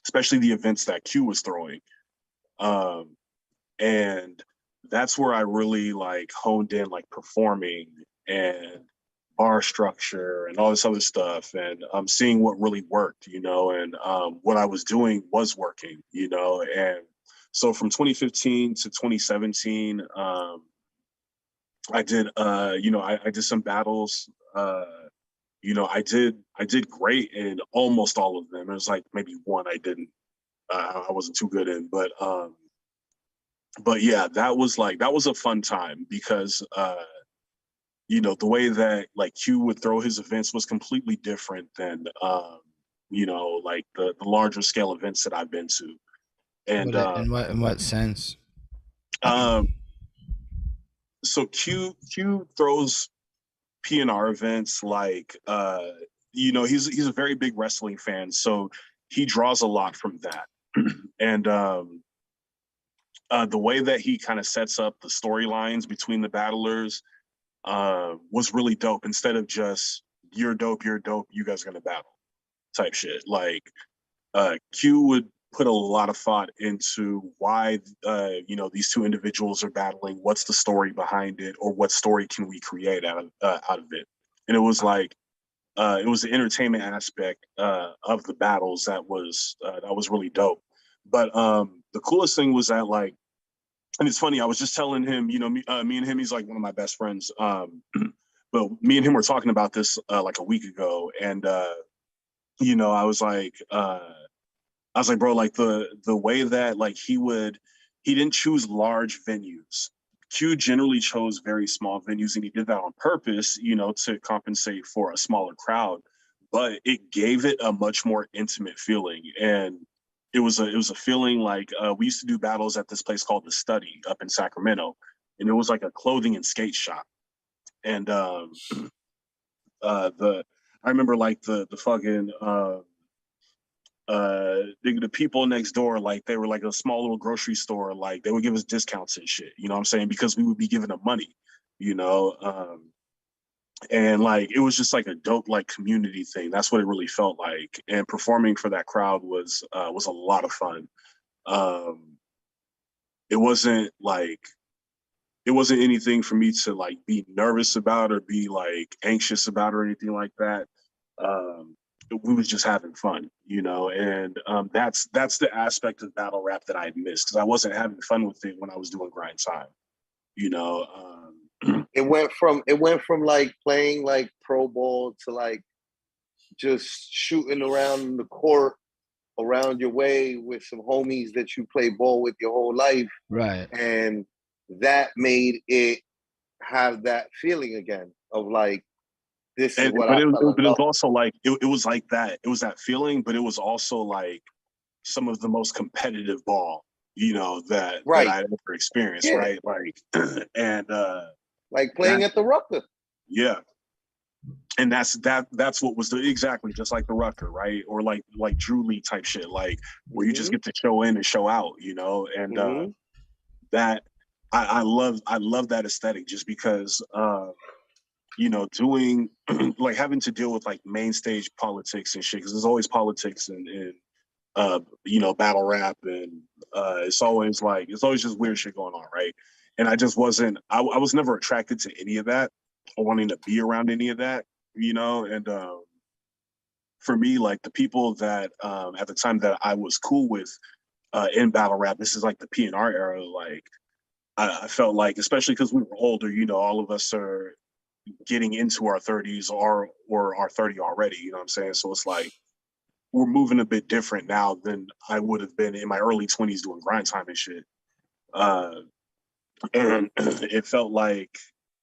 especially the events that Q was throwing. And that's where I really like honed in like performing and bar structure and all this other stuff, and seeing what really worked, and what I was doing was working, and so from 2015 to 2017, I did I did some battles I did great in almost all of them. It was like maybe one I didn't, I wasn't too good in, but yeah, that was a fun time because the way that like Q would throw his events was completely different than like the larger scale events that I've been to. And in what sense? um so Q throws PNR events like he's a very big wrestling fan, so he draws a lot from that. And the way that he kind of sets up the storylines between the battlers was really dope. Instead of just you're dope, you guys are gonna battle type shit. Like Q would put a lot of thought into why these two individuals are battling. What's the story behind it, or what story can we create out of it? And it was like it was the entertainment aspect of the battles that was really dope. But the coolest thing was that like, and it's funny, I was just telling him, me and him, he's like one of my best friends. But me and him were talking about this like a week ago, and I was like, bro, like the way that like he didn't choose large venues. Q generally chose very small venues, and he did that on purpose, to compensate for a smaller crowd. But it gave it a much more intimate feeling, and it was a feeling like we used to do battles at this place called The Study up in Sacramento, and it was like a clothing and skate shop. And I remember like the fucking the people next door, like they were like a small little grocery store, like they would give us discounts and shit, you know what I'm saying, because we would be giving them money, and like it was just like a dope like community thing. That's what it really felt like, and performing for that crowd was a lot of fun. It wasn't anything for me to like be nervous about or be like anxious about or anything like that. We was just having fun, and that's the aspect of battle rap that I missed, because I wasn't having fun with it when I was doing grind time. It went from like playing like pro ball to like just shooting around the court around your way with some homies that you play ball with your whole life, right? And that made it have that feeling again of like, this is what I fell in love. But it was also like it was like that. It was that feeling, but it was also like some of the most competitive ball, that I ever experienced, yeah. Right? Like, and like playing at the Rucker. Yeah, and that's what was exactly just like the Rucker, right? Or like Drew Lee type shit, like where you just get to show in and show out, and that I love that aesthetic, just because doing like having to deal with like main stage politics and shit, because there's always politics in battle rap, and it's always just weird shit going on, right? And I just wasn't, I was never attracted to any of that or wanting to be around any of that, and for me, like the people that at the time that I was cool with in battle rap, this is like the PNR era, like I felt like, especially because we were older, all of us are getting into our 30s or are 30 already, you know what I'm saying? So it's like we're moving a bit different now than I would have been in my early 20s doing grind time and shit. And it felt like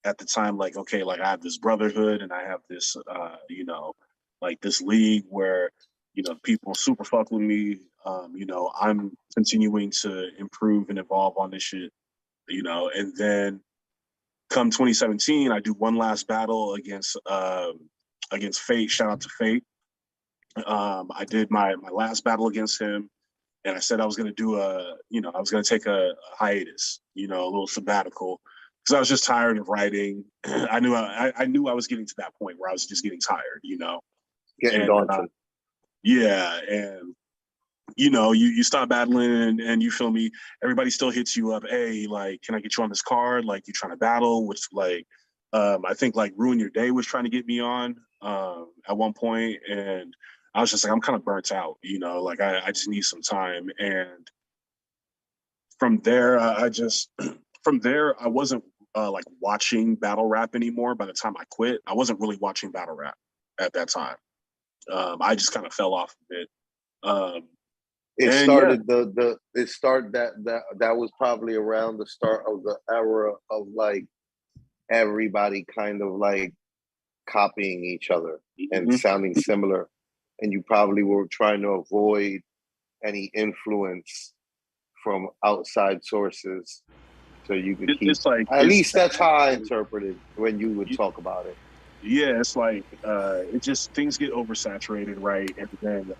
at the time, like, okay, like I have this brotherhood and I have this, like this league where, people super fuck with me. I'm continuing to improve and evolve on this shit, and then come 2017, I do one last battle against Fate. Shout out to Fate. I did my last battle against him, and I said I was going to I was going to take a hiatus, a little sabbatical, because I was just tired of writing. I knew I was getting to that point where I was just getting tired, Getting daunting. Yeah, and you stop battling and you feel me, everybody still hits you up, hey, like, can I get you on this card? Like, you trying to battle? Which like, I think like Ruin Your Day was trying to get me on at one point, and I was just like, I'm kind of burnt out, like I just need some time. And from there, I wasn't like watching battle rap anymore. By the time I quit, I wasn't really watching battle rap. at that time. I just kind of fell off of it. It started that was probably around the start of the era of like everybody kind of like copying each other and sounding similar, and you probably were trying to avoid any influence from outside sources so you could keep it's like, at least that's how I interpreted when you would talk about it. Yeah, it's like it just, things get oversaturated, right? And then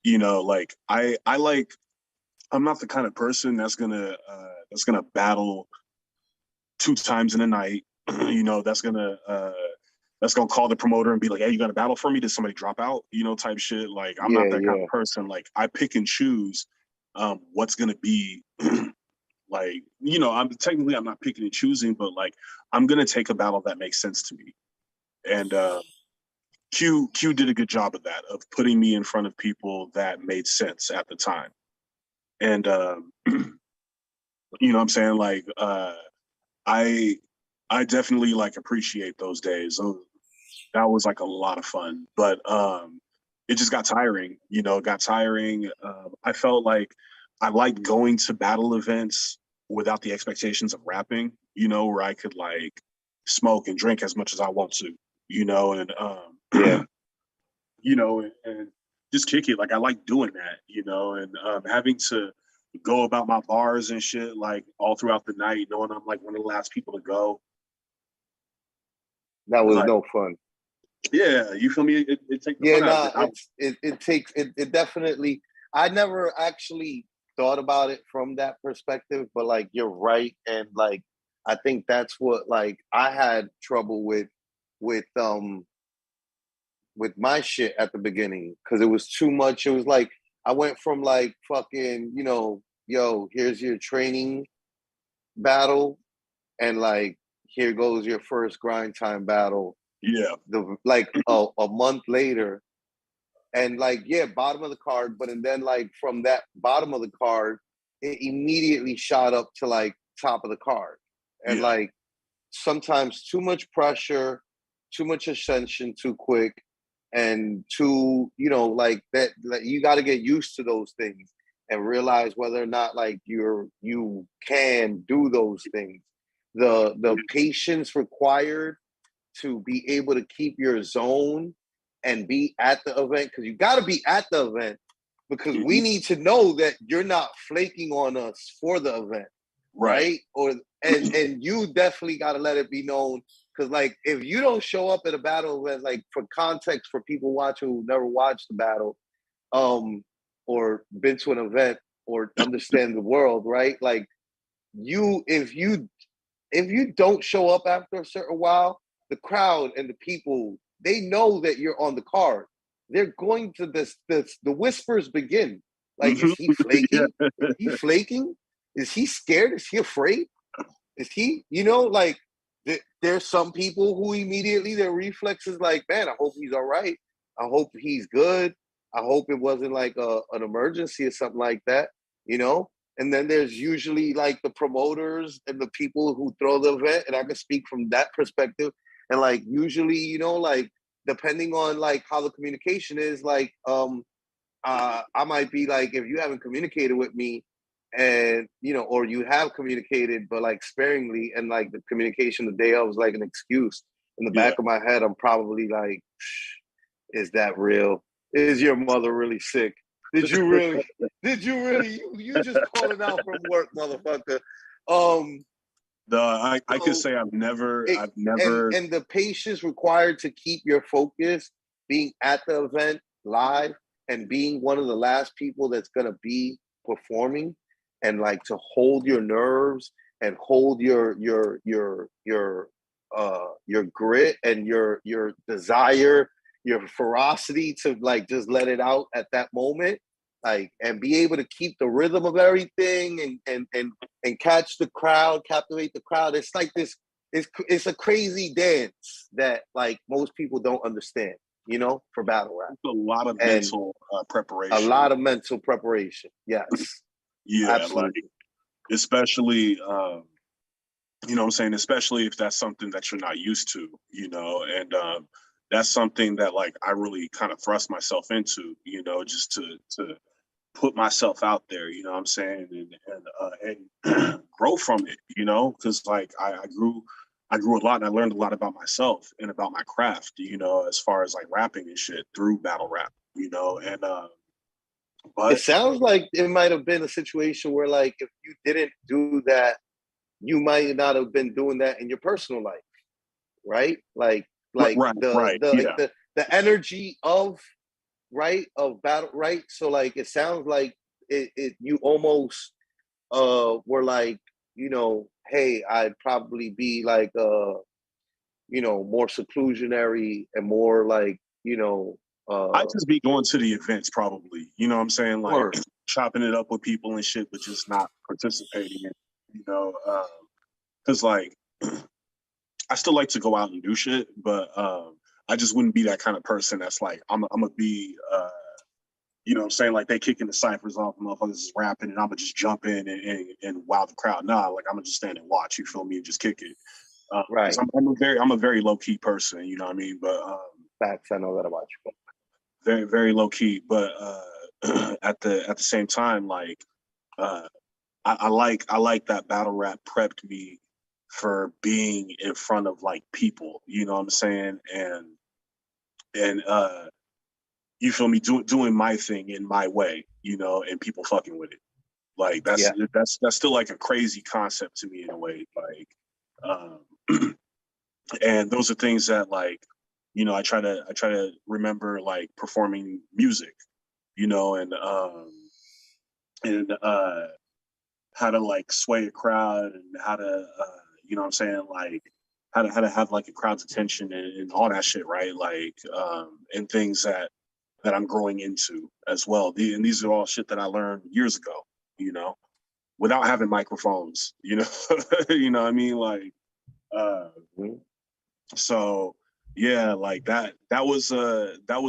you know, like I like, I'm not the kind of person that's gonna battle 2 times in a night. You know, that's gonna call the promoter and be like, hey, you got to battle for me? Did somebody drop out? You know, type shit. Like, I'm not that kind of person. Like, I pick and choose what's gonna be like, you know, I'm not picking and choosing, but like, I'm gonna take a battle that makes sense to me. And Q did a good job of that, of putting me in front of people that made sense at the time. And you know what I'm saying? Like, I definitely like appreciate those days. So that was like a lot of fun, but it just got tiring. You know, it got tiring. I felt like I liked going to battle events without the expectations of rapping. You know, where I could like smoke and drink as much as I want to. You know, and you know, and just kick it. Like, I like doing that. You know, and having to go about my bars and shit like all throughout the night, knowing I'm like one of the last people to go. That was like, no fun. Yeah, you feel me? It takes the fun out of it. It definitely. I never actually thought about it from that perspective, but like, you're right, and like, I think that's what like I had trouble with my shit at the beginning, because it was too much. It was like I went from like fucking, you know, yo, here's your training battle, and like, here goes your first grind time battle. Yeah. A month later, and like, yeah, bottom of the card, but and then like from that bottom of the card, it immediately shot up to like top of the card, and like sometimes too much pressure, too much ascension too quick, and too, you know, like that, like, you got to get used to those things and realize whether or not like you can do those things. The patience required to be able to keep your zone and be at the event, because you got to be at the event, because we need to know that you're not flaking on us for the event, right? Or and you definitely got to let it be known, because like, if you don't show up at a battle event, like, for context for people watching who never watched the battle, or been to an event or understand the world, right? Like, if you don't show up after a certain while, the crowd and the people, they know that you're on the card. They're going to the whispers begin. Like, is he flaking? Is he flaking? Is he scared? Is he afraid? Is he, you know, like, there's some people who immediately their reflex is like, man, I hope he's all right. I hope he's good. I hope it wasn't like an emergency or something like that, you know? And then there's usually like the promoters and the people who throw the event, and I can speak from that perspective. And like, usually, you know, like, depending on like how the communication is, like, I might be like, if you haven't communicated with me, and you know, or you have communicated but like sparingly, and like the communication the day of was like an excuse, in the back of my head I'm probably like, is that real? Is your mother really sick? Did you really you just calling out from work, motherfucker? I could say I've never and the patience required to keep your focus, being at the event live and being one of the last people that's gonna be performing, and like to hold your nerves and hold your grit and your desire, your ferocity to like just let it out at that moment, like, and be able to keep the rhythm of everything, and catch the crowd, captivate the crowd. It's like this. It's a crazy dance that like most people don't understand, you know, for battle rap. It's a lot of mental preparation. A lot of mental preparation. Yes. Yeah, absolutely. Like, especially You know what I'm saying? Especially if that's something that you're not used to, you know, and that's something that like I really kind of thrust myself into, you know, just to put myself out there, you know what I'm saying, and grow from it, you know, because like I grew a lot and I learned a lot about myself and about my craft, you know, as far as like rapping and shit through battle rap, you know, and It but sounds like it might have been a situation where, like, if you didn't do that, you might not have been doing that in your personal life, right? Like right, the like yeah. the energy of of battle, right? So like it sounds like it you almost were like, hey, I'd probably be like more seclusionary and more like, I just be going to the events probably, you know what I'm saying, like or chopping it up with people and shit, but just not participating in, you know, because like I still like to go out and do shit, but I just wouldn't be that kind of person that's like I'm gonna be you know what I'm saying, like they kicking the ciphers off, motherfuckers is rapping and I'm gonna just jump in and wow the crowd. Nah, like I'm gonna just stand and watch, you feel me, and just kick it. Because right. I'm a very low key person, you know what I mean? But Facts, I know that about you. very, very low key. But at the same time, like uh I like that battle rap prepped me for being in front of like people, you know what I'm saying? And you feel me, doing my thing in my way, you know, and people fucking with it. Like Yeah. that's still like a crazy concept to me in a way. Like and those are things that like, you know, I try to remember like performing music, you know, and how to like sway a crowd and how to you know what I'm saying, like how to have like a crowd's attention and all that shit, right? Like and things that I'm growing into as well. And these are all shit that I learned years ago, you know, without having microphones, you know. You know what I mean? Like so yeah, like that was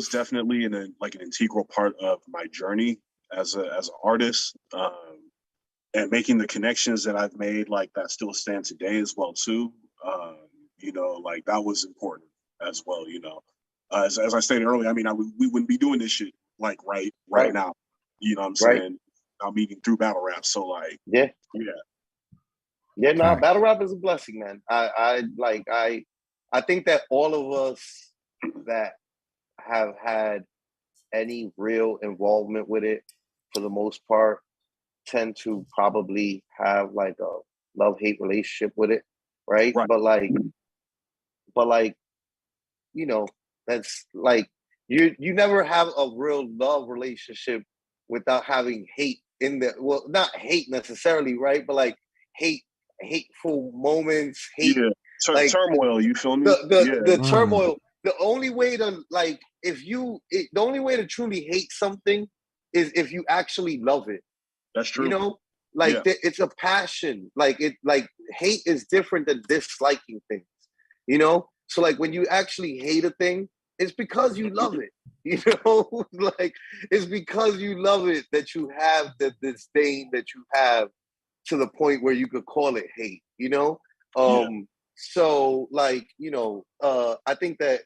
definitely like an integral part of my journey as an artist. And making the connections that I've made, like that still stand today as well too. You know, like that was important as well. You know, as I stated earlier, I mean, we wouldn't be doing this shit like right Right. now. You know what I'm Right. saying? I'm meeting through battle rap, so like, Yeah. yeah, Yeah, no, Facts. battle rap is a blessing, man. I think that all of us that have had any real involvement with it, for the most part, tend to probably have like a love-hate relationship with it, right? right, But like, you know, that's like you never have a real love relationship without having hate in there. Well, not hate necessarily, right? But like hate, hateful moments, hate, yeah. like Turmoil, you feel me? the Yeah, Mm. turmoil. The only way to like the only way to truly hate something is if you actually love it. that's You true. know, like Yeah, it's a passion. Like hate is different than disliking things. You know, so like when you actually hate a thing, it's because you love it. You know, like it's because you love it that you have the disdain that you have to the point where you could call it hate. You know, yeah, so like I think that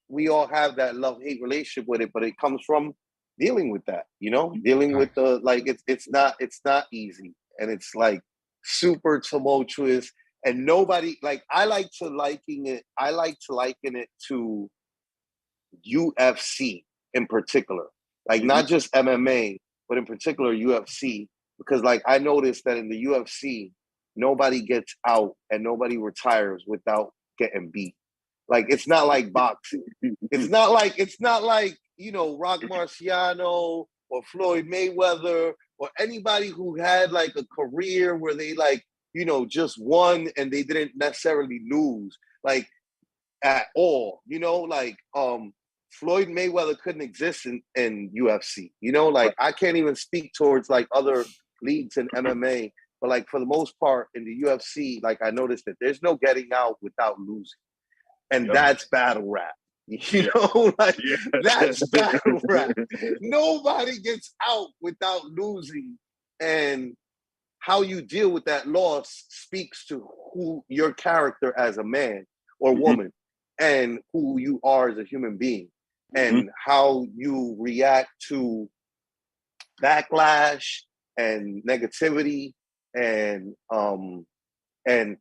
we all have that love hate relationship with it, but it comes from dealing with that. Dealing with Facts. the like it's not easy, and it's like super tumultuous, and nobody like I like to liken it to UFC in particular, like hmm, not just MMA, but in particular UFC, because like I noticed that in the UFC, nobody gets out and nobody retires without getting beat. Like it's not like boxing. It's not like Rock Marciano or Floyd Mayweather or anybody who had like a career where they like just won and they didn't necessarily lose like at all. Like Floyd Mayweather couldn't exist in UFC. right, Like I can't even speak towards like other leagues in MMA, but like for the most part in the UFC, like I noticed that there's no getting out without losing, and yep, that's battle rap. yeah, Like yeah, that's battle rap. Nobody gets out without losing, and how you deal with that loss speaks to who your character as a man or woman and who you are as a human being and how you react to backlash and negativity and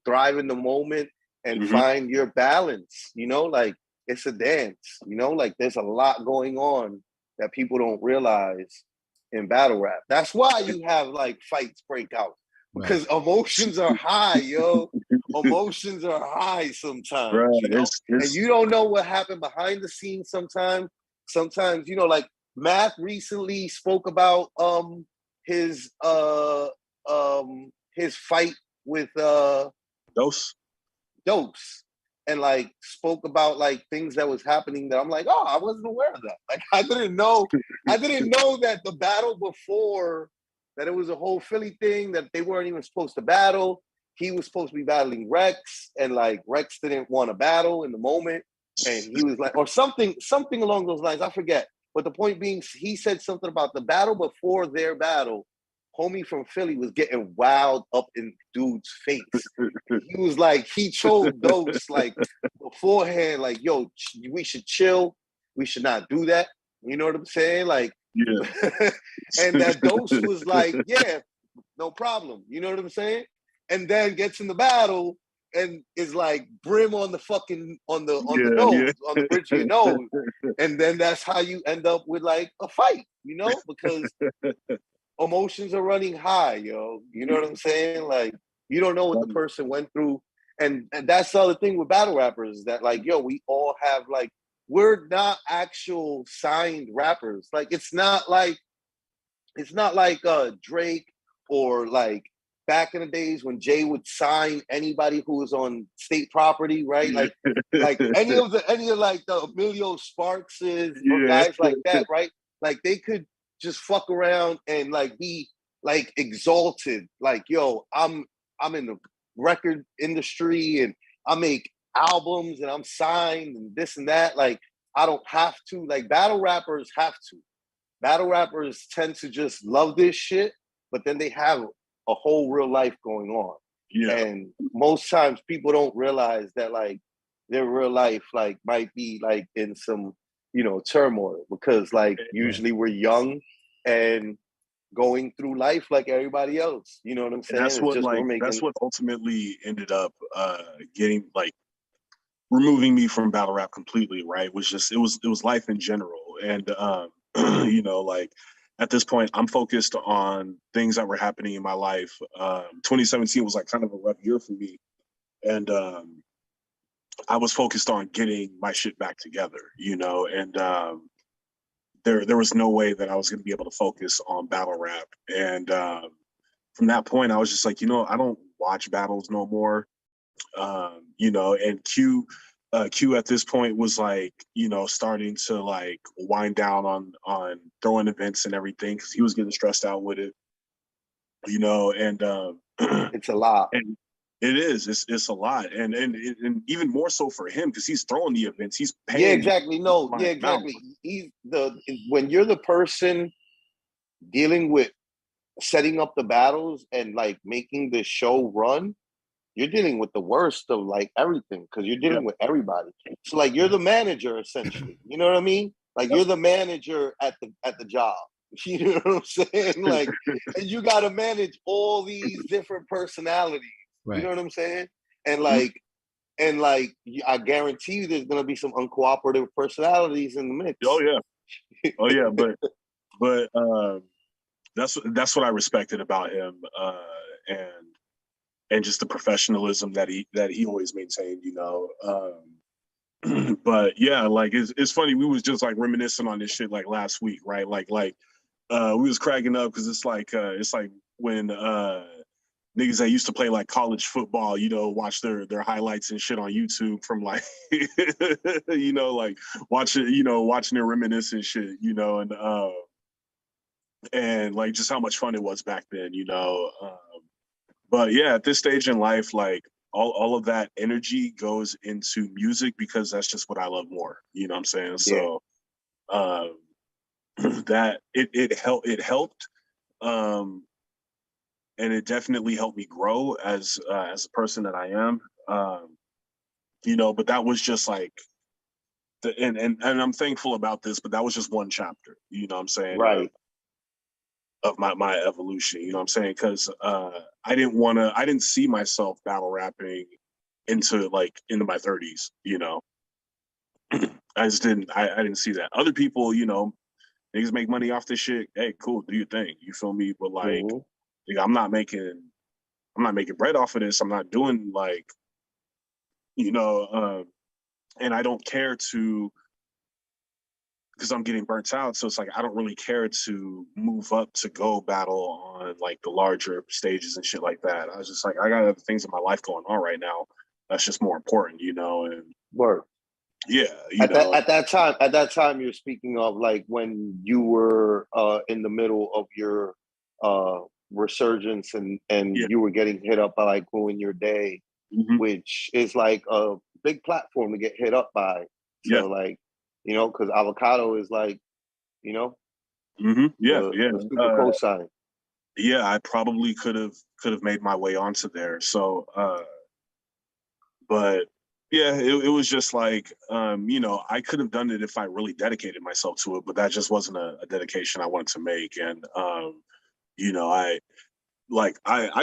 thrive in the moment and find your balance, you know, like it's a dance, you know, like there's a lot going on that people don't realize in battle rap. That's why you have like fights break out because emotions are high, yo. Emotions are high sometimes, Right. you know, and you don't know what happened behind the scenes sometimes. Sometimes, you know, like Math recently spoke about his fight with Dose and like spoke about like things that was happening that I'm like, oh, I wasn't aware of that. Like I didn't know that the battle before that it was a whole Philly thing that they weren't even supposed to battle. He was supposed to be battling Rex, and like Rex didn't want to battle in the moment, and he was like, or something along those lines. I forget. But the point being, he said something about the battle before their battle. Homie from Philly was getting wild up in dude's face. He was like, he told Dose like beforehand, like, yo, we should chill. We should not do that. You know what I'm saying? Like, and that Dose was like, yeah, no problem. You know what I'm saying? And then gets in the battle and is like brim on the fucking on the nose, on the bridge of your nose. And then that's how you end up with like a fight, you know, because emotions are running high, yo. You know what I'm saying? Like you don't know what the person went through. And that's the other thing with battle rappers that like, yo, we all have like, we're not actual signed rappers. Like it's not like Drake or like back in the days when Jay would sign anybody who was on state property, right? Like any of like the Emilio Sparkses or guys like that, right? Like they could just fuck around and like be like exalted, like, yo, I'm in the record industry and I make albums and I'm signed and this and that. Like I don't have to. Like battle rappers have to. Battle rappers tend to just love this shit, but then they have a whole real life going on. Yeah. And most times people don't realize that like their real life like might be like in some, you know, turmoil because like usually we're young and going through life like everybody else. You know what I'm saying? And that's what ultimately ended up getting like removing me from battle rap completely, right? Was just it was life in general. And you know, like at this point, I'm focused on things that were happening in my life. 2017 was like kind of a rough year for me. And I was focused on getting my shit back together, you know, and there was no way that I was going to be able to focus on battle rap. And from that point, I was just like, you know, I don't watch battles no more. You know, and Q at this point was like, you know, starting to like wind down on throwing events and everything because he was getting stressed out with it, you know, and it's a lot. And it is. It's a lot, and even more so for him because he's throwing the events. He's paying. Yeah, exactly. No, yeah, exactly. When you're the person dealing with setting up the battles and like making the show run, you're dealing with the worst of like everything because you're dealing with everybody. So like you're the manager essentially. You know what I mean? Like you're the manager at the job. You know what I'm saying? Like, and you got to manage all these different personalities. Right. You know what I'm saying? And like, I guarantee you, there's gonna be some uncooperative personalities in the mix. Oh yeah, but that's what I respected about him, and just the professionalism that he always maintained, you know. But yeah, like it's funny. We was just like reminiscing on this shit like last week, right? Like we was cracking up because it's like when niggas that used to play like college football, you know, watch their highlights and shit on YouTube from like, you know, like watching their reminisce and shit, you know, and like just how much fun it was back then, you know. But yeah, at this stage in life, like all of that energy goes into music because that's just what I love more. You know what I'm saying? So that it helped and it definitely helped me grow as a person that I am. You know, but that was just like and I'm thankful about this, but that was just one chapter, you know what I'm saying? Right. Of my evolution, you know what I'm saying? Because I didn't see myself battle rapping into my 30s, you know. I didn't see that. Other people, you know, niggas make money off this shit. Hey, cool, do your thing. You feel me? But like, I'm not making bread off of this. I'm not doing like, you know, and I don't care to, because I'm getting burnt out. So it's like I don't really care to move up to go battle on like the larger stages and shit like that. I was just like, I got other things in my life going on right now. That's just more important, you know. And Word. Yeah, at that time, you're speaking of like when you were in the middle of your resurgence and you were getting hit up by like Who in Your Day, which is like a big platform to get hit up by. So like, you know, because Avocado is like, you know, the super cosign. Yeah, I probably could have made my way onto there. So, but yeah, it was just like, you know, I could have done it if I really dedicated myself to it, but that just wasn't a dedication I wanted to make. And, you know, I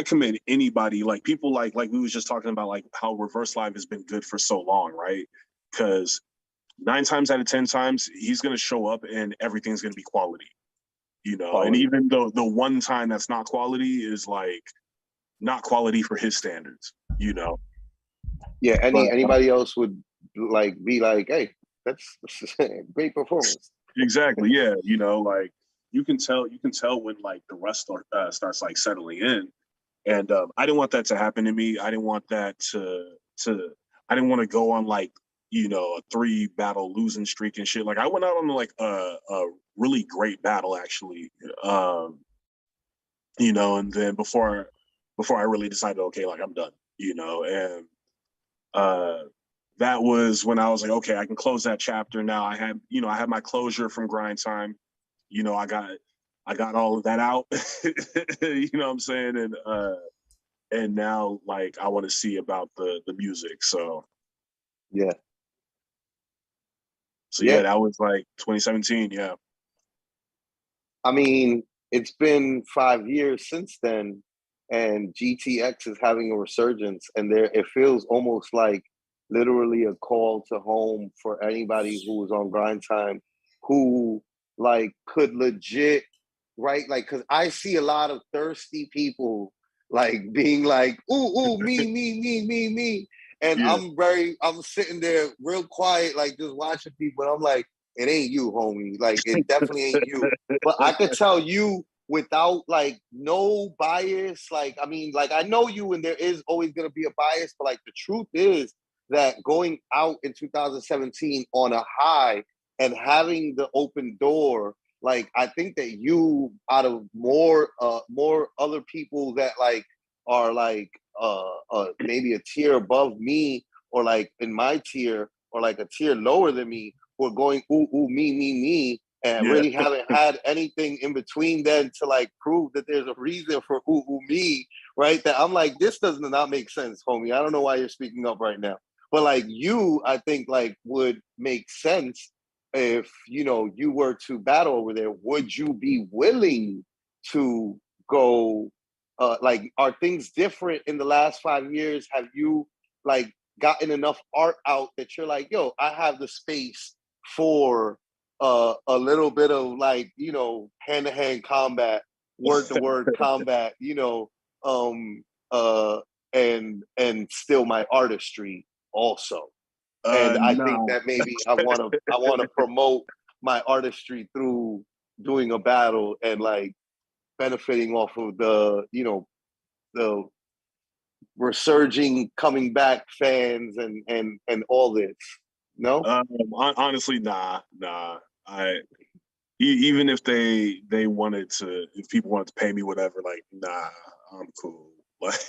commend anybody, like people like we was just talking about, like how Reverse Live has been good for so long, right? Because 9 times out of 10 times, he's going to show up and everything's going to be quality, you know? Quality. And even though the one time that's not quality is like not quality for his standards, you know? Yeah, anybody else would like be like, hey, that's great performance. Exactly. Yeah. You know, like you can tell when like the rust starts like settling in. And I didn't want that to happen to me. I didn't want that I didn't want to go on like, you know, a 3 battle losing streak and shit. Like I went out on like a really great battle actually. You know, and then before I really decided, okay, like I'm done, you know, and that was when I was like, okay, I can close that chapter now. I had my closure from Grind Time. You know, I got all of that out. You know what I'm saying? And now like I want to see about the music. So yeah, that was like 2017. Yeah. I mean, it's been 5 years since then, and GTX is having a resurgence, and it feels almost like literally a call to home for anybody who was on Grind Time, who like could legit, right? Like, because I see a lot of thirsty people like being like, ooh, me. And Yeah. I'm sitting there real quiet, like just watching people. And I'm like, it ain't you, homie. Like, it definitely ain't you. But I could tell you without like no bias. Like, I mean, like I know you and there is always going to be a bias, but like the truth is that going out in 2017 on a high and having the open door, like I think that you, out of more other people that like are like maybe a tier above me or like in my tier or like a tier lower than me, who are going ooh me and really haven't had anything in between then to like prove that there's a reason for ooh me, right? That I'm like, this does not make sense, homie. I don't know why you're speaking up right now. But like you, I think like would make sense if, you know, you were to battle over there. Would you be willing to go, like, are things different in the last 5 years? Have you like gotten enough art out that you're like, yo, I have the space for a little bit of like, you know, hand-to-hand combat, word-to-word combat, you know, and still my artistry also. And I think that maybe I want to promote my artistry through doing a battle and like benefiting off of the, you know, the resurging, coming back fans and all this. No, honestly, nah. Even if they wanted to, if people wanted to pay me whatever, like, nah, I'm cool. Like,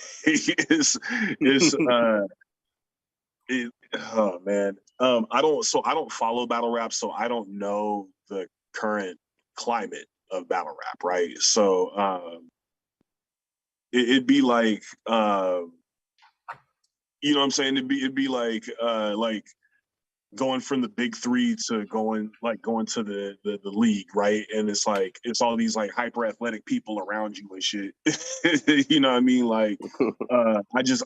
oh man. I don't follow battle rap, so I don't know the current climate of battle rap, right? So it'd be like you know what I'm saying? It'd be like going from the big three to going to the league, right? And it's like it's all these like hyper athletic people around you and shit. You know what I mean? Like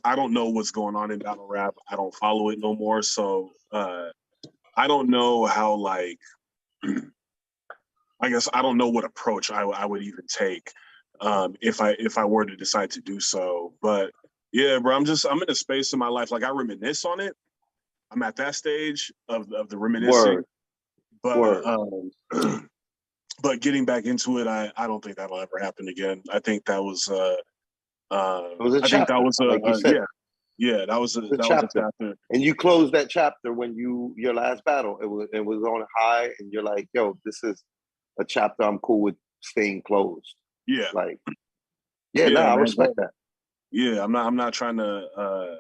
I don't know what's going on in battle rap. I don't follow it no more. So I don't know how like I guess I don't know what approach I would even take if I were to decide to do so. But yeah, bro, I'm in a space in my life like I reminisce on it. I'm at that stage of the reminiscing. But but getting back into it, I don't think that'll ever happen again. I think that was it was a chapter, like you said. Yeah, that was a chapter. And you closed that chapter when your last battle. It was on high, and you're like, yo, this is a chapter I'm cool with staying closed. Yeah. Like, I respect that. Yeah, I'm not trying to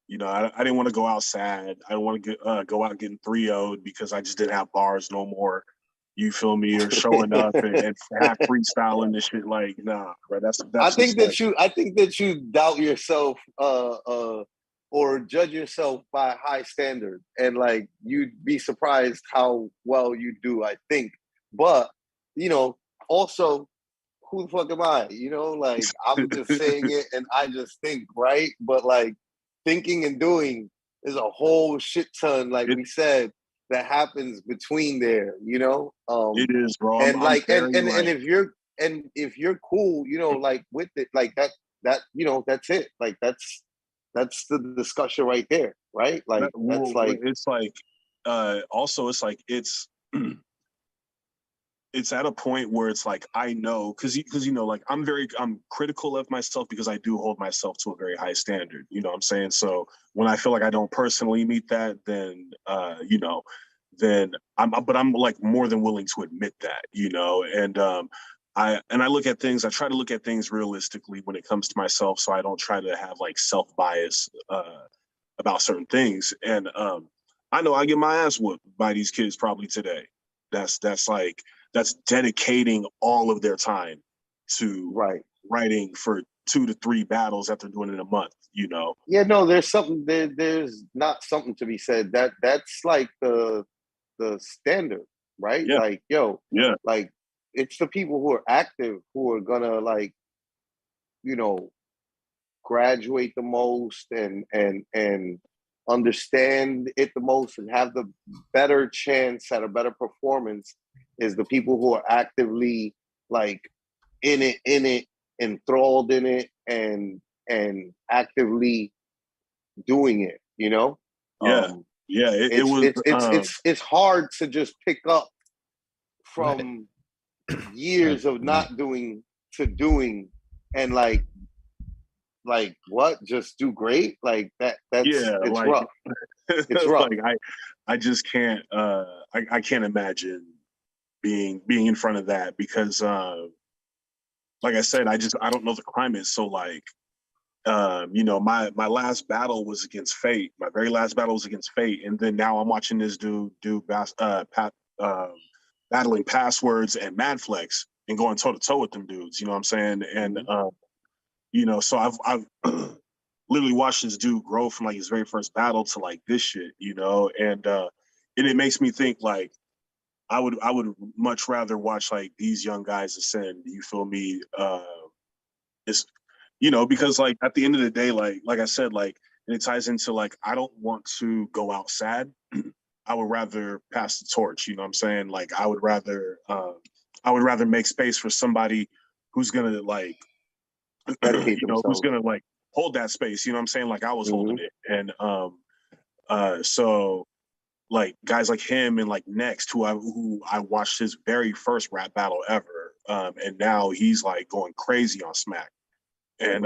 you know, I didn't want to go out sad. I didn't want to go out getting 3-0'd because I just didn't have bars no more. You feel me? Or showing up and half freestyling this shit. Like, nah, bro. That's I think that you doubt yourself or judge yourself by a high standard, and like you'd be surprised how well you do, I think. But, you know, also, who the fuck am I? You know, like I'm just saying it and I just think, right? But like thinking and doing is a whole shit ton, like we said, that happens between there, you know? It is, bro. And if you're cool, you know, like with it, like that, you know, that's it. Like that's the discussion right there, right? Like that's like it's like also it's like it's at a point where it's like I know because you know like I'm critical of myself because I do hold myself to a very high standard. You know what I'm saying? So when I feel like I don't personally meet that, then you know, then I'm like more than willing to admit that. You know, and I look at things. I try to look at things realistically when it comes to myself, so I don't try to have like self bias about certain things. And I know I get my ass whooped by these kids probably today. That's dedicating all of their time to writing for 2 to 3 battles that they're doing in a month, you know? Yeah, no, there's not something to be said. That's like the standard, right? Yeah. Like, yo, like it's the people who are active who are gonna like, you know, graduate the most and understand it the most and have the better chance at a better performance is the people who are actively like in it, enthralled in it, and actively doing it, you know? It's hard to just pick up from years of not doing to doing and like what, just do great, like it's like, rough. It's rough. Like I just can't I can't imagine being in front of that because like I said, I don't know the climate. So like you know, my last battle was against Fate. My very last battle was against Fate, and then now I'm watching this dude battling Passwords and Madflex and going toe to toe with them dudes. You know what I'm saying? And you know, so I've literally watched this dude grow from like his very first battle to like this shit. You know, and it makes me think like I would much rather watch like these young guys ascend. You feel me? It's, you know, because like at the end of the day, like I said, like, and it ties into like I don't want to go out sad. I would rather pass the torch. You know what I'm saying? Like I would rather make space for somebody who's gonna like dedicate you know, who's gonna like hold that space. You know what I'm saying? Like I was holding it, and so like guys like him and like Next, who I watched his very first rap battle ever, and now he's like going crazy on Smack. And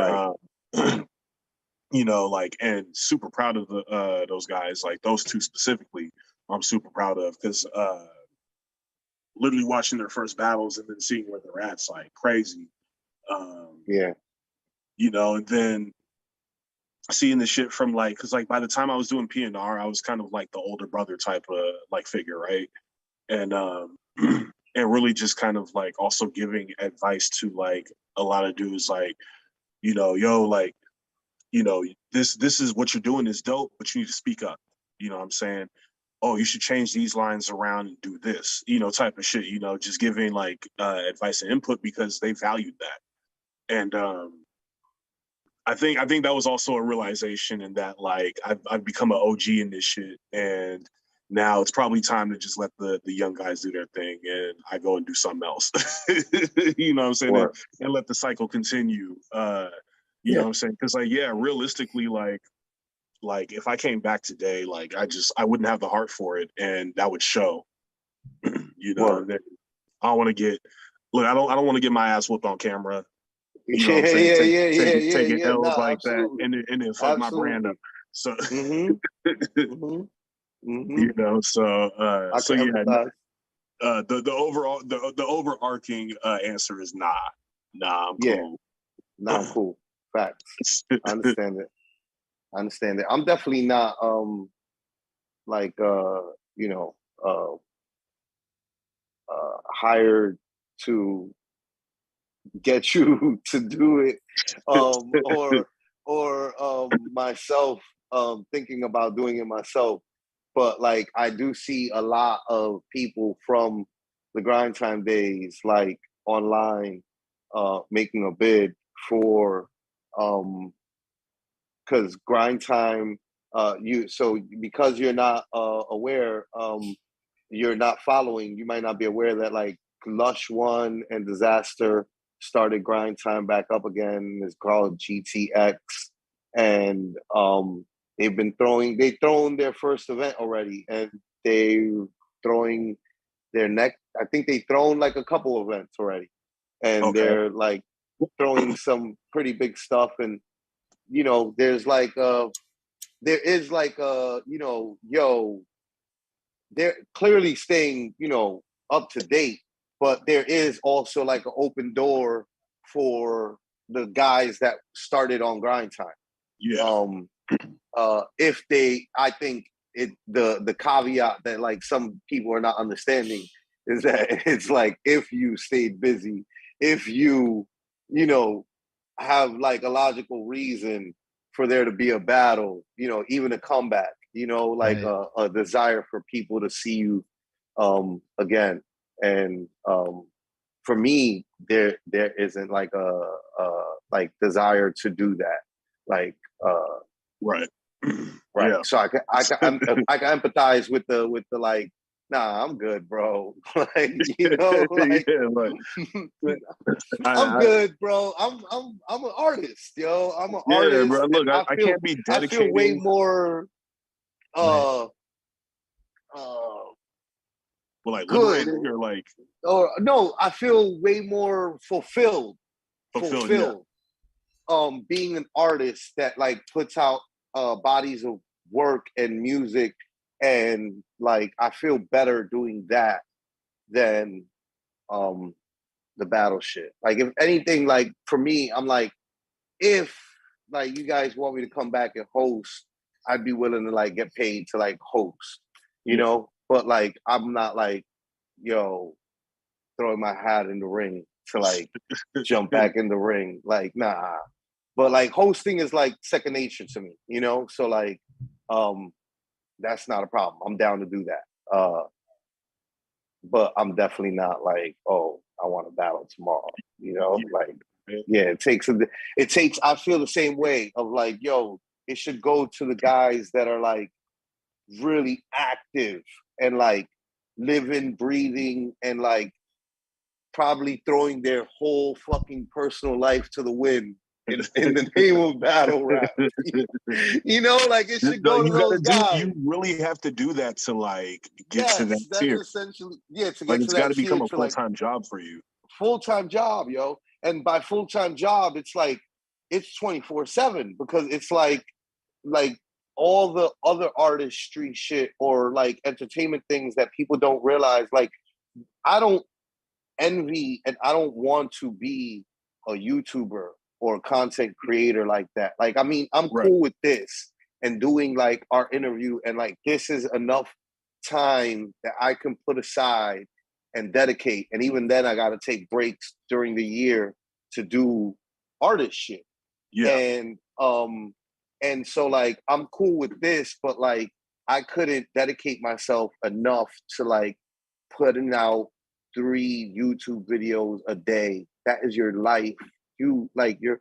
you know, like, and super proud of those guys, like those two specifically. I'm super proud of because literally watching their first battles and then seeing where they're at's like crazy. You know, and then seeing the shit from like, because like by the time I was doing PNR, I was kind of like the older brother type of like figure, right? And and really just kind of like also giving advice to like a lot of dudes like yo, like, this is what you're doing is dope, but you need to speak up. You know what I'm saying? Oh, you should change these lines around and do this, type of shit, just giving like advice and input because they valued that. And I think that was also a realization in that like I've become an OG in this shit, and now it's probably time to just let the young guys do their thing, and I go and do something else. You know what I'm saying? And let the cycle continue. You know what I'm saying? Because like, yeah, realistically, like if I came back today, like I wouldn't have the heart for it, and that would show. That I don't want to get I don't want to get my ass whooped on camera. You know what I'm saying? Taking L's like absolutely. that, and then fuck my brand up. So Mm-hmm. Mm-hmm. so empathize. The overall the overarching answer is nah. I'm cool. Nah, I'm cool. Facts. I understand it. I'm definitely not hired to get you to do it, or myself thinking about doing it myself. But like I do see a lot of people from the grind time days, like online, making a bid for because grind time because you're not aware, you're not following, you might not be aware that like Lush One and Disaster started grind time back up again. It's called GTX, and they've thrown their first event already, and they're throwing their next. I think they've thrown like a couple events already, and they're like throwing some pretty big stuff. And there's like there is like they're clearly staying up to date, but there is also like an open door for the guys that started on grind time. If they, I think the caveat that like some people are not understanding is that it's like if you stayed busy, if you have like a logical reason for there to be a battle, even a comeback, like right. a desire for people to see you again. And for me, there isn't like a like desire to do that. Like right. Right. Yeah. So I can empathize with the like, nah, I'm good, bro. Like, like, I'm good, bro. I'm an artist, yo. I'm an artist. Bro. Look, I can't be dedicated. I feel way more like good or like no, I feel way more fulfilled. Yeah. Being an artist that like puts out bodies of work and music, and like I feel better doing that than the battle shit. Like if anything, like for me, I'm like, if like you guys want me to come back and host, I'd be willing to like get paid to like host, you know. But like I'm not like, throwing my hat in the ring to like jump back in the ring. Like, nah. But like hosting is like second nature to me, So like that's not a problem. I'm down to do that. But I'm definitely not like, oh, I want to battle tomorrow, Like, yeah, it takes I feel the same way of like, it should go to the guys that are like really active and like living, breathing, and like probably throwing their whole fucking personal life to the wind in the name of battle rap. Like it should go to those guys. You really have to do that to like get to that tier. That's essentially, to get like to it's that got to become a full-time like, job for you. Full-time job, yo. And by full-time job, it's like it's 24/7 because it's like all the other artistry shit or like entertainment things that people don't realize. Like I don't envy and I don't want to be a YouTuber or a content creator like that. Like, I mean, I'm cool with this and doing like our interview, and like this is enough time that I can put aside and dedicate. And even then I gotta take breaks during the year to do artist shit. And so like I'm cool with this, but like I couldn't dedicate myself enough to like putting out 3 YouTube videos a day. That is your life. You like your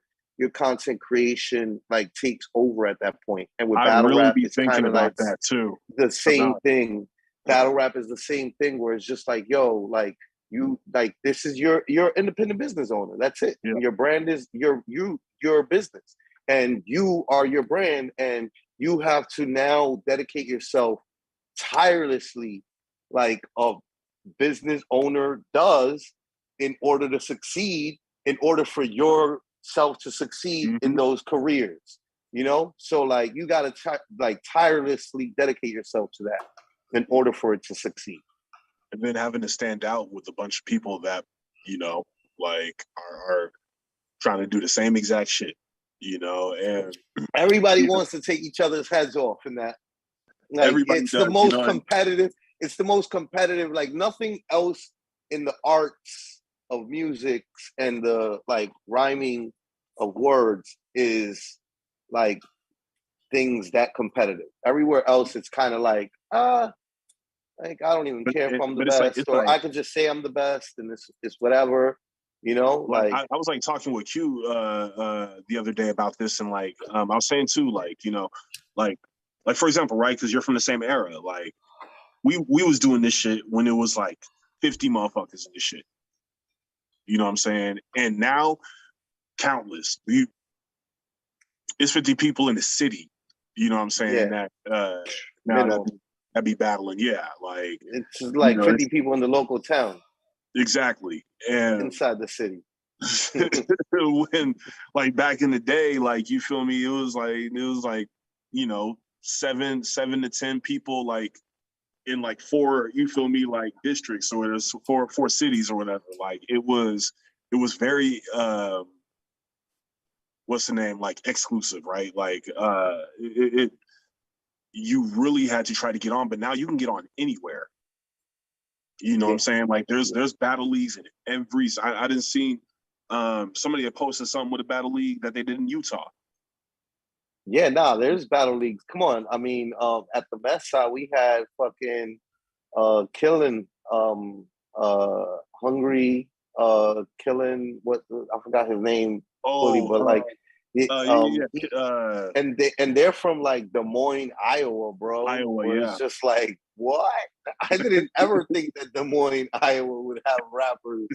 content creation like takes over at that point. And with battle really rap, be it's thinking kind of about like that too. the same thing. Battle rap is the same thing where it's just like, yo, like you like this is your independent business owner. That's it. Yeah. Your brand is your business, and you are your brand, and you have to now dedicate yourself tirelessly, like a business owner does, in order to succeed, in order for yourself to succeed in those careers. You know, so like you gotta like tirelessly dedicate yourself to that in order for it to succeed. And then having to stand out with a bunch of people that, you know, like are trying to do the same exact shit, you know, and everybody wants to take each other's heads off in that. Like everybody it's does, the most competitive. It's the most competitive. Like nothing else in the arts of music and the like rhyming of words is like things that competitive. Everywhere else, it's kind of like like I don't even care if I'm the best, or I could just say I'm the best, and it's whatever, you know. Like I was like talking with Q the other day about this, and like I was saying too, like you know, like for example, right? Because you're from the same era. Like we was doing this shit when it was like 50 motherfuckers in this shit. You know what I'm saying? And now, countless. It's 50 people in the city. You know what I'm saying? Yeah. That now that be battling. Yeah, like it's like 50 people in the local town. Exactly. And inside the city. When like back in the day, like you feel me, it was like, you know, 7 to 10 people like in like 4, you feel me, like districts, or there's 4 cities or whatever. Like it was very what's the name, like exclusive, right? Like you really had to try to get on, but now you can get on anywhere. You know what I'm saying? Like there's battle leagues in every. I didn't see somebody had posted something with a battle league that they did in Utah. Yeah, there's battle leagues. Come on, I mean, at the West Side we had fucking killing hungry killing what I forgot his name fully, but like and they're from like Des Moines, Iowa, bro. Iowa, yeah. It's just like what? I didn't ever think that Des Moines, Iowa would have rappers.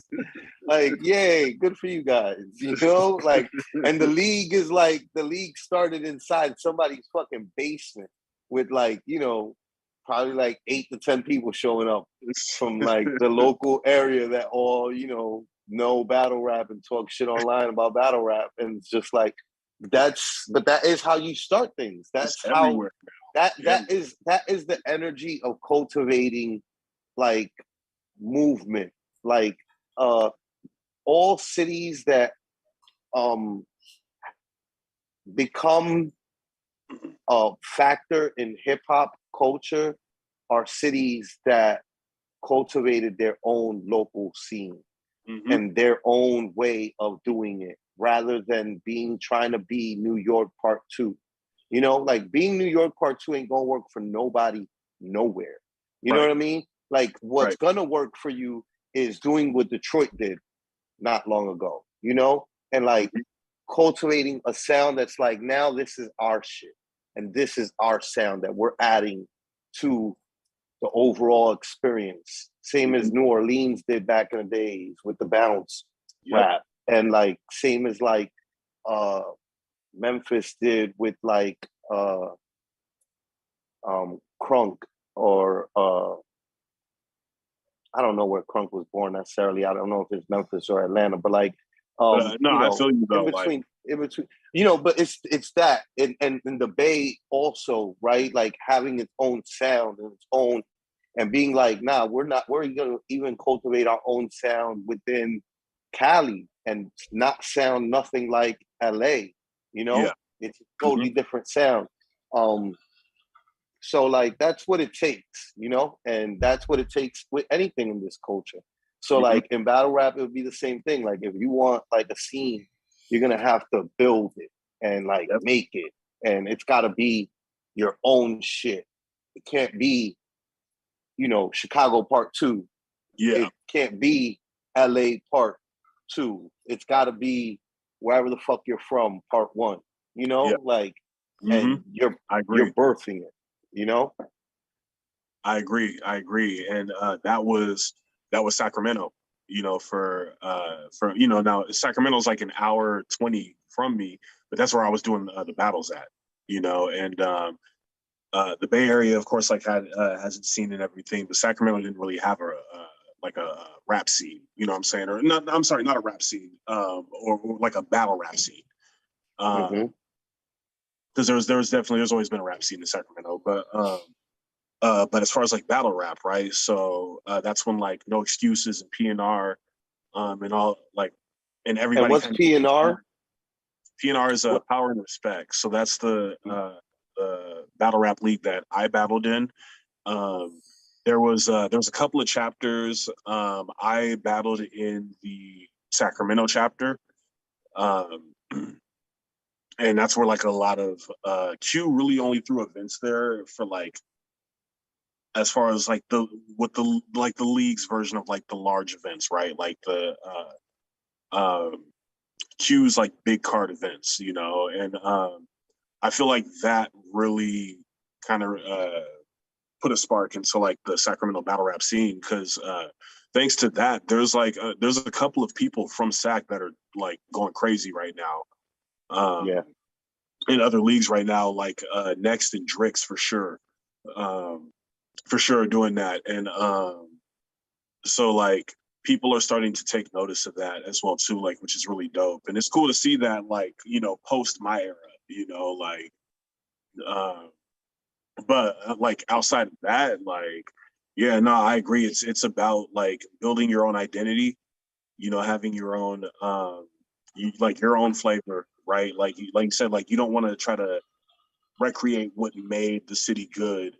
Like, yay, good for you guys. You know, like, and the league started inside somebody's fucking basement with like, you know, probably like 8 to 10 people showing up from like the local area that all, you know battle rap and talk shit online about battle rap. And it's just like, that is how you start things. That's how that is the energy of cultivating like movement. Like all cities that become a factor in hip hop culture are cities that cultivated their own local scene and their own way of doing it, rather than trying to be New York Part 2. You know, like being New York Part 2 ain't gonna work for nobody nowhere. You know what I mean? Like what's gonna work for you is doing what Detroit did not long ago, you know? And like cultivating a sound that's like, now this is our shit. And this is our sound that we're adding to the overall experience. Same as New Orleans did back in the days with the bounce rap. And like same as like Memphis did with like Crunk, or I don't know where Crunk was born necessarily. I don't know if it's Memphis or Atlanta, but like no, you know, I feel you though. In between, you know, but it's that and the Bay also, right? Like having its own sound and its own, and being like, we're gonna even cultivate our own sound within Cali and not sound nothing like LA, you know? It's a totally different sound. So like that's what it takes, you know, and that's what it takes with anything in this culture. So like in battle rap, it would be the same thing. Like if you want like a scene, you're gonna have to build it. and like make it. And it's got to be your own shit. It can't be, Chicago Part 2. Yeah. It can't be LA Part 2. It's got to be wherever the fuck you're from, Part 1. And you're birthing it. I agree. And that was Sacramento. For now Sacramento's like an hour 20 from me, but that's where I was doing the battles at. And the Bay Area, of course, like hasn't seen and everything, but Sacramento didn't really have a rap scene. You know what I'm saying? Or not? I'm sorry, not a rap scene. Or like a battle rap scene. Because there's always been a rap scene in Sacramento, but as far as like battle rap, right? So that's when like No Excuses and PNR, and all like, and everybody. And what's PNR? PNR is Power and Respect. So that's the battle rap league that I battled in. There was a couple of chapters. I battled in the Sacramento chapter, and that's where like a lot of Q really only threw events there for like, as far as like the league's version of like the large events, right? Like the Q's like big card events, and I feel like that really kind of put a spark into like the Sacramento battle rap scene, because thanks to that, there's a couple of people from Sac that are like going crazy right now. In other leagues right now, like Next and Drix for sure. For sure doing that. And so like people are starting to take notice of that as well too, like, which is really dope. And it's cool to see that, like, post my era, like but like outside of that, like, yeah, no, I agree. It's about like building your own identity, having your own your own flavor, right? Like you said, like you don't want to try to recreate what made the city good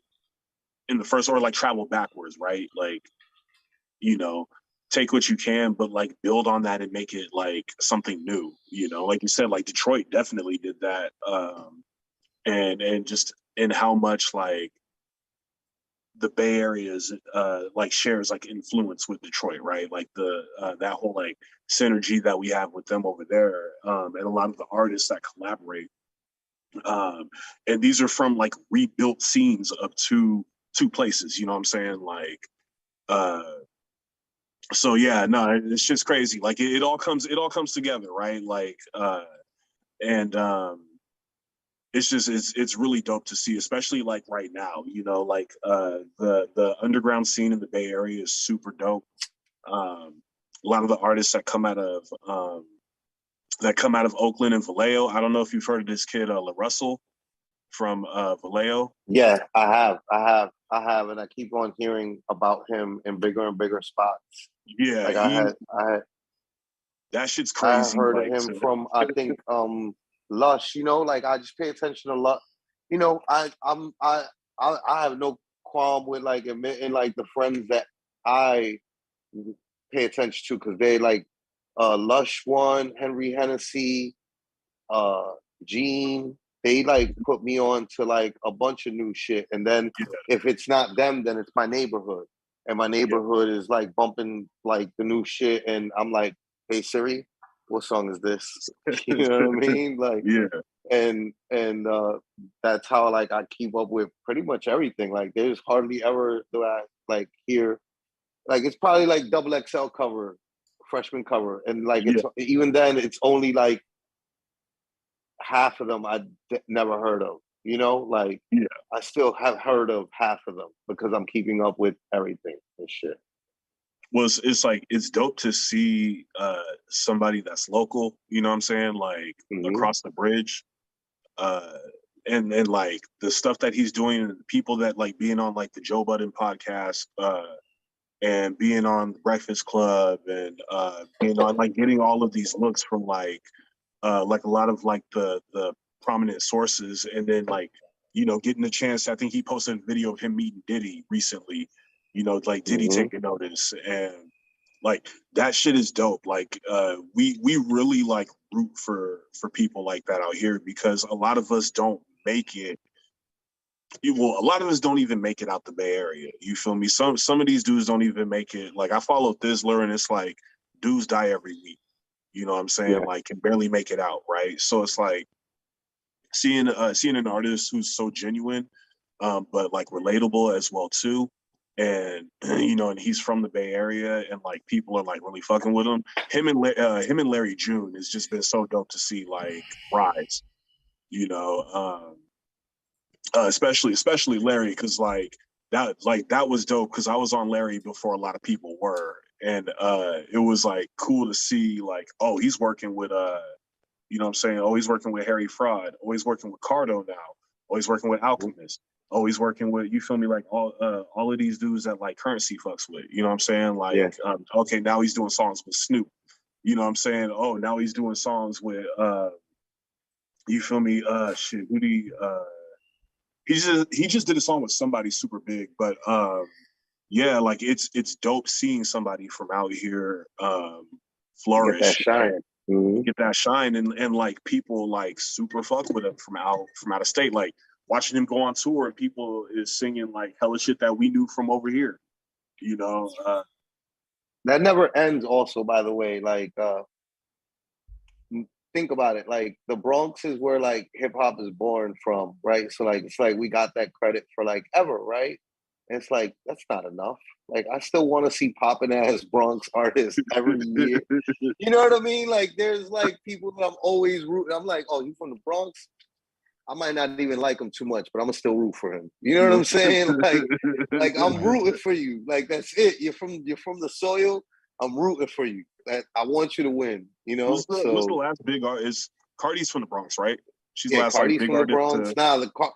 in the first, or like travel backwards, right? Like, take what you can, but like build on that and make it like something new, like you said, like Detroit definitely did that. And just in how much like the Bay Area's like shares like influence with Detroit, right? Like the that whole like synergy that we have with them over there, and a lot of the artists that collaborate. And these are from like rebuilt scenes of two places, you know what I'm saying? Like, so yeah, no, it's just crazy. Like it all comes together, right? Like, and it's really dope to see, especially like right now, like the underground scene in the Bay Area is super dope. A lot of the artists that come out of Oakland and Vallejo. I don't know if you've heard of this kid, La Russell from Vallejo. Yeah, I have, and I keep on hearing about him in bigger and bigger spots. Yeah, like I had that shit's crazy. I heard of him from, I think, Lush. Like I just pay attention to Lush. I have no qualm with like admitting like the friends that I pay attention to, because they like Lush one, Henry Hennessy, Gene. They like put me on to like a bunch of new shit, and then if it's not them, then it's my neighborhood, and my neighborhood is like bumping like the new shit, and I'm like, hey Siri, what song is this? You know what I mean? Like, and that's how like I keep up with pretty much everything. Like there's hardly ever do I like hear, like it's probably like double XL cover, freshman cover, and like it's even then it's only like half of them never heard of, like I still have heard of half of them because I'm keeping up with everything and shit. Well, it's like, it's dope to see somebody that's local, you know what I'm saying? Like across the bridge. And like the stuff that he's doing, and people that like being on like the Joe Budden podcast, and being on the Breakfast Club, and being on like getting all of these looks from like a lot of like the prominent sources, and then like getting the chance. I think he posted a video of him meeting Diddy recently, like Diddy taking notice, and Like that shit is dope. Like we really like root for people like that out here because a lot of us don't make it. Well, a lot of us don't even make it out the Bay Area. You feel me? Some of these dudes don't even make it. Like I follow Thizzler and it's like dudes die every week. You know what I'm saying? Yeah. Like can barely make it out, right? So it's like seeing an artist who's so genuine, but like relatable as well too. And you know, and he's from the Bay Area, and like people are like really fucking with him. Him and Larry June has just been so dope to see like rise. You know, especially Larry, because that was dope because I was on Larry before a lot of people were, and it was like cool to see like, oh, he's working with you know what I'm saying? Oh, he's working with Harry Fraud. Oh, he's working with Cardo now. Oh, he's working with Alchemist. Oh, he's working with, you feel me, like all of these dudes that like Currency fucks with. You know what I'm saying? Like, Yeah. Okay, now he's doing songs with Snoop. You know what I'm saying? Oh, now he's doing songs with you feel me? Shit, who do you, he just did a song with somebody super big, but yeah, like it's dope seeing somebody from out here flourish. Get that shine. Mm-hmm. Get that shine and like people like super fuck with him from out of state, like watching him go on tour and people is singing like hella shit that we knew from over here, you know. That never ends also, by the way. Like think about it, like the Bronx is where like hip hop is born from, right? So like it's like we got that credit for like ever, right? And it's like that's not enough. Like I still want to see poppin' ass Bronx artists every year. You know what I mean? Like there's like people that I'm always rooting. I'm like, oh, you from the Bronx? I might not even like him too much, but I'm gonna still root for him. You know what I'm saying? Like I'm rooting for you. Like that's it. You're from the soil. I'm rooting for you. That I want you to win. You know. Who's the last big artist? Cardi's from the Bronx, right? She's the Yeah, last like Cardi's big from the artist. Bronx.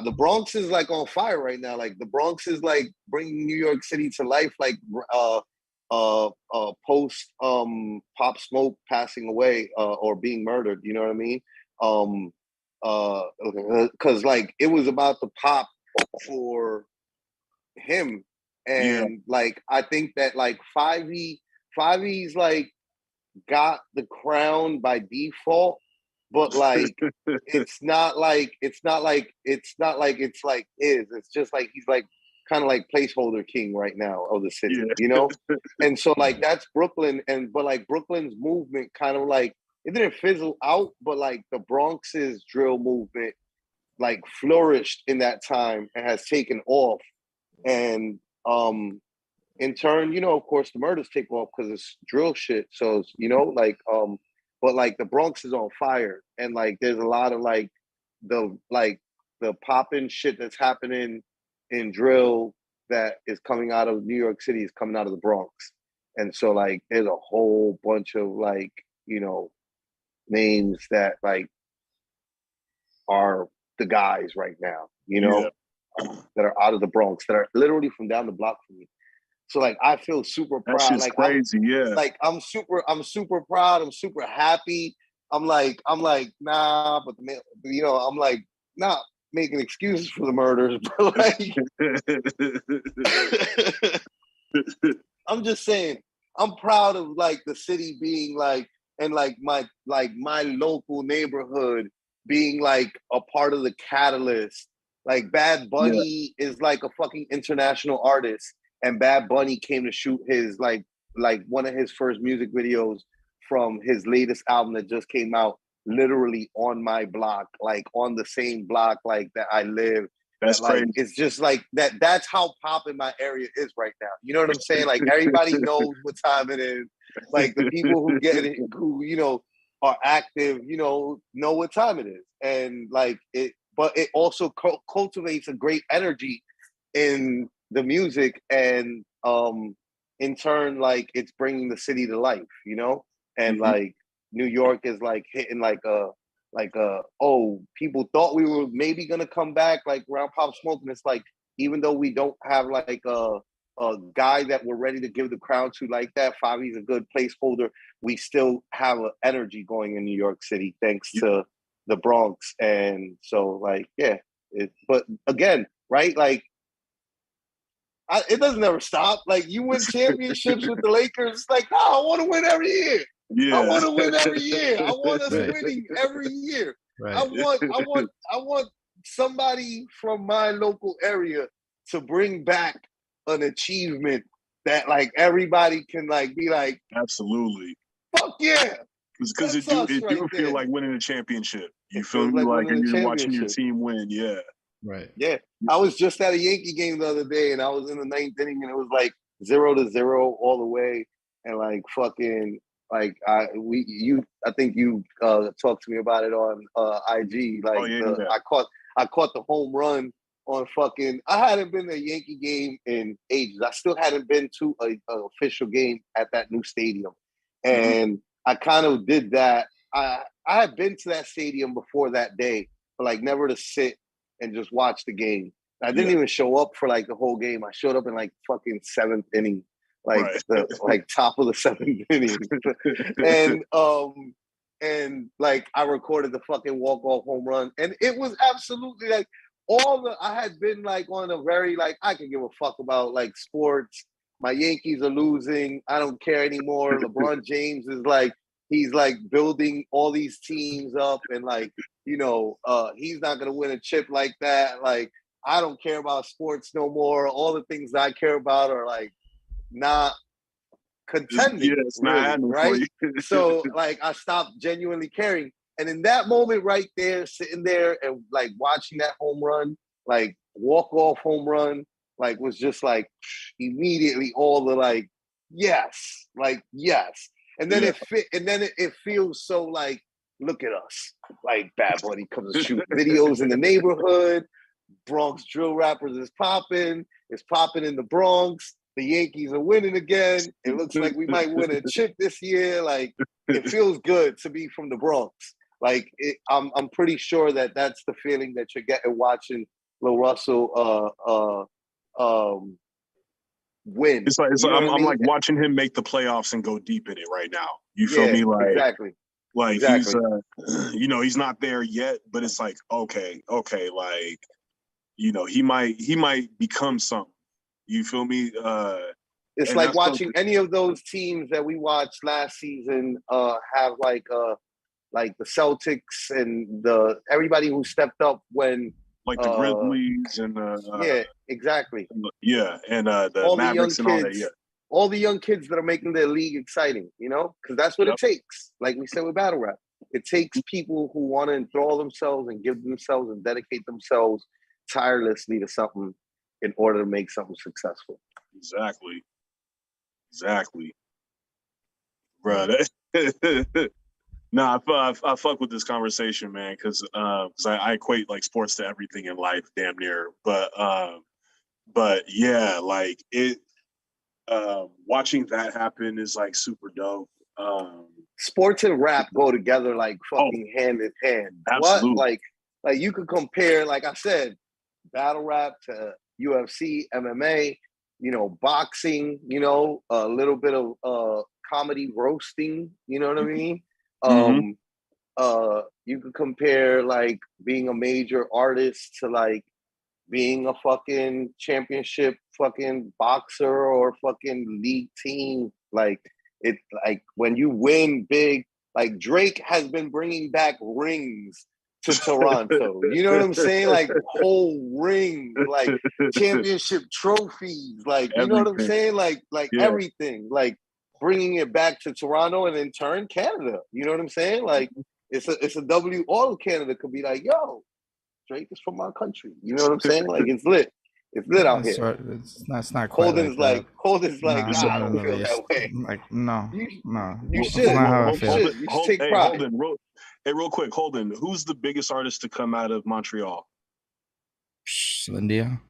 The Bronx is like on fire right now. Like the Bronx is like bringing New York City to life. Like post Pop Smoke passing away or being murdered. You know what I mean? Because like it was about to pop for him, and like I think that like Five's like got the crown by default, but like it's not like it's like his. It's just like he's like kind of like placeholder king right now of the city, you know? And so like that's Brooklyn, but like Brooklyn's movement kind of like it didn't fizzle out, but like the Bronx's drill movement like flourished in that time and has taken off. And in turn, you know, of course, the murders take off because it's drill shit. So it's, you know, like but like the Bronx is on fire, and like there's a lot of like the popping shit that's happening in drill that is coming out of New York City is coming out of the Bronx. And so like there's a whole bunch of like, you know, names that like are the guys right now, you know, that are out of the Bronx, that are literally from down the block from me. So like I feel super proud. That shit's like crazy, I'm super proud. I'm super happy. I'm like, nah, but you know, I'm like not making excuses for the murders, but like I'm just saying, I'm proud of like the city being like, and like my local neighborhood being like a part of the catalyst. Like Bad Bunny is like a fucking international artist, and Bad Bunny came to shoot his like one of his first music videos from his latest album that just came out, literally on my block, like on the same block like that I live. That's that, like crazy. it's just like that. That's how poppin' my area is right now. You know what I'm saying? Like everybody knows what time it is. Like the people who get it, who you know are active, you know what time it is, and like it. But it also cultivates a great energy in the music, and in turn, like it's bringing the city to life, you know. And like New York is like hitting like a oh, people thought we were maybe gonna come back like around Pop Smoke, and it's like even though we don't have like a guy that we're ready to give the crown to like that, Favi's a good placeholder. We still have an energy going in New York City thanks to the Bronx. And so like but again, right, like it doesn't ever stop. Like you win championships with the Lakers. Like, no, I want to win every year. Yeah. I want to win every year. I want us winning every year. Right. I want somebody from my local area to bring back an achievement that like everybody can like be like, absolutely. Fuck yeah. Because it do feel like winning a championship. You feel me? Like you're watching your team win. Yeah. Right. Yeah. I was just at a Yankee game the other day and I was in the 9th inning and it was like 0-0 all the way. And like fucking like I think you talked to me about it on IG. Like I caught the home run on fucking I hadn't been to a Yankee game in ages. I still hadn't been to a official game at that new stadium. And I kind of did that. I had been to that stadium before that day, but like never to sit and just watch the game. I didn't even show up for like the whole game. I showed up in like fucking 7th inning, like like top of the 7th inning, and like I recorded the fucking walk-off home run, and it was absolutely like I had been like on a very like I can give a fuck about like sports. My Yankees are losing. I don't care anymore. LeBron James is like, he's like building all these teams up and like, you know, he's not going to win a chip like that. Like, I don't care about sports no more. All the things that I care about are like not contending. Yeah, it's not really, right? So like I stopped genuinely caring. And in that moment right there, sitting there and like watching that home run, like walk-off home run, like was just like immediately all the like yes, and then it feels so like look at us, like Bad Bunny comes to shoot videos in the neighborhood, Bronx drill rappers is popping, it's popping in the Bronx, the Yankees are winning again, it looks like we might win a chip this year, like it feels good to be from the Bronx. Like I'm pretty sure that that's the feeling that you're getting watching Lil Russell win. It's like I'm like watching him make the playoffs and go deep in it right now. You feel me? Like exactly. Like he's you know, he's not there yet, but it's like okay, like you know, he might become something. You feel me? It's like watching any of those teams that we watched last season have like the Celtics and everybody who stepped up when like the Grizzlies and exactly. Yeah, and the Mavericks and all that. Yeah, all the young kids that are making their league exciting, you know, because that's what it takes. Like we said with battle rap, it takes people who want to enthrall themselves and give themselves and dedicate themselves tirelessly to something in order to make something successful. Exactly, bro. Nah, I fuck with this conversation, man, because I equate like sports to everything in life, damn near. But yeah, like it. Watching that happen is like super dope. Sports and rap go together like fucking hand in hand. Absolutely. What like you could compare, like I said, battle rap to UFC, MMA, you know, boxing, you know, a little bit of comedy roasting, you know what I mean? You could compare like being a major artist to like being a fucking championship fucking boxer or fucking league team. Like it, like when you win big, like Drake has been bringing back rings to Toronto. You know what I'm saying? Like whole rings, like championship trophies, like you know what I'm saying? Like everything, like bringing it back to Toronto and in turn Canada. You know what I'm saying? Like it's a W. All of Canada could be like, yo, Drake is from our country. You know what I'm saying? Like it's lit. It's lit out here. It's not quite Holden's like I don't feel that way. Like no. You should. You should take pride. Real quick, Holden, who's the biggest artist to come out of Montreal? Celine Dion.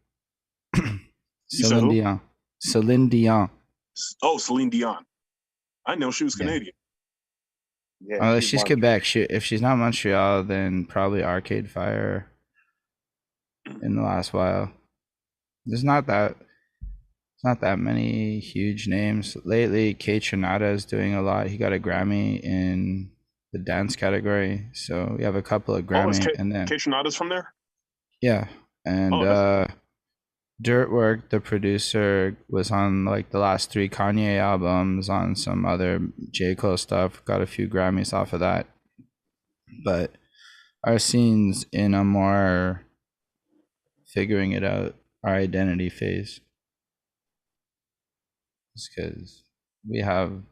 Celine Dion. Oh, Celine Dion. I know she was Canadian. Yeah, she's Quebec. If she's not Montreal, then probably Arcade Fire in the last while. There's not that many huge names. Lately, K Tronada is doing a lot. He got a Grammy in the dance category. So we have a couple of Grammy. And then K Tronada's from there? Yeah. And Dirtwork, the producer, was on like the last 3 Kanye albums, on some other J. Cole stuff, got a few Grammys off of that. But our scene's in a more figuring it out, our identity phase. It's because we have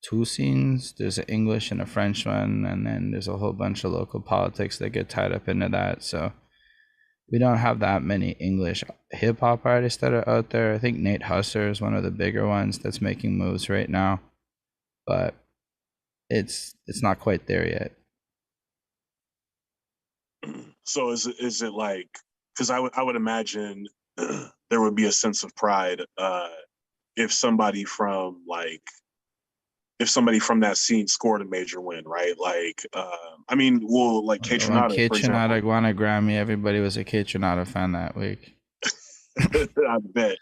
2 scenes. There's an English and a French one, and then there's a whole bunch of local politics that get tied up into that. So we don't have that many English hip hop artists that are out there. I think Nate Husser is one of the bigger ones that's making moves right now, but it's not quite there yet. So is it like, because I would imagine there would be a sense of pride if somebody from that scene scored a major win, right? Like, I mean, well, like Kate When Tronada, Kate for example. Tronada won a Grammy, everybody was a Kate Tronada fan that week. I bet.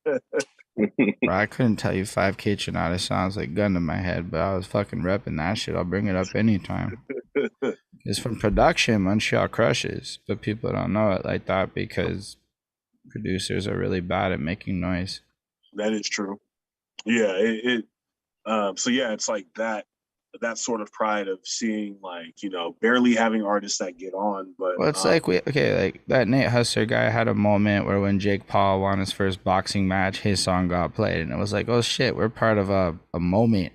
Bro, I couldn't tell you 5 Kate Tronada songs like gun to my head, but I was fucking repping that shit. I'll bring it up anytime. It's from production, Montreal crushes, but people don't know it like that because producers are really bad at making noise. That is true. Yeah, so yeah, it's like that sort of pride of seeing, like, you know, barely having artists that get on, but well, it's like like that Nate Husser guy had a moment where when Jake Paul won his first boxing match, his song got played, and it was like, oh shit, we're part of a moment,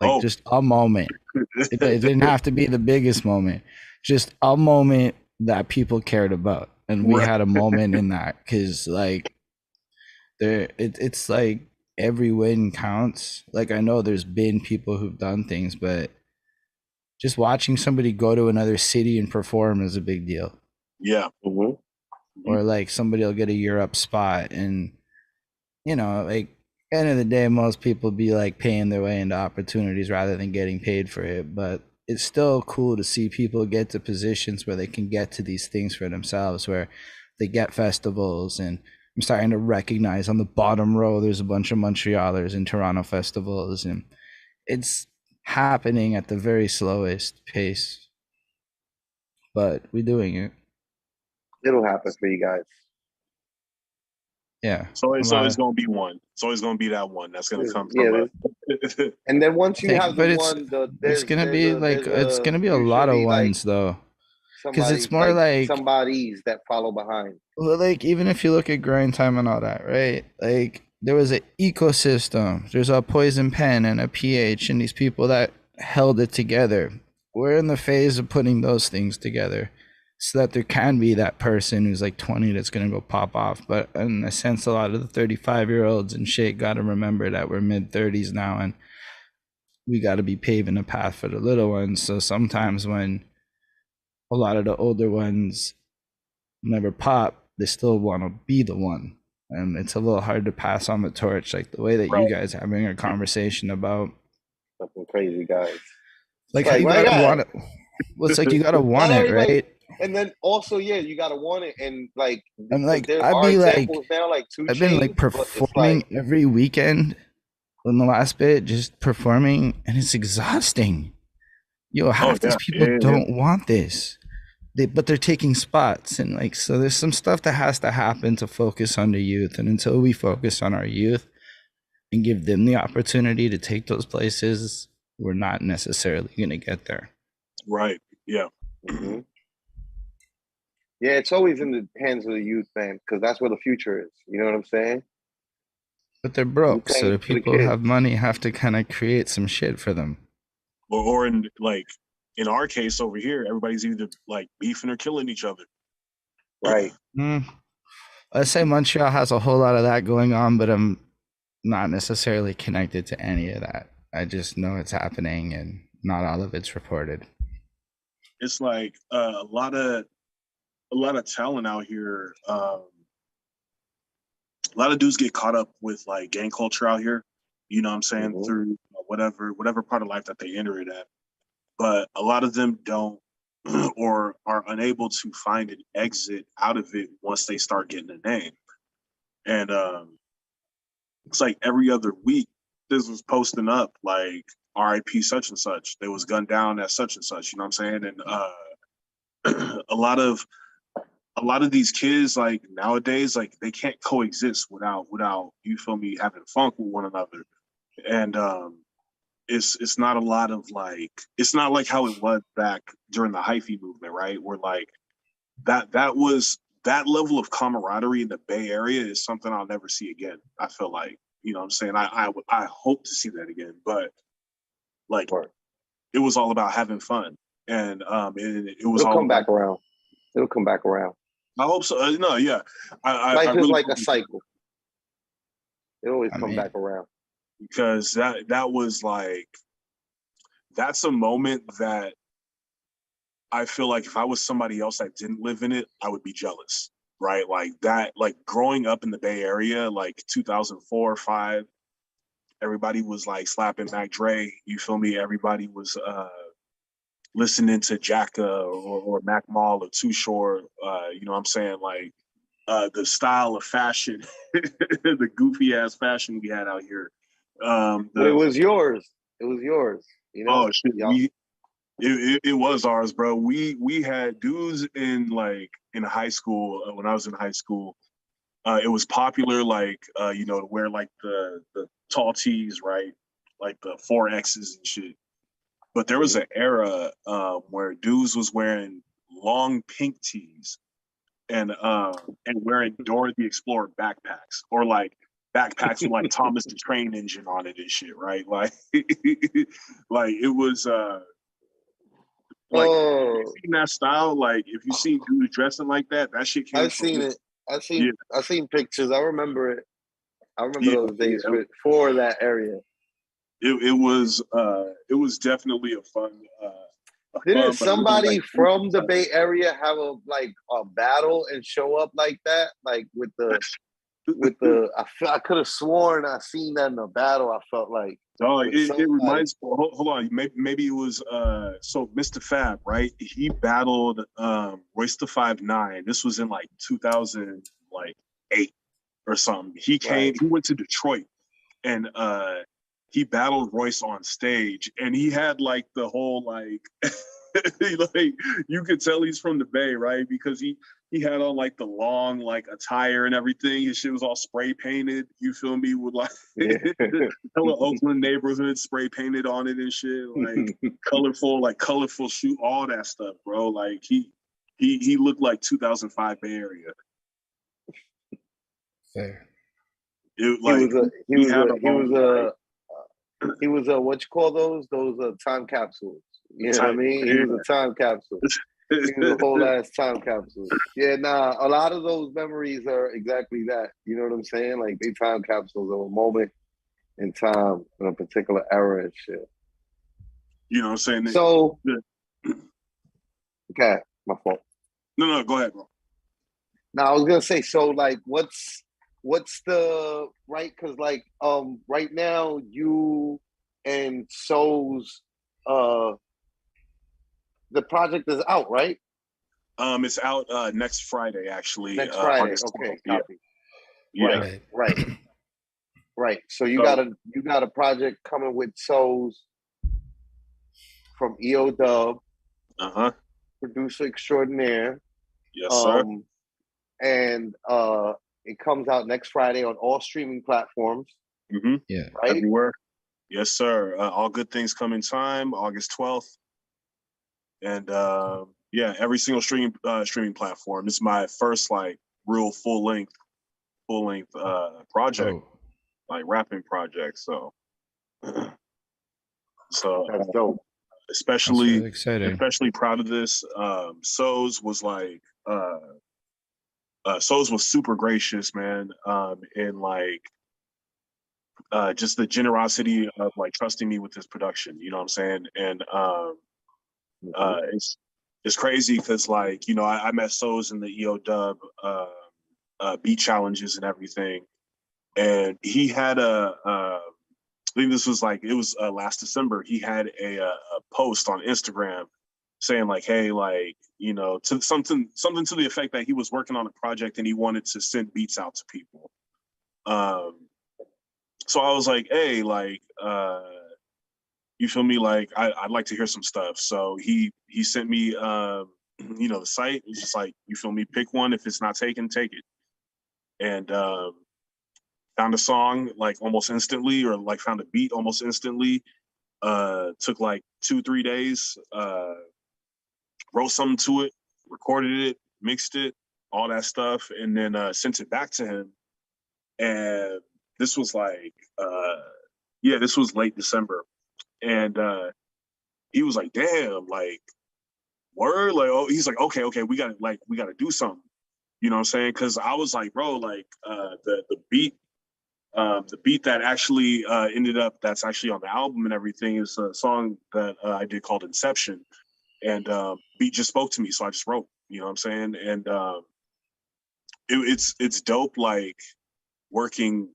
like just a moment. It didn't have to be the biggest moment, just a moment that people cared about, and we had a moment in that because like it's like every win counts. Like I know there's been people who've done things, but just watching somebody go to another city and perform is a big deal. Yeah. Mm-hmm. Or like somebody will get a Europe spot, and you know, like end of the day, most people be like paying their way into opportunities rather than getting paid for it. But it's still cool to see people get to positions where they can get to these things for themselves, where they get festivals. And I'm starting to recognize on the bottom row, there's a bunch of Montrealers in Toronto festivals, and it's happening at the very slowest pace, but we're doing it. It'll happen for you guys. Yeah. So it's always going to be one. It's always going to be that one that's going to come from and then once you have the one, it's going to be like it's going to be a lot of ones though. Because it's more like somebody's that follow behind. Well, like even if you look at grind time and all that, right? Like there was an ecosystem. There's a Poison Pen and a PH and these people that held it together. We're in the phase of putting those things together so that there can be that person who's like 20 that's going to go pop off. But in a sense, a lot of the 35-year-olds and shit got to remember that we're mid-30s now and we got to be paving a path for the little ones. So sometimes when a lot of the older ones never pop, they still want to be the one. And it's a little hard to pass on the torch like the way that you guys are having a conversation about. Something crazy, guys. Like how you gotta want it. Well, it's like you gotta want it, right? And then also, yeah, you gotta want it, and like, I'm like, I'd be like, now, like I've been like performing every weekend in the last bit, just performing, and it's exhausting. Yo, half these people don't want this. But they're taking spots, and like, so there's some stuff that has to happen to focus on the youth, and until we focus on our youth and give them the opportunity to take those places, we're not necessarily going to get there. Right. Yeah. Mm-hmm. Yeah, it's always in the hands of the youth, man, because that's where the future is. You know what I'm saying? But they're broke, so the people who have money have to kind of create some shit for them. Or in like, in our case over here, everybody's either like beefing or killing each other. Right. I say Montreal has a whole lot of that going on, but I'm not necessarily connected to any of that. I just know it's happening and not all of it's reported. It's like a lot of talent out here. A lot of dudes get caught up with like gang culture out here. You know what I'm saying? Mm-hmm. Through whatever part of life that they enter it at. But a lot of them don't or are unable to find an exit out of it once they start getting a name. And it's like every other week, this was posting up like RIP such and such. They was gunned down at such and such, you know what I'm saying? And a lot of a lot of these kids like nowadays, like they can't coexist without you feel me having fun with one another, and it's not a lot of like it's not like how it was back during the hyphy movement, right? Where like that was that level of camaraderie in the Bay Area is something I'll never see again. I feel like, you know what I'm saying? I hope to see that again, but like it was all about having fun. And it was It'll all come back around. It'll come back around. I hope so. No, yeah. Life I is really like a cycle. It always come back around. Because that was like that's a moment that I feel like if I was somebody else that didn't live in it, I would be jealous, right? Like that, like growing up in the Bay Area, like 2004 or 5, everybody was like slapping Mac Dre. You feel me? Everybody was listening to Jacka or Mac Mall or Too Short. You know what I'm saying? Like the style of fashion, the goofy ass fashion we had out here. But it was yours. It was yours. You know? Oh shit, it was ours, bro. We had dudes in high school when I was in high school. It was popular, like you know, to wear like the tall tees, right? Like the 4Xs and shit. But there was an era where dudes was wearing long pink tees and wearing Dora the Explorer backpacks, or like backpacks with like Thomas the Train Engine on it and shit, right? Like like it was like if you've seen that style, like if you seen dudes dressing like that, that shit came I've from seen it. I've seen pictures. I remember it. I remember those days for that area. It was definitely a fun Didn't somebody from the Bay Area have a battle and show up like that? Like with the I could have sworn I seen that in a battle. I felt like it reminds. Hold on, maybe it was so Mr. Fab, right? He battled Royce the 5'9". This was in like 2008 or something. He came. He went to Detroit and he battled Royce on stage, and he had like the whole like like you could tell he's from the Bay, right? Because he had on like the long like attire and everything. His shit was all spray painted. You feel me? With like hella Oakland neighborhood spray painted on it and shit. Like colorful shoe, all that stuff, bro. Like he looked like 2005 Bay Area. Fair. He was a what you call those time capsules. You know what I mean? He was a time capsule. He was a whole ass time capsule. Yeah, nah, a lot of those memories are exactly that. You know what I'm saying? Like they time capsules of a moment in time in a particular era and shit. You know what I'm saying? So okay, my fault. No, go ahead, bro. Now I was gonna say, so like what's the right, because like right now you and So's the project is out, right? It's out next Friday, actually. Next Friday, okay, copy. Yeah. Right. So you got a project coming with So's from EO Dub, producer extraordinaire. Yes, sir. And it comes out next Friday on all streaming platforms. Mm-hmm. Yeah, right? Everywhere. Yes, sir. All good things come in time. August 12th. And yeah, every single streaming platform. It's my first like real full length project, like rapping project. So that's dope. Especially really exciting. Especially proud of this. So's was like So's was super gracious, man. And like just the generosity of like trusting me with this production. You know what I'm saying? And it's crazy because like, you know, I met So's in the EO Dub beat challenges and everything, and he had I think this was like, it was last December. He had a post on Instagram saying like, hey, like, you know, to something to the effect that he was working on a project and he wanted to send beats out to people. So I was like, hey, like, you feel me? Like, I'd like to hear some stuff. So he sent me the site. It's just like, you feel me, pick one. If it's not taken, take it. And found a song like almost instantly, or like found a beat almost instantly. Took like 2-3 days. Wrote something to it, recorded it, mixed it, all that stuff, and then sent it back to him. And this was like, this was late December. And he was like, damn, like, word? Like, oh, he's like, okay, we gotta do something. You know what I'm saying? Because I was like, bro, like, the beat that actually ended up, that's actually on the album and everything, is a song that I did called Inception. And beat just spoke to me, so I just wrote. You know what I'm saying? And it's dope, like working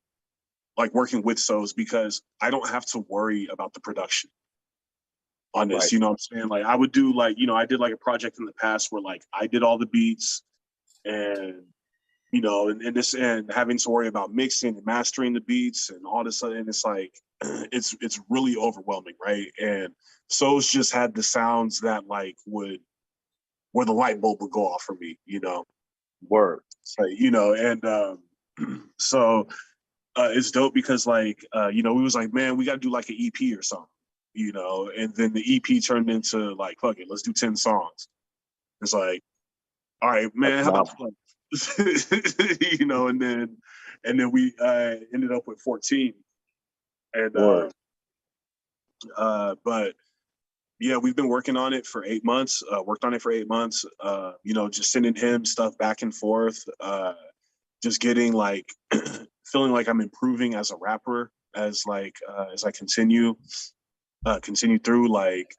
with So's, because I don't have to worry about the production on this. Right. You know what I'm saying? Like, I would do like, I did like a project in the past where like I did all the beats, and and having to worry about mixing and mastering the beats and all this, and it's like it's really overwhelming, right? And So's just had the sounds that like where the light bulb would go off for me, Word. So, and so it's dope because like we was like, man, we gotta do like an EP or something, and then the EP turned into like, fuck it, let's do 10 songs. It's like, all right, man, how about and then we ended up with 14. And but yeah, we've been working on it for 8 months, just sending him stuff back and forth, just getting like feeling like I'm improving as a rapper as I continue through, like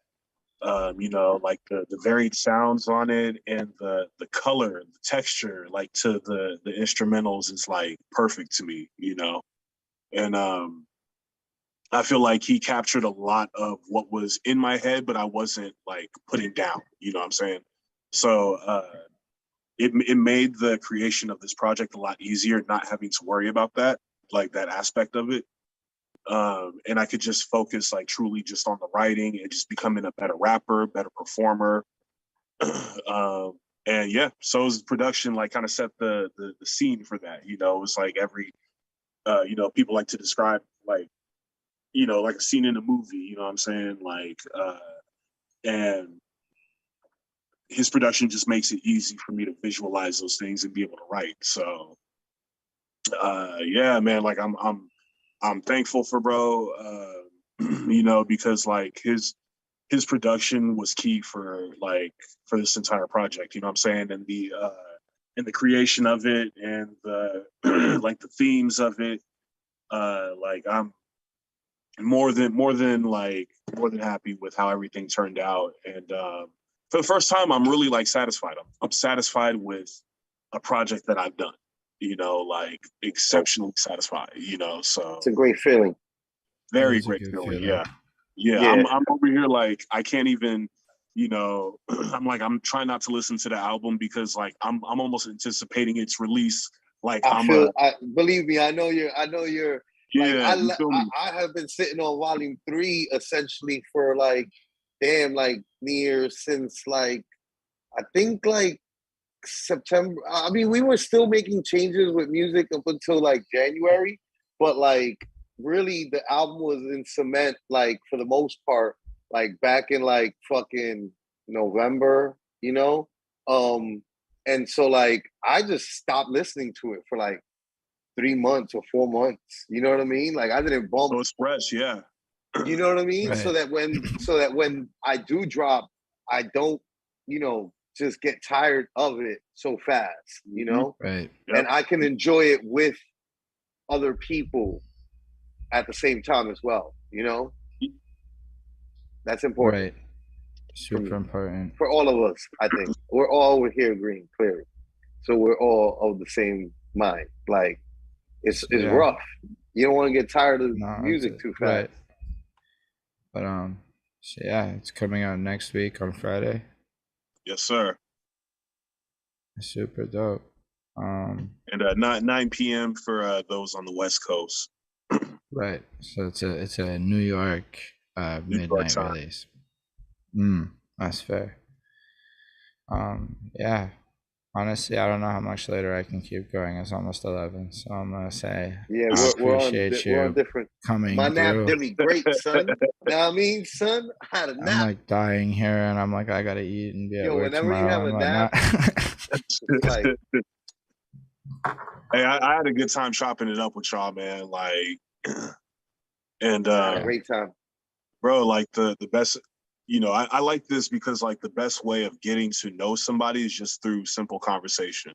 like the varied sounds on it, and the color, the texture, like to the instrumentals is like perfect to me, and I feel like he captured a lot of what was in my head, but I wasn't like putting down, you know what I'm saying? So it made the creation of this project a lot easier, not having to worry about that, like that aspect of it. And I could just focus like truly just on the writing and just becoming a better rapper, better performer. And yeah, So's production like kind of set the scene for that. It was like every, people like to describe like, like a scene in a movie, you know what I'm saying? Like, and his production just makes it easy for me to visualize those things and be able to write. So, yeah, man, like I'm thankful for bro, because like his production was key for this entire project, you know what I'm saying? And the creation of it, and the like the themes of it, like I'm more than happy with how everything turned out. And for the first time, I'm really like satisfied. I'm satisfied with a project that I've done, like exceptionally satisfied, so it's a great feeling. Very great feeling. Yeah. I'm over here like I can't even, I'm trying not to listen to the album because like I'm almost anticipating its release. Like believe me, I know you're yeah, like, I have been sitting on volume 3 essentially for like years, since like I think like September. I mean, we were still making changes with music up until like January, but like really the album was in cement, like for the most part, like back in like fucking November, and so like I just stopped listening to it for like 3 months or 4 months. You know what I mean? Like I didn't bump. So it's fresh, yeah. You know what I mean? Right. So that when I do drop, I don't, just get tired of it so fast, Right. Yep. And I can enjoy it with other people at the same time as well, That's important. Right. Super important. For all of us, I think. We're all here agreeing, clearly. So we're all of the same mind. Like, it's rough. You don't want to get tired of music too fast. Right. But so yeah, it's coming out next week on Friday. Yes, sir. Super dope. And 9 p.m. for those on the West Coast. Right. So it's a New York midnight release. That's fair. Yeah. Honestly, I don't know how much later I can keep going. It's almost 11, so I'm gonna say Yeah, I we're on appreciate you different. My coming nap through. did me great, son. Know what I mean, son? I had a I'm nap. like dying here, and I'm like, I gotta eat and be at Yo, work whenever you have tomorrow a and nap, whatnot. it's like, Hey, I had a good time chopping it up with y'all, man. Like, and I had a great time. bro, like the best, you know, I like this because like the best way of getting to know somebody is just through simple conversation.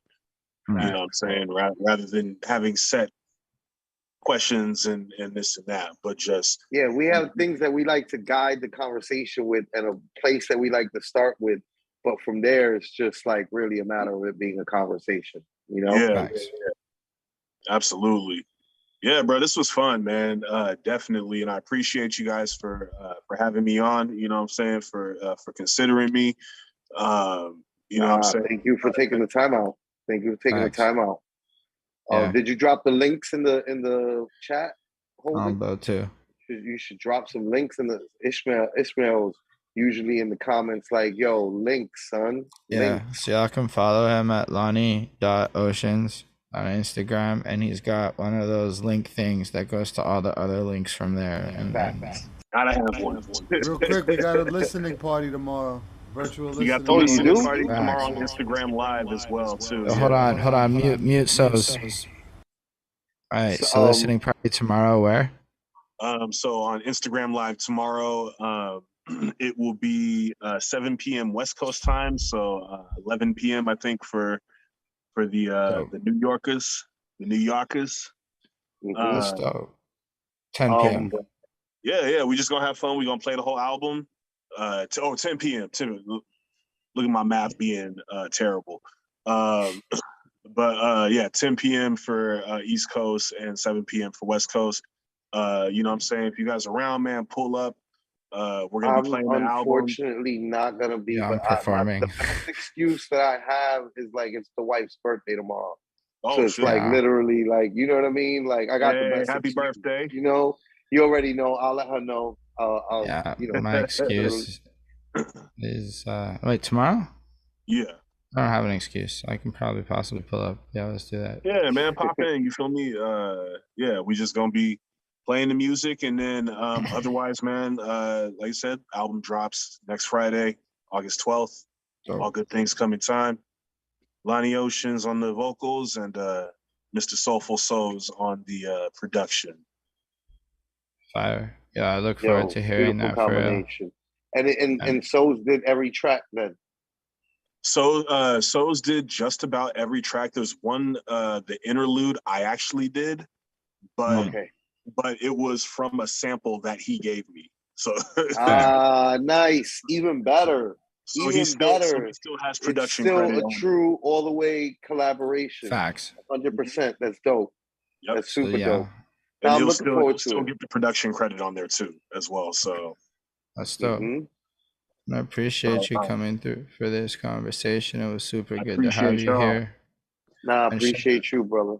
You know what I'm saying? Rather than having set questions and this and that, but just Yeah, we have things that we like to guide the conversation with and a place that we like to start with. But from there, it's just like really a matter of it being a conversation, you know? yeah, absolutely. Yeah, bro, this was fun, man. Definitely, and I appreciate you guys for having me on. You know what I'm saying, for considering me. You know what I'm saying. Thank you for taking the time out. Thank you for taking the time out. Yeah. Did you drop the links in the chat? Holden? I'm about to. You should drop some links in the Ishmael's usually in the comments like, yo, links, son. Yeah, Links. so y'all can follow him at Lonnie.Oceans on Instagram, and he's got one of those link things that goes to all the other links from there. And gotta have one. Real quick, we got a listening party tomorrow. Virtual listening. We got the listening party tomorrow on Instagram Live as well too. Hold on, mute So's. All right, so listening party tomorrow where? So on Instagram Live tomorrow, it will be 7 p.m. West Coast time, so 11 p.m. I think for the New Yorkers, That's dope. 10 p.m. Yeah, we just gonna have fun. We're gonna play the whole album. 10 p.m. Look at my math being terrible. But yeah, 10 p.m. for East Coast and 7 p.m. for West Coast. You know what I'm saying? If you guys are around, man, pull up. We're gonna be playing the album. Unfortunately not gonna be, yeah, but I'm performing. the best excuse that I have is like it's the wife's birthday tomorrow. Oh, so it's shit. like literally like, you know what I mean? Like I got the best happy excuse, birthday. You know, you already know. I'll let her know. Yeah, you know, my excuse is wait, tomorrow? Yeah. I don't have an excuse. I can probably possibly pull up. Yeah, let's do that. Yeah, man, pop in. You feel me? Yeah, we just gonna be playing the music, and then otherwise, man, like I said, album drops next Friday, August 12th. All good things come in time. Lonnie Oceans on the vocals and Mr. Soulful Souls on the production. Fire. Yeah, I look forward to hearing that combination. For real. And Souls did every track then. So Souls did just about every track. There's one the interlude I actually did, but it was from a sample that he gave me. So nice, even better. So he still has production credit. It's still a true all the way collaboration. Facts. 100%. That's dope. Yep. That's super dope. And I'm looking forward to still get the production credit on there too, as well. So that's dope. I appreciate you coming through for this conversation. It was super good to have you here. I appreciate you, brother.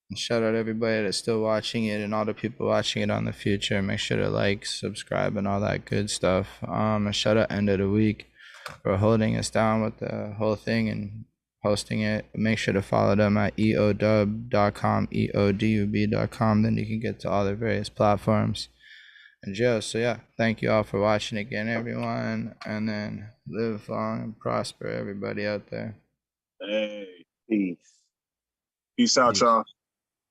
And shout out everybody that's still watching it and all the people watching it on the future. Make sure to like, subscribe, and all that good stuff. And shout out End of the Week for holding us down with the whole thing and hosting it. Make sure to follow them at eodub.com, eodub.com. Then you can get to all their various platforms. And so yeah, thank you all for watching again, everyone. And then live long and prosper, everybody out there. Hey. Peace. Peace out, y'all.